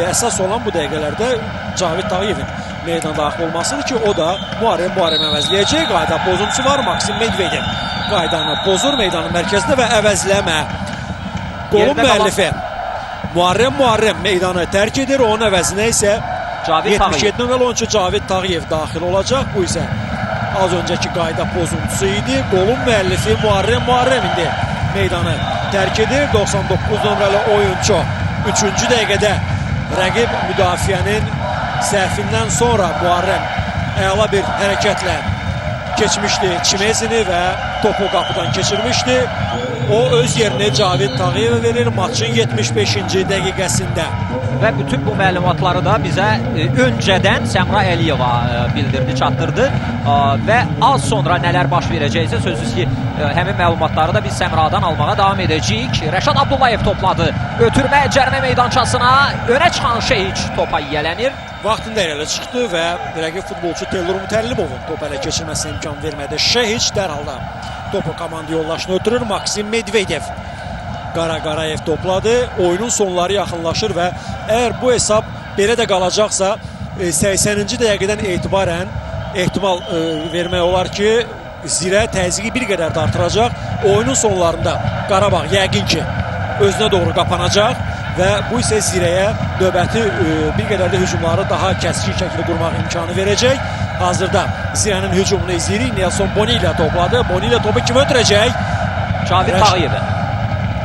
əsas olan bu dəqiqələrdə Cavid Tağıyevin meydana daxil olmasıdır ki, o da Muharrem əvəzləyəcək. Qayda pozuntusu var, Maksim Medvedev qaydanı pozur meydanın mərkəzində və əvəzləmə. Qolun müəllifi Muharrem meydanı tərk edir, onun əvəzinə isə 77 nömrəli oyuncu Cavid Tağıyev daxil olacaq. Bu isə az öncəki qayda pozuntusu idi. Qolun müəllifi Muharrem indi meydanı tərk edir. 99 nömrəli oyuncu 3-cü dəqiqədə rəqib müdafiənin səhvindən sonra Muharrem əla bir hərəkətlə keçmişdi Çimezini və topu qapıdan keçirmişdi. O öz yerini Cavid Tağıyevə verir maçın 75-ci dəqiqəsində. Və bütün bu məlumatları da bizə öncədən Səmra Əliyeva bildirdi, çatdırdı və az sonra nələr baş verəcəksə sözsüz ki, həmin məlumatları da biz Səmradan almağa davam edəcəyik. Rəşad Abdullayev topladı. Ötürmə cərimə meydançasına önə çıxan Şehiç topa yiyələnir. Vaxtında elə çıxdı və rəqib futbolçu Teylor Mütəllimovun top ələ keçirməsinə imkan vermədi. Şehiç dərhal da topu komanda yoldaşına ötürür. Maksim Medvedev Qarayev topladı. Oyunun sonları yaxınlaşır və əgər bu hesab belə də qalacaqsa 80-ci dəqiqədən etibarən ehtimal vermək olar ki, Zirə təzyiqi bir qədər də artıracaq. Oyunun sonlarında Qarabağ yəqin ki özünə doğru qapanacaq və bu isə Zirəyə növbəti bir qədər də hücumları daha kəskin şəkildə qurmaq imkanı verəcək. Hazırda Zirənin hücumunu izləyirik. Nelson Bonilla topladı. Bonilla topu kim ötürəcək? Cavid Rəş- Tağıyevə.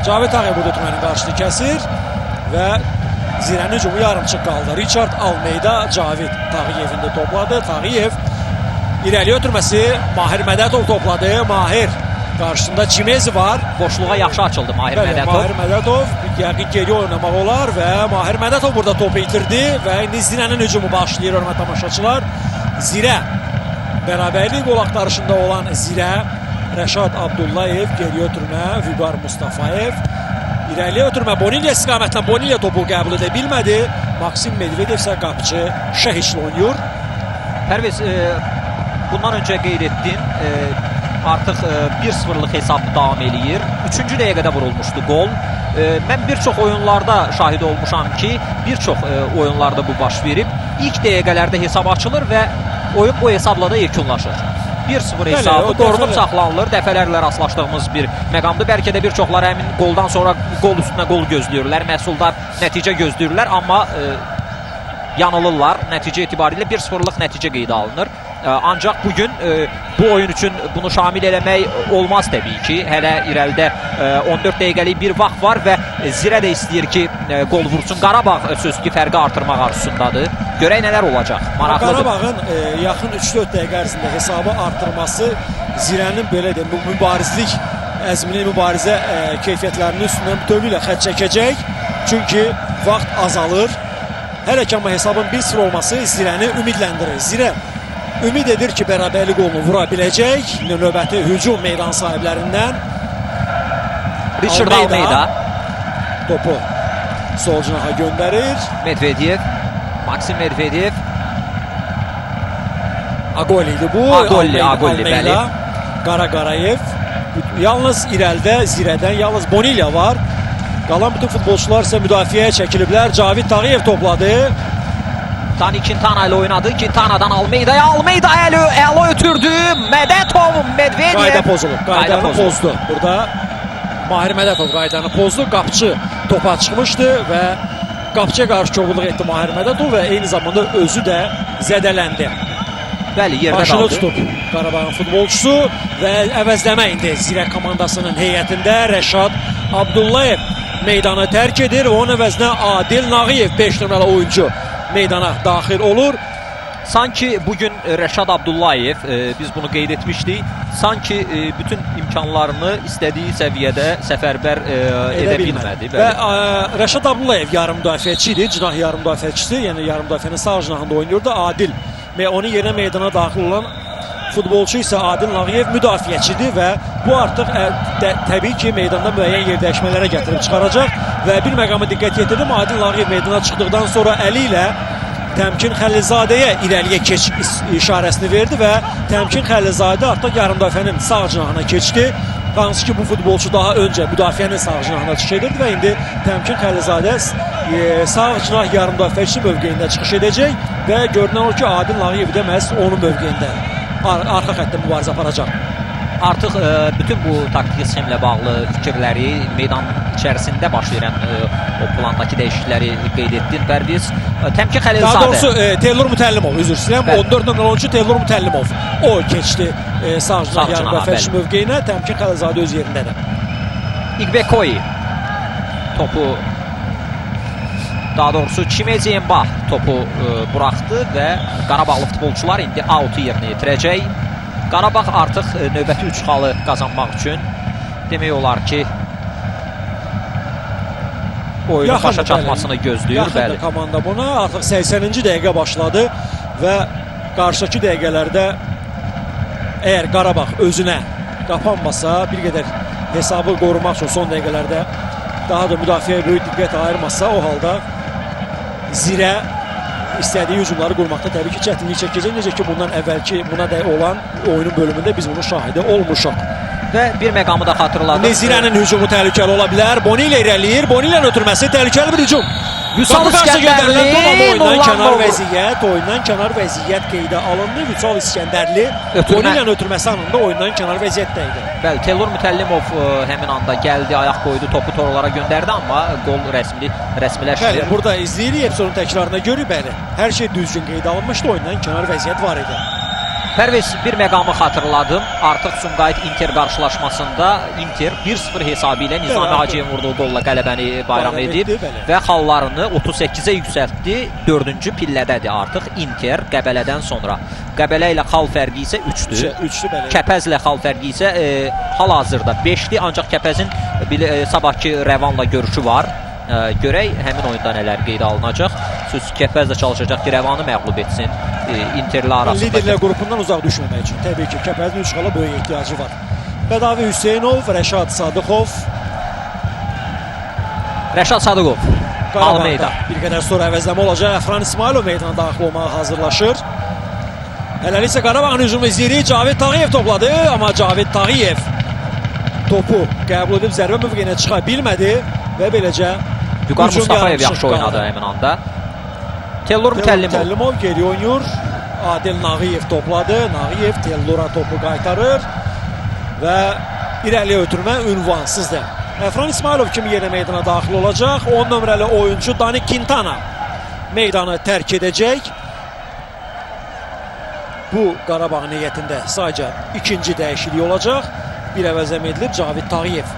Cavid Tağıyev burada ötürmənin qarşısını kəsir və Zirənin hücumu yarımçıq qaldı. Richard Almeida Cavid Tağıyevin də topladı. Tağıyev irəliyə ötürməsi Mahir Mədətov topladı. Mahir qarşısında Çimezi var. Boşluğa yaxşı açıldı Mahir Bəli, Mədətov. Mahir Mədətov yəqin geri oynamaq olar və Mahir Mədətov burada topu itirdi və indi Zirənin hücumu başlayır, hörmətli tamaşaçılar. Zirə bərabərlik qol axtarışında olan Zirə, Rəşad Abdullayev geriyə ötürmə, Vüqar Mustafayev irəliyə ötürmə, Bonilya istiqamətlə Bonilya topu qəbul edə bilmədi. Maksim Medvedev isə qapıcı Şəhiçlə oynayır. Pərviz, bundan öncə qeyd etdin, artıq 1-0'lıq hesab davam eləyir. 3-cü dəqiqədə vurulmuşdu qol. Mən bir çox oyunlarda şahid olmuşam ki, bir çox oyunlarda bu baş verib. İlk dəqiqələrdə hesab açılır və oyun bu hesabla da yekunlaşır. 1-0 hesabı qorunub saxlanılır. Dəfələrlə rastlaşdığımız bir məqamdır. Bəlkə də bir çoxları həmin qoldan sonra qol üstünə qol gözləyirlər. Məhsuldar nəticə gözləyirlər, amma yanılırlar. Nəticə etibarilə 1-0'lıq nəticə qeydə alınır. Ancaq bugün bu oyun üçün bunu şamil eləmək olmaz təbii ki. Hələ irəlidə 14 dəqiqəlik bir vaxt var və Zirə də istəyir ki, qol vursun. Qarabağ söz ki, fərqi artırmaq arzusundadır. Görək nələr olacaq. Maraqlıdır. Qarabağın yaxın 3-4 dəqiqə ərzində hesabı artırması Zirənin belə deyim, bu mübarizlik əzmini, mübarizə keyfiyyətlərinin üstündən bütövlüklə xətt çəkəcək. Çünki vaxt azalır. Hələ ki, amma hesabın 1-0 olması Zirəni ümidləndirir. Zirə ümid edir ki, bərabərlik qolunu vura biləcək. Növbəti hücum meydan sahiblərindən Richard Almeida topu sol cinaha göndərir. Medvedev, Maksim Medvedev. Agoli idi bu. Agoli, bəli. Qarayev. Yalnız irəlidə Zirədən yalnız Bonilya var. Qalan bütün futbolçular isə müdafiəyə çəkiliblər. Cavid Tağıyev topladı. Dani Quintana ilə oynadı. Quintana'dan Almeida'ya. Almeida əla ötürdü. Mədətov, Medvedev. Qayda pozulub. Qaydanı pozdu. Burada Mahir Mədətov qaydanı pozdu. Qapçı topa çıxmışdı və qapçıya qarşı kobudluq etdi Mahir Mədətov və eyni zamanda özü də zədələndi. Bəli, yerdə başını qaldı. tutub Qarabağın futbolçusu və əvəzləmə indi Zirə komandasının heyətində Rəşad Abdullayev meydanı tərk edir. Onun əvəzinə Adil Nağıyev 5 nömrəli oyuncu meydana daxil olur. Sanki bugün Rəşad Abdullayev, biz bunu qeyd etmişdik, sanki bütün imkanlarını istədiyi səviyyədə səfərbər edə bilmədi. Və Rəşad Abdullayev yarım müdafiəçi idi, cinah yarım müdafiəçisi, yəni yarım müdafiənin sağ cinahında oynayırdı. Adil və onun yerinə meydana daxil olan futbolçu isə Adil Nağıyev müdafiəçidir və bu artıq təbii ki, meydanda müəyyən yerdəyişmələrə gətirib çıxaracaq və bir məqama diqqət yetirdim. Adil Nağıyev meydana çıxdıqdan sonra əli ilə Təmkin Xəlilzadəyə irəliyə keç işarəsini verdi və Təmkin Xəlilzadə artıq yarım müdafiənin sağ cinahına keçdi. Hansı ki, bu futbolçu daha öncə müdafiənin sağ cinahına çıxış edirdi və indi Təmkin Xəlilzadə sağ cinah yarım müdafiəçi mövqeyində çıxış edəcək və görünən o ki, Adil Nağıyev də məhz onun mövqeyində arxa xəttdə mübarizə aparacaq. Artıq bütün bu taktiki sxemlə bağlı fikirləri, meydan içərisində baş verən o plandakı dəyişiklikləri qeyd etdin. Pərviz, Təmkin Xəlilzadə. Daha doğrusu Teylor Mütəllimov, üzr istəyirəm, 14 nömrəli oyuncu Teylor Mütəllimov. O keçdi sağ cinah yarım müdafiəçi mövqeyinə, Təmkin Xəlilzadə öz yerindədir. İqbekoy topu, daha doğrusu Çimeziyemba topu buraxdı və Qarabağlı futbolçular indi out'u yerinə yetirəcək. Qarabağ artıq növbəti 3 xalı qazanmaq üçün demək olar ki, oyunun başa çatmasını gözləyir. Yaxındır komanda buna. Artıq 80-ci dəqiqə başladı və qarşıdakı dəqiqələrdə əgər Qarabağ özünə qapanmasa, bir qədər hesabı qorumaq üçün son dəqiqələrdə daha da müdafiəyə böyük diqqət ayırmasa, o halda Zirə istədiyi hücumları qurmaqda təbii ki, çətinlik çəkəcək. Necə ki, bundan əvvəlki buna da olan oyunun bölümündə biz bunun şahidi olmuşuq. Və bir məqamı da xatırladım. Zirənin hücumu təhlükəli ola bilər. Bonilya irəliyir. Bonilyanın ötürməsi təhlükəli bir hücum. Vüsal İskəndərli oyundan kənar vəziyyət qeydə alındı. Vüsal İskəndərli Bonilyanın ötürməsi anında oyundan kənar vəziyyətdə idi. Bəli, Teylor Mütəllimov həmin anda gəldi, ayaq qoydu, topu torlara göndərdi, amma qol rəsmiləşdi. Bəli, burada izləyirik, hepsi onun təkrarına görürük, bəli. Hər şey düzgün qeydə alınmışdı, oyundan kənar vəziyyət var idi. Pərviz, bir məqamı xatırladım. Artıq Sumqayıt Inter qarşılaşmasında Inter 1-0 hesabı ilə Nizami Bəli, Hacıyev vurduğu golla qələbəni bayram Bayram edib etdi, bəli. və xallarını 38-ə yüksəltdi. 4-cü pillədədir artıq Inter Qəbələdən sonra. Qəbələ ilə xal fərqi isə 3-dür. Üçlü belə. Kəpəzlə xal fərqi isə hal-hazırda 5-dir. Ancaq Kəpəzin sabahki Rəvanla görüşü var. Görək həmin oyunda nələr qeydə alınacaq. Söz Kəpəz də çalışacaq ki, Rəvanı məğlub etsin. Interlə arasında. Liderlər qrupundan uzaq düşməmək üçün təbii ki, Kəpəzin 3 xala böyük ehtiyacı var. Bədavi Hüseynov, Rəşad Sadıqov, Rəşad Sadıqov, Almeyda. Bir qədər sonra əvəzləmə olacaq. Əfran İsmailov meydana daxil olmağa hazırlaşır. Hələlik isə Qarabağın hücumu izləyirik. Cavid Tağıyev topladı, amma Cavid Tağıyev topu qəbul edib zərbə mövqeyinə çıxa bilmədi və beləcə Vüqar hücum Mustafayev yarımçıq yaxşı oynadı qaldı. həmin anda. Tellur Mütəllimov. Mütəllimov geri oynayır. Adil Nağıyev topladı. Nağıyev Tellura topu qaytarır və irəliyə ötürmə ünvansızdır. Əfran İsmailov kimi yerə meydana daxil olacaq. 10 nömrəli oyuncu Dani Quintana meydanı tərk edəcək. Bu Qarabağ niyyətində sadəcə ikinci dəyişiklik olacaq. Bir əvəzləmə edilib Cavid Tağıyev.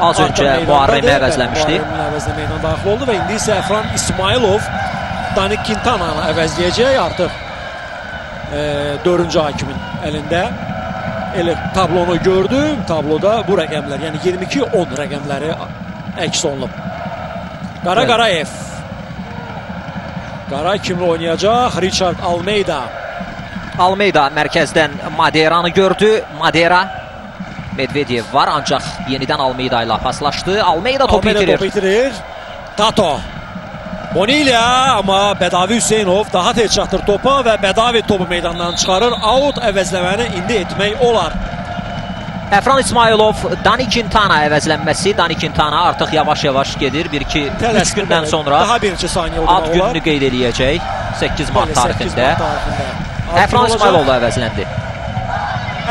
Az öncə Muharremi əvəzləmişdi. Muharremin əvəzinə meydana daxil oldu və indi isə Əfran İsmailov Dani Quintana'nı əvəzləyəcək artıq 4-cü hakimin əlində. Elə tablonu gördüm. Tabloda bu rəqəmlər, yəni 22-10 rəqəmləri əks olunub. Qara Qarayev. Qara kimlə oynayacaq? Richard Almeyda. Almeyda mərkəzdən Maderanı gördü. Madera Medvedev var, ancaq yenidən Almeyda ilə paslaşdı. Almeyda topu itirir. Tato. Bonilya, amma Bədavi Hüseynov daha tez çatır topa və Bədavi topu meydandan çıxarır. Out əvəzləməni indi etmək olar. Əfran İsmailov, Dani Quintana əvəzlənməsi. Dani Quintana artıq yavaş-yavaş gedir. 1-2-3 gündən sonra daha bir neçə saniyə ad gününü qeyd eləyəcək 8 mart tarixində. Əfran İsmailov da əvəzləndi.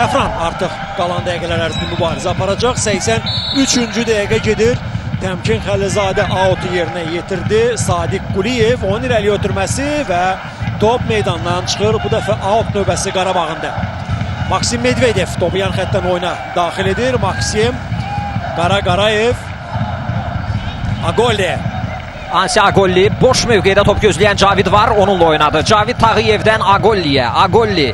Əfran artıq qalan dəqiqələr ərzində mübarizə aparacaq. 83-cü dəqiqə gedir. Təmkin Xəlizadə out'u yerinə yetirdi. Sadiq Quliyev onun irəliyə ötürməsi və top meydandan çıxır. Bu dəfə out növbəsi Qarabağında. Maksim Medvedev topu yan xəttdən oyuna daxil edir. Maksim, Qara Qarayev, Agolli. Ansi Agolli, boş mövqedə top gözləyən Cavid var, onunla oynadı. Cavid Tağıyevdən Agolliyə, Agolli.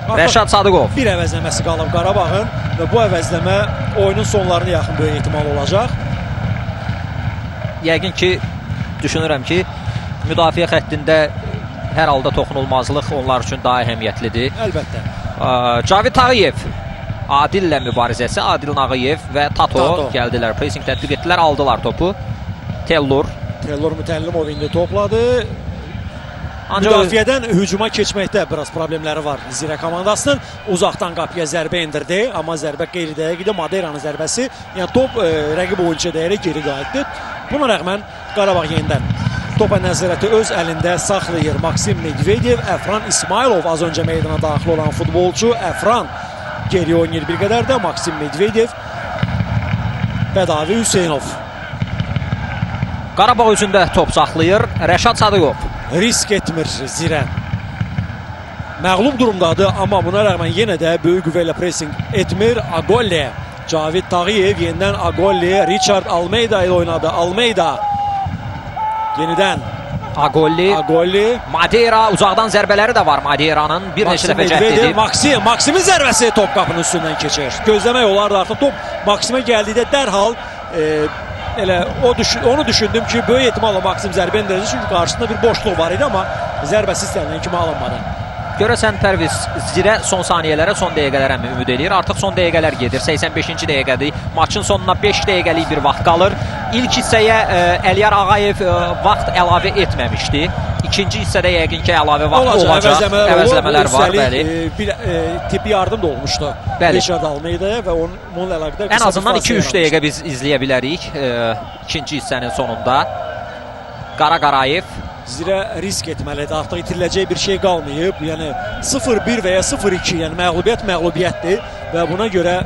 Rəşad Sadıqov. Bir əvəzləməsi qalıb Qarabağın və bu əvəzləmə oyunun sonlarına yaxın böyük ehtimal olacaq. Yəqin ki, düşünürəm ki, müdafiə xəttində hər halda toxunulmazlıq onlar üçün daha əhəmiyyətlidir. Əlbəttə. Cavid Tağıyev, Adillə mübarizəsi, Adil Nağıyev və Tato gəldilər, pressing tətbiq etdilər, aldılar topu. Tellur. Tellur Mütəllimov indi topladı. Müdafiədən hücuma keçməkdə biraz problemləri var Zirə komandasının. Uzaqdan qapıya zərbə indirdi, amma zərbə qeyri-dəqiq idi. Maderanın zərbəsi, yəni top rəqib oyuncuya dəyərək geri qayıtdı. Buna rəğmən Qarabağ yenidən topa nəzarəti öz əlində saxlayır. Maksim Medvedev, Əfran İsmailov az öncə meydana daxil olan futbolçu. Əfran geri oynayır bir qədər də. Maksim Medvedev, Bədavi Hüseynov. Qarabağ üzündə top saxlayır Rəşad Sadıqov. Risk etmir Zirə. Məğlub durumdadır, amma buna rəğmən yenə də böyük qüvvə ilə pressing etmir. Agolli, Cavid Tağıyev yenidən Agolli, Richard Almeyda ilə oynadı. Almeyda yenidən Agolli, Madera, uzaqdan zərbələri də var Maderanın. Bir neçə dəfə cəhd edib. Maksimin zərbəsi top qapının üstündən keçir. Gözləmək olardı artıq top Maksimə gəldikdə dərhal elə onu düşündüm ki, böyük ehtimalla Maksim zərbə endirəcək, çünki qarşısında bir boşluq var idi, amma zərbəsi istənilən kimi alınmadı. Görəsən Pərviz, Zirə son saniyələrə, son dəqiqələrə mi ümid eləyir? Artıq son dəqiqələr gedir. 85-ci dəqiqədir. Maçın sonuna 5 dəqiqəlik bir vaxt qalır. İlk hissəyə Əliyar Ağayev vaxt əlavə etməmişdi. İkinci hissədə yəqin ki, əlavə vaxt olacaq. Əvəzləmələr var, bəli. Bir tibbi yardım da olmuşdu Richard Almeyda'ya və onun əlaqədar ən azından 2-3 dəqiqə biz izləyə bilərik ikinci hissənin sonunda. Qara Qarayev. Zirə risk etməlidir. Artıq itiriləcək bir şey qalmayıb. Yəni 0-1 və ya 0-2, yəni məğlubiyyətdir və buna görə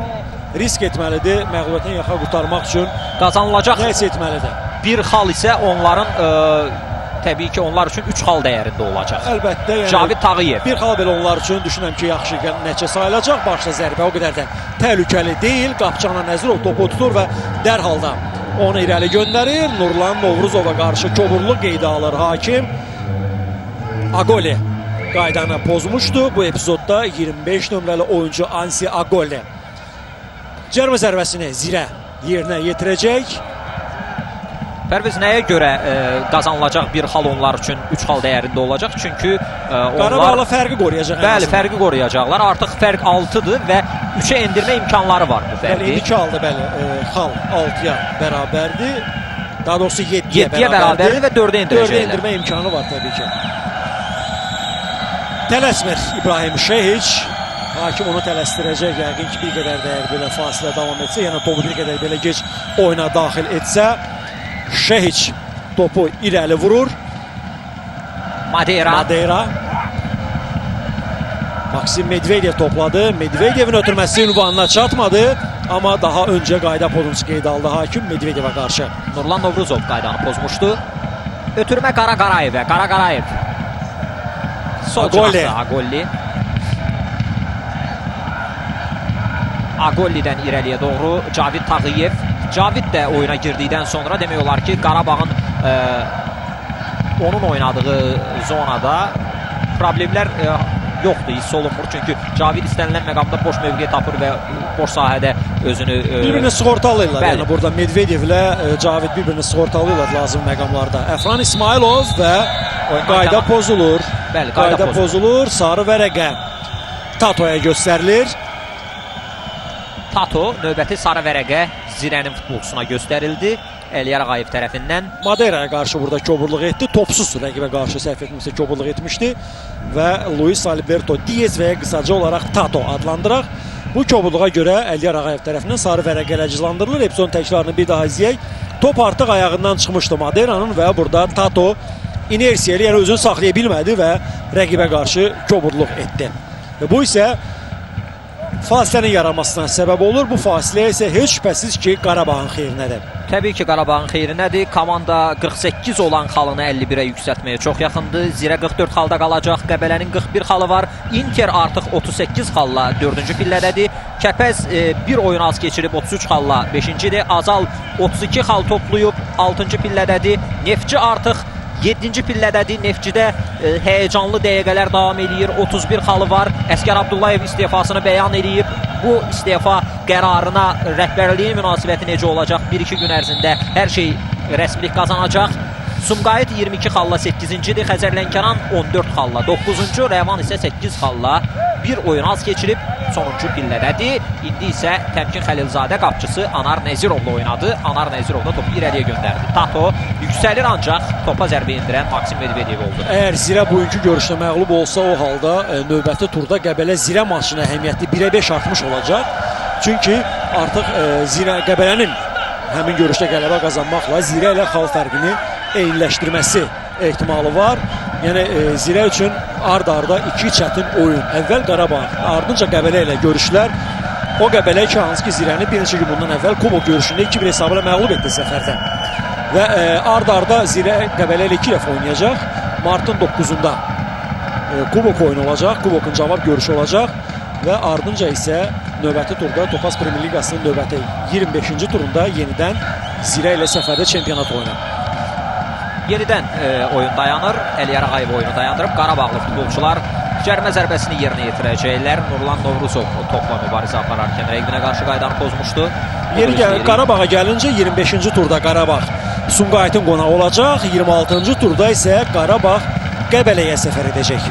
risk etməlidir. Məğlubiyyətdən yaxa qurtarmaq üçün qazanılacaq nəsə etməlidir. Bir xal isə onların təbii ki, onlar üçün 3 xal dəyərində olacaq. Əlbəttə, yəni Cavid Tağıyev. bir xal belə onlar üçün düşünürəm ki, yaxşı nəticə sayılacaq. Başda zərbə o qədər də təhlükəli deyil. Qapçana Nəzirov topu tutur və dərhal da onu irəli göndərir. Nurlan Novruzova qarşı koburluq qeydə alır hakim. Agoli qaydanı pozmuşdu. Bu epizodda 25 nömrəli oyuncu Ansi Agoli cərmə zərbəsini Zirə yerinə yetirəcək. Pərviz, nəyə görə qazanılacaq bir xal onlar üçün 3 xal dəyərində olacaq? Çünki onlar... Qarabağla fərqi qoruyacaq. Bəli, fərqi qoruyacaqlar. Artıq fərq 6-dır və 3-ə endirmə imkanları var bu fərqi. 2 aldı, bəli. Xal 6-ya bərabərdir. Daha doğrusu 7-yə bərabərdir və 4-ə endirəcəklər. 4-ə endirmə imkanı var təbii ki. Tələsmir İbrahim Şehiç. Hakim onu tələsdirəcək. Yəqin ki, bir qədər də belə fasilə davam etsə, yəni topu bir qədər belə gec oyuna daxil etsə, Şehiç topu irəli vurur. Madeira. Maksim Medvedev topladı. Medvedevin ötürməsi ünvanına çatmadı. Amma daha öncə qayda pozuntusu qeydə aldı hakim Medvedevə qarşı. Nurlan Novruzov qaydanı pozmuşdu. Ötürmə Qaraqarayevə. Qaraqarayev. Sol cinahda Agolli. Agollidən irəliyə doğru Cavid Tağıyev. Cavid də oyuna girdikdən sonra demək olar ki, Qarabağın onun oynadığı zonada problemlər yoxdur, hiss olunmur. Çünki Cavid istənilən məqamda boş mövqe tapır və boş sahədə özünü... Bir-birini sığortalıyırlar. Bəli. Yəni burada Medvedev ilə Cavid bir-birini sığortalıyırlar lazım məqamlarda. Əfran İsmailov və qayda pozulur. Bəli, qayda pozulur. Sarı vərəqə Tatoya göstərilir. Tato növbəti sarı vərəqə Zirənin futbolçusuna göstərildi. Əliyar Ağayev tərəfindən. Madeira'ya qarşı burada koburluq etdi. Topsuz rəqibə qarşı səhv etmirsə koburluq etmişdi. Və Luis Alberto Diez və qısaca olaraq Tato adlandıraq. Bu koburluğa görə Əliyar Ağayev tərəfindən sarı vərəqə ələcizlandırılır. Epizodun təkrarını bir daha izləyək. Top artıq ayağından çıxmışdı Madeira'nın və burada Tato inersiya ilə, yəni özünü saxlaya bilmədi və rəqibə qarşı koburluq etdi. Və bu isə fasilənin yaranmasına səbəb olur. Bu fasilə isə heç şübhəsiz ki, Qarabağın xeyrinədir. Təbii ki, Qarabağın xeyrinədir. Komanda 48 olan xalını 51-ə yüksəltməyə çox yaxındır. Zirə 44 xalda qalacaq. Qəbələnin 41 xalı var. Inter artıq 38 xalla 4-cü pillədədir. Kəpəz bir oyun az keçirib 33 xalla 5-cidir. Azal 32 xal toplayıb 6-cı pillədədir. Neftçi artıq 7-ci pillədədir. Neftçidə həyəcanlı dəqiqələr davam edir. 31 xalı var. Əskər Abdullayev istefasını bəyan edib. Bu istefa qərarına rəhbərliyin münasibəti necə olacaq? 1-2 gün ərzində hər şey rəsmilik qazanacaq. Sumqayıt 22 xalla 8-cidir. Xəzər Lənkəran 14 xalla 9-cu. Rəvan isə 8 xalla bir oyun az keçirib sonuncu pillədədir. İndi isə Təmkin Xəlilzadə qapçısı Anar Nəzirovla oynadı. Anar Nəzirov da topu irəliyə göndərdi. Tato yüksəlir ancaq topa zərbə endirən Maksim Medvedev oldu. Əgər Zirə bugünkü görüşdə məğlub olsa, o halda növbəti turda Qəbələ Zirə maçının əhəmiyyəti 1-ə 5 artmış olacaq. Çünki artıq Qəbələnin həmin görüşdə qələbə qazanmaqla Zirə ilə xal fərqini eyniləşdirməsi ehtimalı var. Yəni Zirə üçün ard-arda 2 çətin oyun. Əvvəl Qarabağ, ardınca Qəbələ ilə görüşlər. O Qəbələ ki, hansı ki Zirəni bir neçə gün bundan əvvəl Kubok görüşündə 2-1 hesabıyla məğlub etdi səfərdə. Və ard-arda Zirə Qəbələ ilə 2 dəfə oynayacaq. Martın 9-unda Kubok oyunu olacaq, Kubokun cavab görüşü olacaq. Və ardınca isə növbəti turda Topaz Premyer Liqasının növbəti 25-ci turunda yenidən Zirə ilə səfərdə çempionat oynanır. Yenidən oyun dayanır. Əliyar Ağayev oyunu dayandırıb. Qarabağlı futbolçular cərmə zərbəsini yerinə yetirəcəklər. Nurlan Novruzov topla mübarizə apararkən rəqibinə qarşı qaydanı pozmuşdu. Qarabağa gəlincə 25-ci turda Qarabağ Sumqayıtın qonağı olacaq. 26-cı turda isə Qarabağ Qəbələyə səfər edəcək.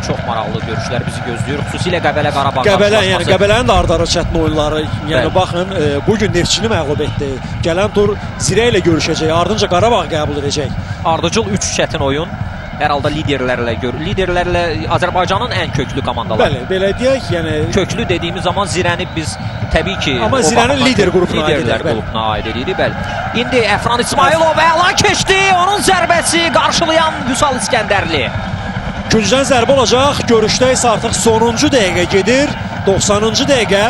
Çox maraqlı görüşlər bizi gözləyir. Xüsusilə Qəbələ-Qarabağ qarşılaşması. Qəbələnin də ard-arda çətin oyunları. Yəni baxın, bugün Neftçini məğlub etdi. Gələn tur Zirə ilə görüşəcək. Ardınca Qarabağ qəbul edəcək. Ardıcıl 3 çətin oyun. Hər halda liderlərlə Azərbaycanın ən köklü komandaları. Bəli, belə deyək, yəni köklü dediyimiz zaman Zirəni biz təbii ki, amma Zirənin lider qrupuna aid edirik, bəli. İndi Əfran İsmailov əla keçdi. Onun zərbəsi qarşılayan Vüsal İskəndərli. Küncdən zərbə olacaq. Görüşdə isə artıq sonuncu dəqiqə gedir. 90-cı dəqiqə.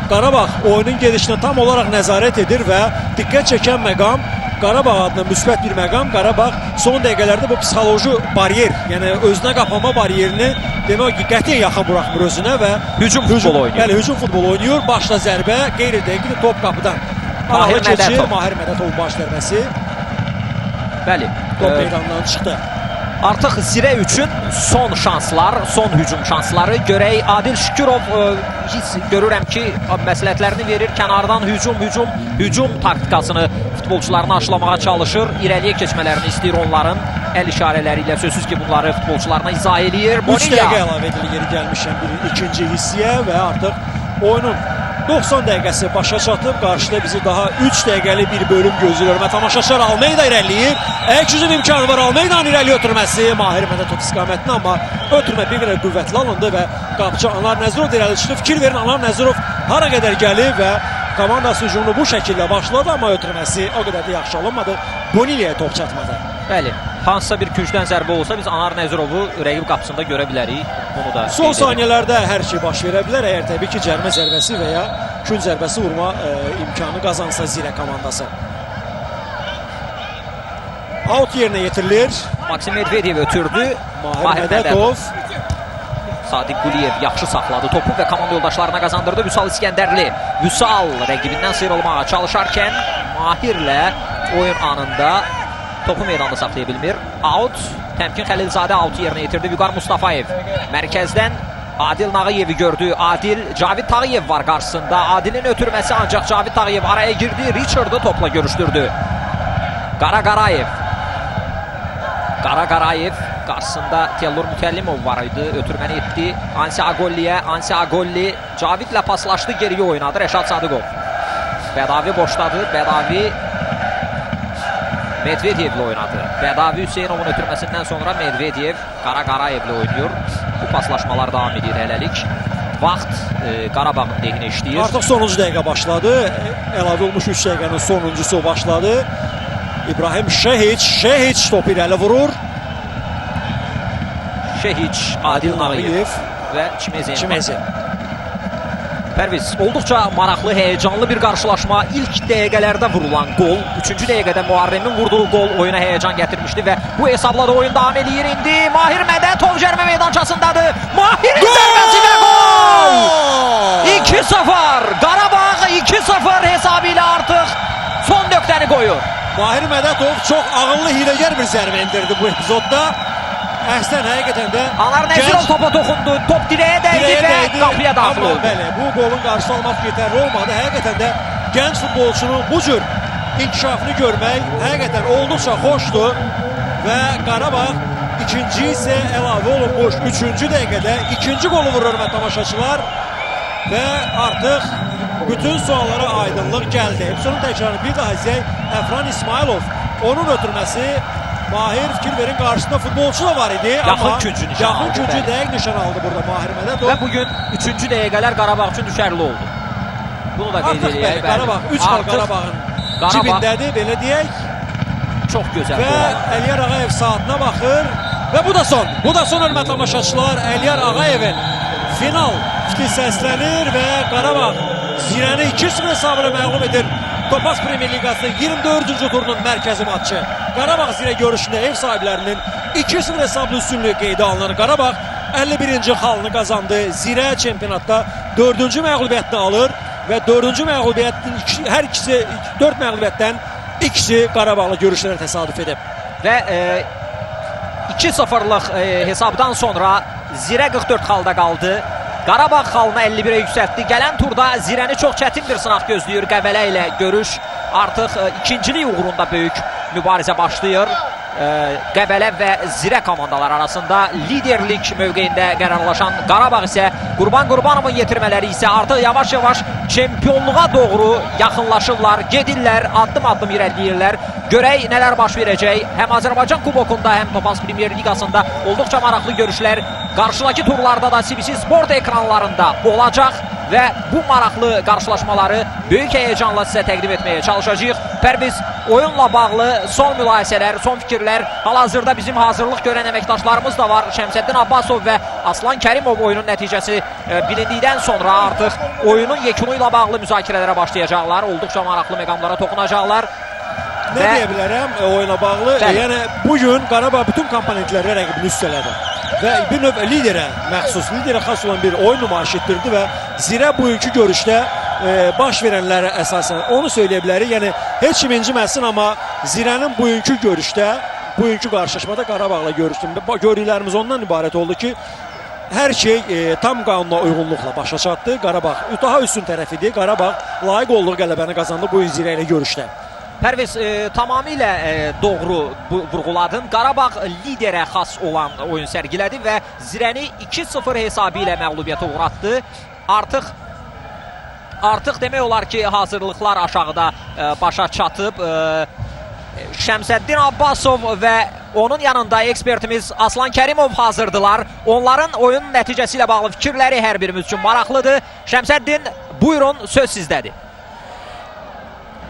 Qarabağ oyunun gedişinə tam olaraq nəzarət edir və diqqət çəkən məqam Qarabağ adına müsbət bir məqam. Qarabağ son dəqiqələrdə bu psixoloji baryer, yəni özünə qapanma baryerini demək ki, qətiyyən yaxın buraxmır özünə və Hücum futbolu oynayır. Bəli, hücum futbolu oynayır. Başla zərbə, qeyri-dəqiq top qapıdan. Mahir Aralı keçir, Mədətov. Mahir Mədətovun baş zərbəsi. Bəli. Top meydandan çıxdı. Artıq Zirə üçün son şanslar, son hücum şansları. Görək Adil Şükürov hiss görürəm ki, məsləhətlərini verir. Kənardan hücum taktikasını futbolçularına aşılamağa çalışır. İrəliyə keçmələrini istəyir onların. Əl işarələri ilə sözsüz ki, bunları futbolçularına izah eləyir. 3 dəqiqə Bonilla. əlavə edilir yeri gəlmişəm bir ikinci hissiyə və artıq oyunun 90 dəqiqəsi başa çatıb. Qarşıda bizi daha 3 dəqiqəli bir bölüm gözləyir. Və tamaşaçılar Almeyda irəliləyir. Əks hücum imkanı var. Almeydanın irəli ötürməsi Mahir Mədətov istiqamətində, amma ötürmə bir qədər qüvvətli alındı və qapıcı Anar Nəzirov irəli çıxdı. Fikir verin, Anar Nəzirov hara qədər gəlib və komandası hücumunu bu şəkildə başladı, amma ötürməsi o qədər də yaxşı alınmadı. Boniliyə top çatmadı. Bəli. Hansısa bir küncdən zərbə olsa biz Anar Nəzirovu rəqib qapısında görə bilərik. Bunu da Son saniyələrdə hər şey baş verə bilər. Əgər təbii ki, cərimə zərbəsi və ya künc zərbəsi vurma imkanı qazansa Zirə komandası. Out yerinə yetirilir. Maksim Medvedev ötürdü. Mahir Mədətov. Sadiq Quliyev yaxşı saxladı topu və komanda yoldaşlarına qazandırdı. Vüsal İskəndərli. Vüsal rəqibindən sıyrılmağa çalışarkən Mahirlə oyun anında topu meydanda saxlaya bilmir. Out. Təmkin Xəlilzadə out'u yerinə yetirdi. Vüqar Mustafayev mərkəzdən Adil Nağıyevi gördü. Adil, Cavid Tağıyev var qarşısında. Adilin ötürməsi ancaq Cavid Tağıyev araya girdi. Richard'ı topla görüşdürdü. Qara Qarayev qarşısında Tellur Mütəllimov var idi. Ötürməni etdi. Ansi Agolli Cavidlə paslaşdı, geriyə oynadı Rəşad Sadıqov. Bədavi boşladı. Bədavi Medvedevlə oynadı. Bədavi Hüseynovun ötürməsindən sonra Medvedev Qara Qarayevlə oynuyor. Bu paslaşmalar davam edir hələlik. Vaxt Qarabağın lehinə işləyir. Artıq sonuncu dəqiqə başladı. Əlavə olmuş 3 dəqiqənin sonuncusu başladı. İbrahim Şehiç topu irəli vurur. Şehiç, Adil Nağıyev və Çimezi. Pərviz, olduqca maraqlı, həyəcanlı bir qarşılaşma. İlk dəqiqələrdə vurulan qol, 3-cü dəqiqədə Muharremin vurduğu qol oyuna həyəcan gətirmişdi və bu hesabla da oyun davam edir indi. Mahir Mədətov cərimə meydançasındadır. Mahirin zərbəsi və qol! 2-0. Qarabağ 2-0 hesabı ilə artıq son nöqtəni qoyur. Mahir Mədətov çox ağıllı, hiləgər bir zərbə endirdi bu epizodda. Əslən, həqiqətən də Anar Nəzirov topa toxundu, top direğe dəydi və qapıya daxil oldu. Bəli, bu qolun qarşısı almaq yetərli olmadı. Həqiqətən də gənc futbolçunun bu cür inkişafını görmək həqiqətən olduqca xoşdur və Qarabağ ikinci isə əlavə olunmuş 3-cü dəqiqədə ikinci qolu vurur və tamaşaçılar və artıq bütün suallara aydınlıq gəldi. Hepsinin təkrarını bir daha izləyək. Əfran İsmailov, onun ötürməsi Mahir, fikir verin, qarşısında futbolçu da var idi. Yaxın küncü nişan aldı. Yaxın küncü dəqiq nişan aldı burada Mahir Mədətov. Və bugün 3-cü dəqiqələr Qarabağ üçün düşərli oldu. Bunu da qeyd Artıq edək. Qarabağ 3 xal Qarabağın cibindədir, belə deyək. Çox gözəl. Və Əliyar Ağayev saatına baxır. Və bu da son. Bu da son, hörmətli tamaşaçılar. Əliyar Ağayevin final fikri səslənir və Qarabağ Zirəni 2-0 hesabına məğlub edir. Topaz Premier Liqasının 24-cü turunun mərkəzi matçı. Qarabağ Zirə görüşündə ev sahiblərinin 2-0 hesablı üstünlüyü qeydə alınır. Qarabağ 51-ci xalını qazandı. Zirə çempionatda 4-cü məğlubiyyətini alır və 4-cü məğlubiyyətin hər ikisi 4 məğlubiyyətdən ikisi Qarabağlı görüşlərə təsadüf edib. Və 2-0'lıq hesabdan sonra Zirə 44 xalda qaldı. Qarabağ xalını 51'ə yüksəltdi. Gələn turda Zirəni çox çətin bir sınaq gözləyir. Qəbələ ilə görüş artıq ikincilik uğrunda böyük mübarizə başlayır. Qəbələ və Zirə komandalar arasında liderlik mövqeyində qərarlaşan Qarabağ isə Qurban Qurbanovun yetirmələri isə artıq yavaş-yavaş çempionluğa doğru yaxınlaşırlar, gedirlər, addım-addım irəliləyirlər. Görək nələr baş verəcək. Həm Azərbaycan kubokunda, həm Topaz Premier Liqasında olduqca maraqlı görüşlər qarşıdakı turlarda da CBC Sport ekranlarında olacaq və bu maraqlı qarşılaşmaları böyük həyəcanla sizə təqdim etməyə çalışacağıq. Pərviz, oyunla bağlı son mülahisələr, son fikirlər, hal-hazırda bizim hazırlıq görən əməkdaşlarımız da var. Şəmsəddin Abbasov və Aslan Kərimov oyunun nəticəsi bilindikdən sonra artıq oyunun yekunu ilə bağlı müzakirələrə başlayacaqlar. Olduqca maraqlı məqamlara toxunacaqlar. Nə deyə bilərəm oyuna bağlı? Bəli. Yəni bu gün Qarabağ bütün komponentləri rəqibini üst elədi və bir növ liderə məxsus, liderə xas olan bir oyun nümayiş etdirdi və Zirə bugünkü görüşdə baş verənlərə əsasən onu söyləyə bilərik. Yəni heç kim inciməsin, amma Zirənin bugünkü görüşdə, bugünkü qarşılaşmada Qarabağla görüşdüm. Gördüklərimiz ondan ibarət oldu ki, hər şey tam qanuna uyğunluqla başa çatdı. Qarabağ daha üstün tərəf idi. Qarabağ layiq olduğu qələbəni qazandı bu gün Zirə ilə görüşdə. Pərviz, tamamilə doğru vurğuladın. Qarabağ liderə xas olan oyun sərgilədi və Zirəni 2-0 hesabı ilə məğlubiyyətə uğratdı. Artıq demək olar ki, hazırlıqlar aşağıda başa çatıb. Şəmsəddin Abbasov və onun yanında ekspertimiz Aslan Kərimov hazırdılar. Onların oyun nəticəsi ilə bağlı fikirləri hər birimiz üçün maraqlıdır. Şəmsəddin, buyurun, söz sizdədir.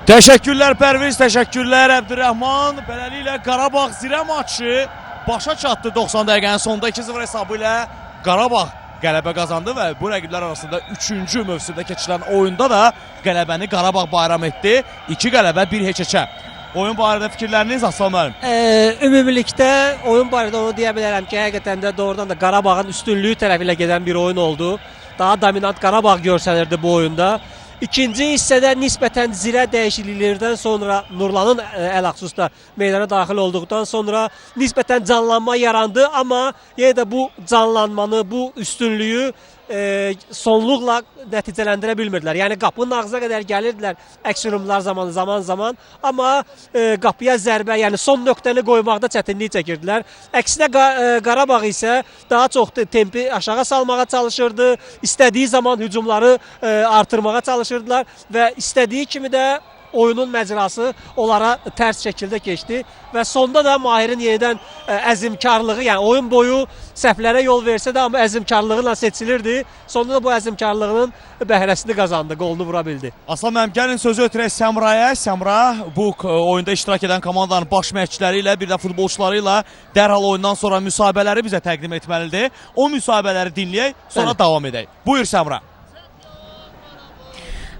Təşəkkürlər Pərviz, təşəkkürlər Əbdürrəhman. Beləliklə Qarabağ Zirə maçı başa çatdı 90 dəqiqənin sonunda 2-0 hesabı ilə Qarabağ qələbə qazandı və bu rəqiblər arasında 3-cü mövsümdə keçirilən oyunda da qələbəni Qarabağ bayram etdi. 2 qələbə, 1 heçəçə. Oyun barədə fikirləriniz Aslan müəllim? Ümumilikdə oyun barədə onu deyə bilərəm ki, həqiqətən də doğrudan da Qarabağın üstünlüyü tərəfi ilə gedən bir oyun oldu. Daha dominant Qarabağ görsənirdi bu oyunda. İkinci hissədə nisbətən Zirə dəyişikliklərdən sonra Nurlanın ələxsusda meydana daxil olduqdan sonra nisbətən canlanma yarandı, amma yenə də bu canlanmanı, bu üstünlüyü sonluqla nəticələndirə bilmirdilər. Yəni qapının ağzına qədər gəlirdilər əksürümlər zaman, amma qapıya zərbə, yəni son nöqtəni qoymaqda çətinlik çəkirdilər. Əksinə Qarabağ isə daha çox tempi aşağı salmağa çalışırdı, istədiyi zaman hücumları artırmağa çalışırdılar və istədiyi kimi də oyunun məcrası onlara tərs şəkildə keçdi və sonda da Mahirin yenidən əzmkarlığı, yəni oyun boyu səhvlərə yol versə də amma əzmkarlığıyla seçilirdi. Sonda da bu əzmkarlığının bəhrəsini qazandı, qolunu vura bildi. Aslan müəllim, gəlin sözü ötürək Səmraya. Səmra bu oyunda iştirak edən komandanın baş məşqçiləri ilə, bir də futbolçuları ilə dərhal oyundan sonra müsahibələri bizə təqdim etməlidir. O müsahibələri dinləyək, sonra davam edək. Buyur Səmra.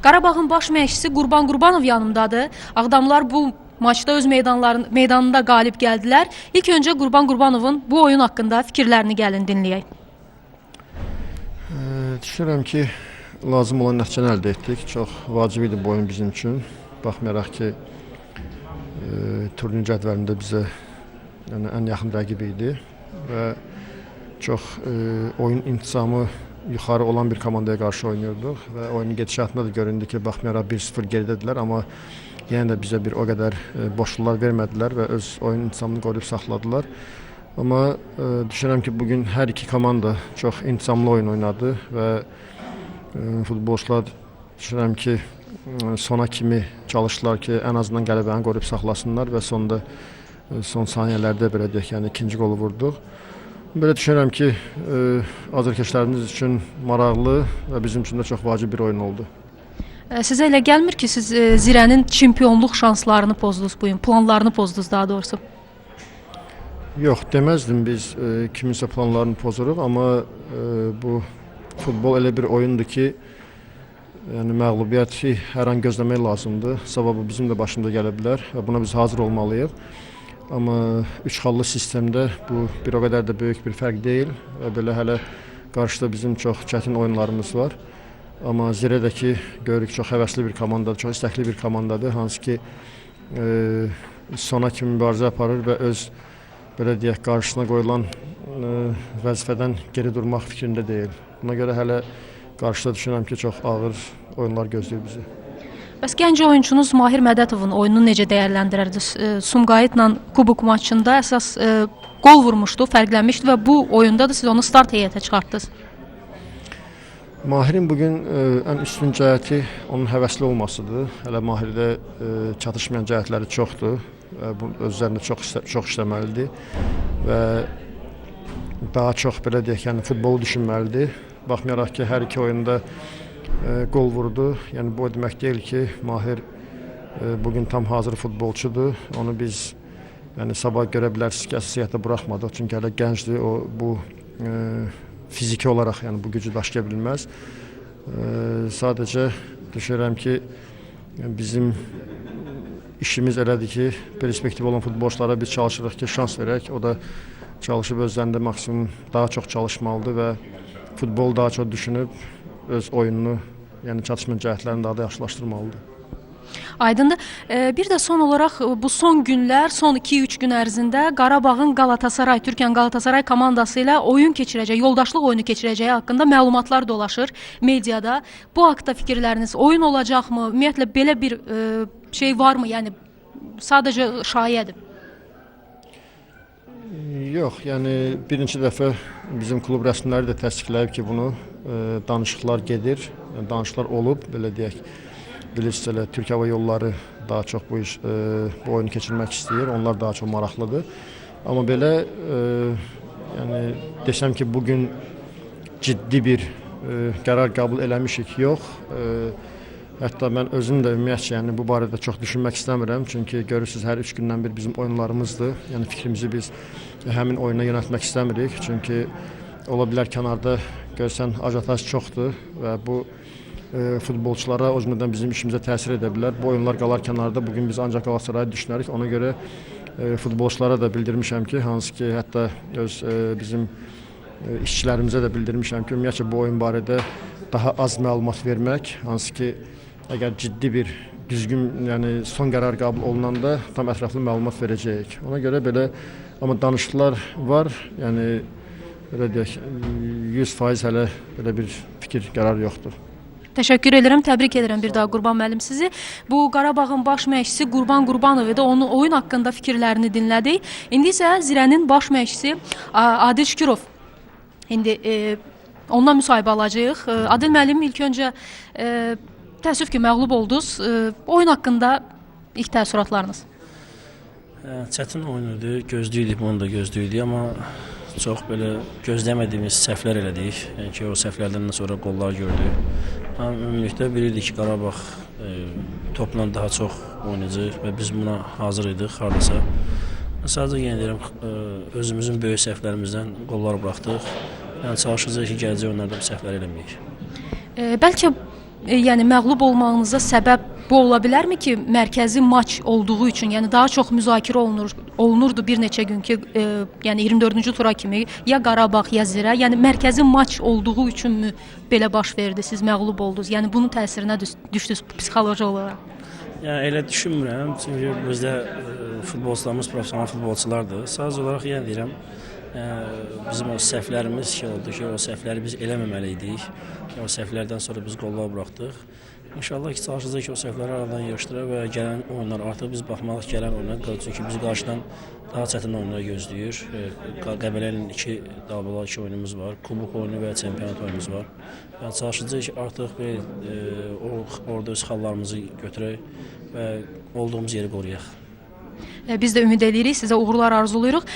Qarabağın baş məşqçisi Qurban Qurbanov yanımdadır. Ağdamlar bu maçda öz meydanında qalib gəldilər. İlk öncə Qurban Qurbanovun bu oyun haqqında fikirlərini gəlin dinləyək. Düşünürəm ki, lazım olan nəticəni əldə etdik. Çox vacib idi bu oyun bizim üçün. Baxmayaraq ki, turnirin cədvəlində bizə ən yaxın rəqib idi və çox oyun intizamı yuxarı olan bir komandaya qarşı oynuyorduk və oyunun gedişatında da göründü ki, baxmayaraq 1-0 geridədirlər, amma yenə də bizə bir o qədər boşluqlar vermədilər və öz oyun intizamını qoruyub saxladılar. Amma düşünürəm ki, bugün hər iki komanda çox intizamlı oyun oynadı və futbolçular düşünürəm ki, sona kimi çalışdılar ki, ən azından qələbəni qoruyub saxlasınlar və sonda son saniyələrdə belə deyək, yəni ikinci qolu vurduq. Belə düşünürəm ki, azərkeşlərimiz üçün maraqlı və bizim üçün də çox vacib bir oyun oldu. Sizə elə gəlmir ki, siz Zirənin çempionluq şanslarını pozdunuz bu gün, planlarını pozdunuz daha doğrusu? Yox, deməzdim biz kiminsə planlarını pozuruq, amma bu futbol elə bir oyundur ki, yəni məğlubiyyəti hər an gözləmək lazımdır. Sabah bu bizim də başımıza gələ bilər və buna biz hazır olmalıyıq. Amma üç xallı sistemdə bu bir o qədər də böyük bir fərq deyil və belə hələ qarşıda bizim çox çətin oyunlarımız var. Amma Zirədəki görürük çox həvəsli bir komandadır, çox istəkli bir komandadır, hansı ki sona kimi mübarizə aparır və öz belə deyək qarşısına qoyulan vəzifədən geri durmaq fikrində deyil. Buna görə hələ qarşıda düşünürəm ki, çox ağır oyunlar gözləyir bizi. Bəs gənc oyunçunuz Mahir Mədətovun oyununu necə dəyərləndirərdiniz? Sumqayıtla kubok maçında əsas qol vurmuşdu, fərqlənmişdi və bu oyunda da siz onu start heyətə çıxartdınız. Mahirin bugün ən üstün cəhəti onun həvəsli olmasıdır. Hələ Mahirdə çatışmayan cəhətləri çoxdur. Bu özlərində çox işləməlidir və daha çox belə deyək, yəni futbolu düşünməlidir. Baxmayaraq ki, hər iki oyunda qol vurdu. Yəni bu o demək deyil ki, Mahir bugün tam hazır futbolçudur. Onu biz yəni sabah görə bilərsiniz ki, əsasiyyətə buraxmadıq. Çünki hələ gəncdir. O bu fiziki olaraq yəni bu gücü daşıya bilməz. Sadəcə düşünürəm ki, bizim işimiz elədir ki, perspektiv olan futbolçulara biz çalışırıq ki, şans verək. O da çalışıb özlərində maksimum daha çox çalışmalıdır və futbol daha çox düşünüb öz oyununu, yəni çatışma cəhətlərini daha da yaxşılaşdırmalıdır. Aydındır. Bir də son olaraq bu son günlər, son 2-3 gün ərzində Qarabağın Galatasaray, Türkiyə Galatasaray komandası ilə oyun keçirəcək, yoldaşlıq oyunu keçirəcəyi haqqında məlumatlar dolaşır mediada. Bu haqqda fikirləriniz oyun olacaqmı? Ümumiyyətlə belə bir şey varmı? Yəni sadəcə şayədir. Yox, yəni birinci dəfə bizim klub rəsmiləri də təsdiqləyib ki, bunu danışıqlar gedir, danışıqlar olub, belə deyək. Bilirsiniz, Türk Hava Yolları daha çox bu oyunu keçirmək istəyir, onlar daha çox maraqlıdır. Amma belə, yəni desəm ki, bugün ciddi bir qərar qəbul eləmişik, yox. Hətta mən özüm də ümumiyyətcə, yəni bu barədə çox düşünmək istəmirəm, çünki görürsünüz, hər 3 gündən bir bizim oyunlarımızdır. Yəni fikrimizi biz həmin oyuna yönəltmək istəmirik, çünki ola bilər kənarda görsən ajataj çoxdur və bu futbolçulara o cümlədən bizim işimizə təsir edə bilər. Bu oyunlar qalar kənarda. Bugün biz ancaq Galatasarayı düşünərik. Ona görə futbolçulara da bildirmişəm ki, hansı ki, hətta öz bizim işçilərimizə də bildirmişəm ki, ümumiyyətcə bu oyun barədə daha az məlumat vermək, hansı ki, əgər ciddi bir düzgün, yəni son qərar qəbul olunanda tam ətraflı məlumat verəcəyik. Ona görə belə, amma danışıqlar var. Yəni belə deyək, 100% hələ belə bir fikir, qərar yoxdur. Təşəkkür edirəm, təbrik edirəm bir daha Qurban müəllim sizi. Bu Qarabağın baş məşqçisi Qurban Qurbanov idi. Onun oyun haqqında fikirlərini dinlədik. İndi isə Zirənin baş məşqçisi Adil Şükürov. İndi ondan müsahibə alacağıq. Adil müəllim, ilk öncə təəssüf ki, məğlub oldunuz. Oyun haqqında ilk təəssüratlarınız. Çətin oyun idi, gözləyirdik, onu da gözləyirdik, amma çox belə gözləmədiyimiz səhvlər elədik. Yəni ki, o səhvlərdən sonra qollar gördük. Ümumilikdə bilirdik ki, Qarabağ topla daha çox oynayacaq və biz buna hazır idik hardasa. Sadəcə yenə deyirəm, özümüzün böyük səhvlərimizdən qollar buraxdıq. Yəni çalışacağıq ki, gələcək oyunlarda bu səhvləri eləməyək. Bəlkə yəni məğlub olmağınıza səbəb bu ola bilərmi ki, mərkəzi maç olduğu üçün, yəni daha çox müzakirə olunurdu bir neçə gün ki, yəni 24-cü tura kimi ya Qarabağ, ya Zirə, yəni mərkəzi maç olduğu üçünmü belə baş verdi, siz məğlub oldunuz? Yəni bunun təsirinə düşdünüz psixoloji olaraq? Yəni elə düşünmürəm, çünki bizdə futbolçularımız professional futbolçulardır. Sadəcə olaraq yenə deyirəm, bizim o səhvlərimiz oldu ki, o səhvləri biz eləməməli idik. O səhvlərdən sonra biz qollar buraxdıq. İnşallah ki, çalışacaq ki, o səhvləri aradan yığışdıraq və gələn oyunlar artıq biz baxmalıyıq gələn oyunlar. Çünki bizi qarşıdan daha çətin oyunlar gözləyir. Qəbələnin 2 dalbala 2 oyunumuz var. Kubok oyunu və çempionat oyunumuz var. Yəni çalışacaq ki, artıq orada öz xallarımızı götürək və olduğumuz yeri qoruyaq. Biz də ümid edirik, sizə uğurlar arzulayırıq.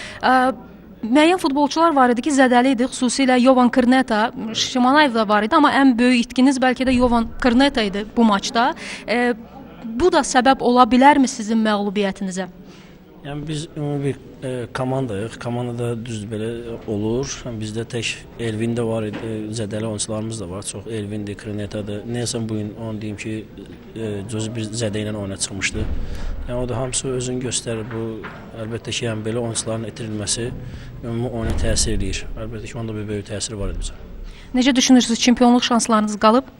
Müəyyən futbolçular var idi ki, zədəli idi, xüsusilə Jovan Krneta, Şimanayev da var idi, amma ən böyük itkiniz bəlkə də Jovan Krneta idi bu maçda. Bu da səbəb ola bilərmi sizin məğlubiyyətinizə? Yəni biz ümumi bir komandayıq. Komandada düzdür belə olur. Bizdə tək Elvin də var idi, zədəli oyunçularımız da var. Çox Elvindir, Krnetadır. Neyəsən bugün onu deyim ki, cüzi bir zədə ilə oyuna çıxmışdı. Yəni o da hamısı özünü göstərir. Bu əlbəttə ki, yəni belə oyunçuların itirilməsi ümumi oyuna təsir edir. Əlbəttə ki, onda bir böyük təsiri var idi bizə. Necə düşünürsünüz, çempionluq şanslarınız qalıb?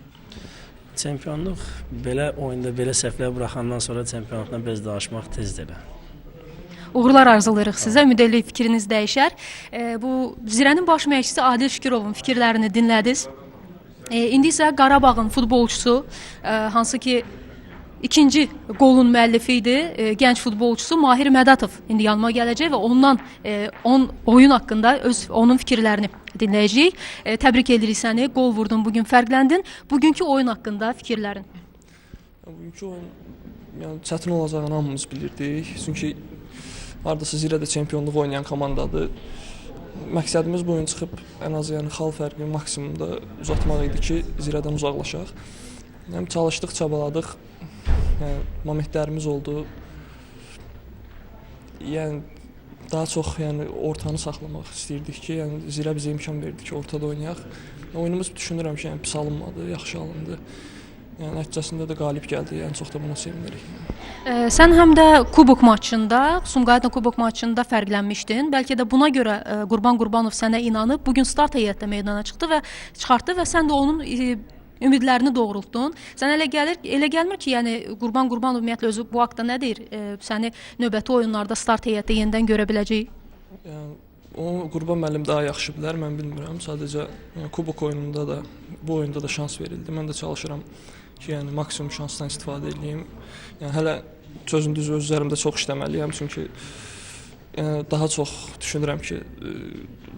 Çempionluq belə oyunda belə səhvlər buraxandan sonra çempionluqdan bez danışmaq tezdir elə. Uğurlar arzulayırıq sizə, ümid edirik fikriniz dəyişər. Bu Zirənin baş məşqçisi Adil Şükürovun fikirlərini dinlədiniz. İndi isə Qarabağın futbolçusu, hansı ki ikinci qolun müəllifi idi, gənc futbolçusu Mahir Mədatov indi yanıma gələcək və ondan oyun haqqında onun fikirlərini dinləyəcəyik. Təbrik edirik səni, qol vurdun, bugün fərqləndin. Bugünkü oyun haqqında fikirlərin? Bugünkü oyun yəni, çətin olacağını hamımız bilirdik. Çünki hardasa Zirədə çempionluq oynayan komandadır. Məqsədimiz bu oyun çıxıb ən az yəni xal fərqi maksimumda uzatmaq idi ki, Zirədən uzaqlaşaq. Yəni çalışdıq, çabaladıq. Yəni momentlərimiz oldu. Yəni daha çox yəni ortanı saxlamaq istəyirdik ki, yəni Zirə bizə imkan verdi ki, ortada oynayaq. Oyunumuz düşünürəm ki, yəni pis alınmadı, yaxşı alındı. Yəni nəticəsində də qalib gəldi. Yəni çox da buna sevinirik. Sən həm də kubok maçında, Sumqayıtla kubok maçında fərqlənmişdin. Bəlkə də buna görə Qurban Qurbanov sənə inanıb bu gün start heyətdə meydana çıxartdı və sən də onun ümidlərini doğrultdun. Sənə elə gəlmir ki, yəni Qurban Qurbanov ümumiyyətlə özü bu haqqda nə deyir? Səni növbəti oyunlarda start heyətdə yenidən görə biləcəyik? Yəni o Qurban müəllim daha yaxşı bilər, mən bilmirəm. Sadəcə yəni, kubok oyununda da, bu oyunda da şans verildi. Mən də çalışıram ki, yəni maksimum şansdan istifadə edeyim. Yəni hələ sözün düzü öz üzərimdə çox işləməliyəm, çünki yəni, daha çox düşünürəm ki,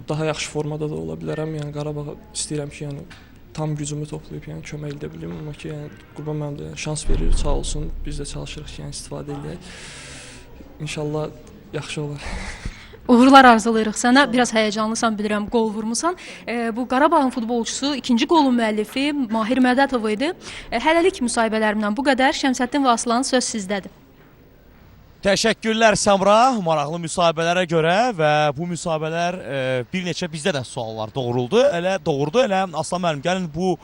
daha yaxşı formada da ola bilərəm. Yəni Qarabağa istəyirəm ki, yəni tam gücümü toplayıb yəni kömək edə bilim, amma ki, yəni Qurban müəllim də şans verir, sağ olsun. Biz də çalışırıq ki, yəni istifadə edək. İnşallah yaxşı olar. Uğurlar arzulayırıq sənə. Biraz həyəcanlısan bilirəm, qol vurmusan. Bu Qarabağın futbolçusu, ikinci qolun müəllifi Mahir Mədətov idi. Hələlik müsahibələrimdən bu qədər. Şəmsəddin və Aslan söz sizdədir. Təşəkkürlər Səmra, maraqlı müsahibələrə görə və bu müsahibələr bir neçə bizdə də suallar doğurdu. Elə Aslan müəllim, gəlin bu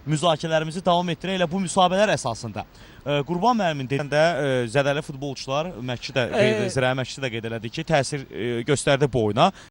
müzakirələrimizi davam etdirək. Elə bu müsahibələr əsasında Qurban müəllimin dedəndə zədəli futbolçular Ziraə Məşqçi də qeyd elədi ki, təsir göstərdi bu oyuna.